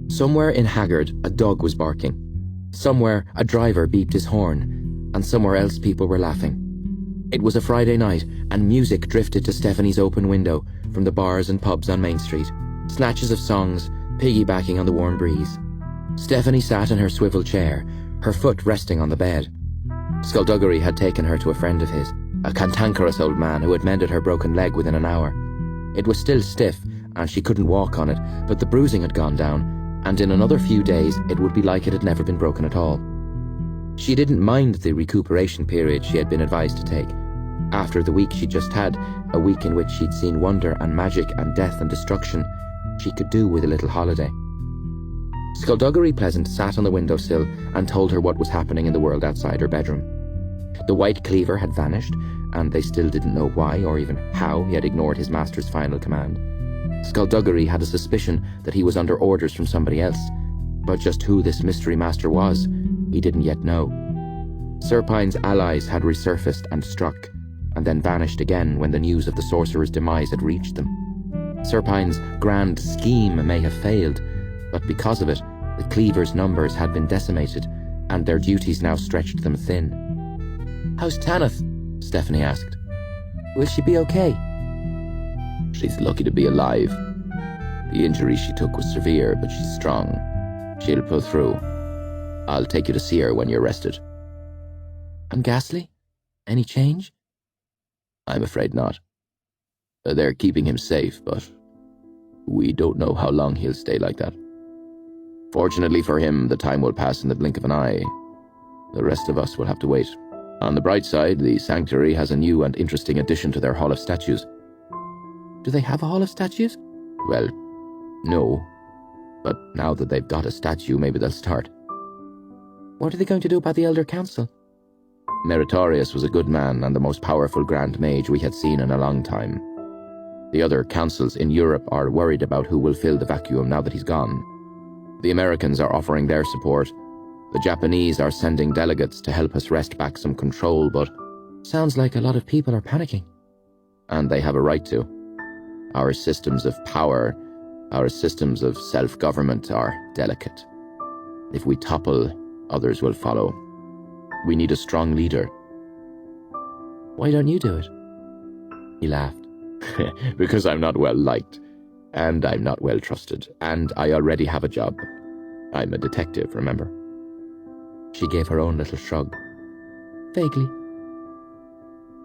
Somewhere in Haggard, a dog was barking. Somewhere, a driver beeped his horn, and somewhere else people were laughing. It was a Friday night, and music drifted to Stephanie's open window from the bars and pubs on Main Street, snatches of songs, piggybacking on the warm breeze. Stephanie sat in her swivel chair, her foot resting on the bed. Skulduggery had taken her to a friend of his, a cantankerous old man who had mended her broken leg within an hour. It was still stiff, and she couldn't walk on it, but the bruising had gone down, and in another few days it would be like it had never been broken at all. She didn't mind the recuperation period she had been advised to take. After the week she'd just had, a week in which she'd seen wonder and magic and death and destruction, she could do with a little holiday. Skulduggery Pleasant sat on the windowsill and told her what was happening in the world outside her bedroom. The white cleaver had vanished, and they still didn't know why or even how he had ignored his master's final command. Skulduggery had a suspicion that he was under orders from somebody else, but just who this mystery master was, he didn't yet know. Serpine's allies had resurfaced and struck, and then vanished again when the news of the sorcerer's demise had reached them. Serpine's grand scheme may have failed, but because of it, the Cleaver's numbers had been decimated, and their duties now stretched them thin. "How's Tanith?" Stephanie asked. "Will she be okay?" She's lucky to be alive. The injury she took was severe, but she's strong. She'll pull through. I'll take you to see her when you're rested. "And Ghastly? Any change?" I'm afraid not. They're keeping him safe, but we don't know how long he'll stay like that. Fortunately for him, the time will pass in the blink of an eye. The rest of us will have to wait. On the bright side, the Sanctuary has a new and interesting addition to their Hall of Statues. Do they have a Hall of Statues? Well, no. But now that they've got a statue, maybe they'll start. What are they going to do about the Elder Council? Meritorious was a good man and the most powerful Grand Mage we had seen in a long time. The other councils in Europe are worried about who will fill the vacuum now that he's gone. The Americans are offering their support. The Japanese are sending delegates to help us wrest back some control, but... Sounds like a lot of people are panicking. And they have a right to. Our systems of power, our systems of self-government are delicate. If we topple, others will follow. We need a strong leader. Why don't you do it? He laughed. Because I'm not well liked, and I'm not well trusted, and I already have a job. I'm a detective, remember? She gave her own little shrug. Vaguely.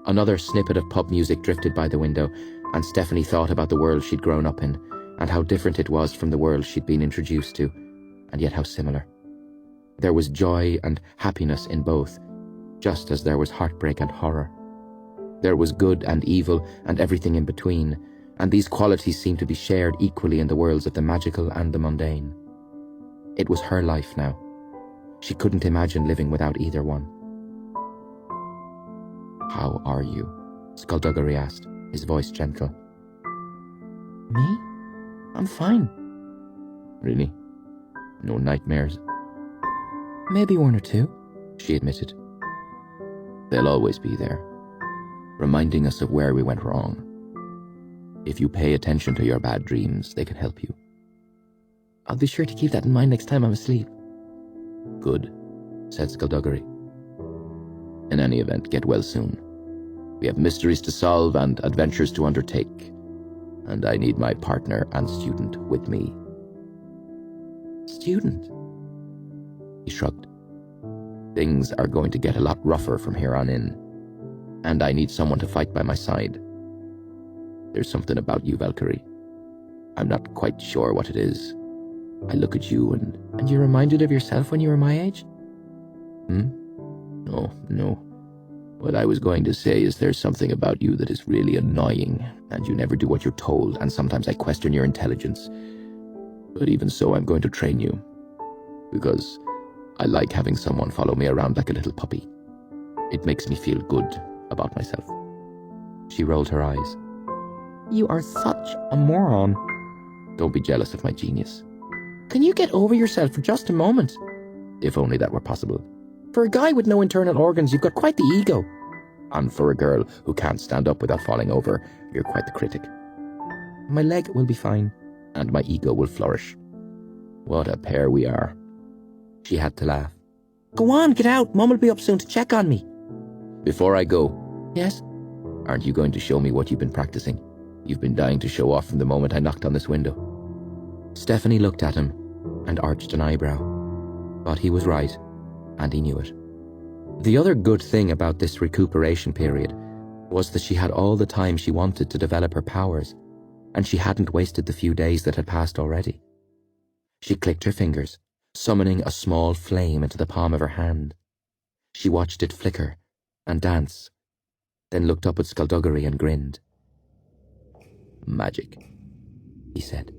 Another snippet of pub music drifted by the window, and Stephanie thought about the world she'd grown up in, and how different it was from the world she'd been introduced to, and yet how similar. There was joy and happiness in both, just as there was heartbreak and horror. There was good and evil and everything in between, and these qualities seemed to be shared equally in the worlds of the magical and the mundane. It was her life now. She couldn't imagine living without either one. "How are you?" Skulduggery asked, his voice gentle. "Me? I'm fine." "Really? No nightmares?" "Maybe one or two," she admitted. "They'll always be there, reminding us of where we went wrong. If you pay attention to your bad dreams, they can help you." "I'll be sure to keep that in mind next time I'm asleep." "Good," said Skulduggery. "In any event, get well soon. We have mysteries to solve and adventures to undertake, and I need my partner and student with me." "Student?" He shrugged. "Things are going to get a lot rougher from here on in, and I need someone to fight by my side. There's something about you, Valkyrie. I'm not quite sure what it is. I look at you and... And you're reminded of yourself when you were my age? No. What I was going to say is there's something about you that is really annoying, and you never do what you're told, and sometimes I question your intelligence. But even so, I'm going to train you, because I like having someone follow me around like a little puppy. It makes me feel good about myself." She rolled her eyes. "You are such a moron." "Don't be jealous of my genius." "Can you get over yourself for just a moment?" "If only that were possible." "For a guy with no internal organs, you've got quite the ego." "And for a girl who can't stand up without falling over, you're quite the critic." "My leg will be fine." "And my ego will flourish. What a pair we are." She had to laugh. "Go on, get out. Mum will be up soon to check on me." "Before I go..." "Yes?" "Aren't you going to show me what you've been practicing? You've been dying to show off from the moment I knocked on this window." Stephanie looked at him and arched an eyebrow. But he was right, and he knew it. The other good thing about this recuperation period was that she had all the time she wanted to develop her powers, and she hadn't wasted the few days that had passed already. She clicked her fingers, summoning a small flame into the palm of her hand. She watched it flicker and dance, then looked up at Skulduggery and grinned. "Magic," he said.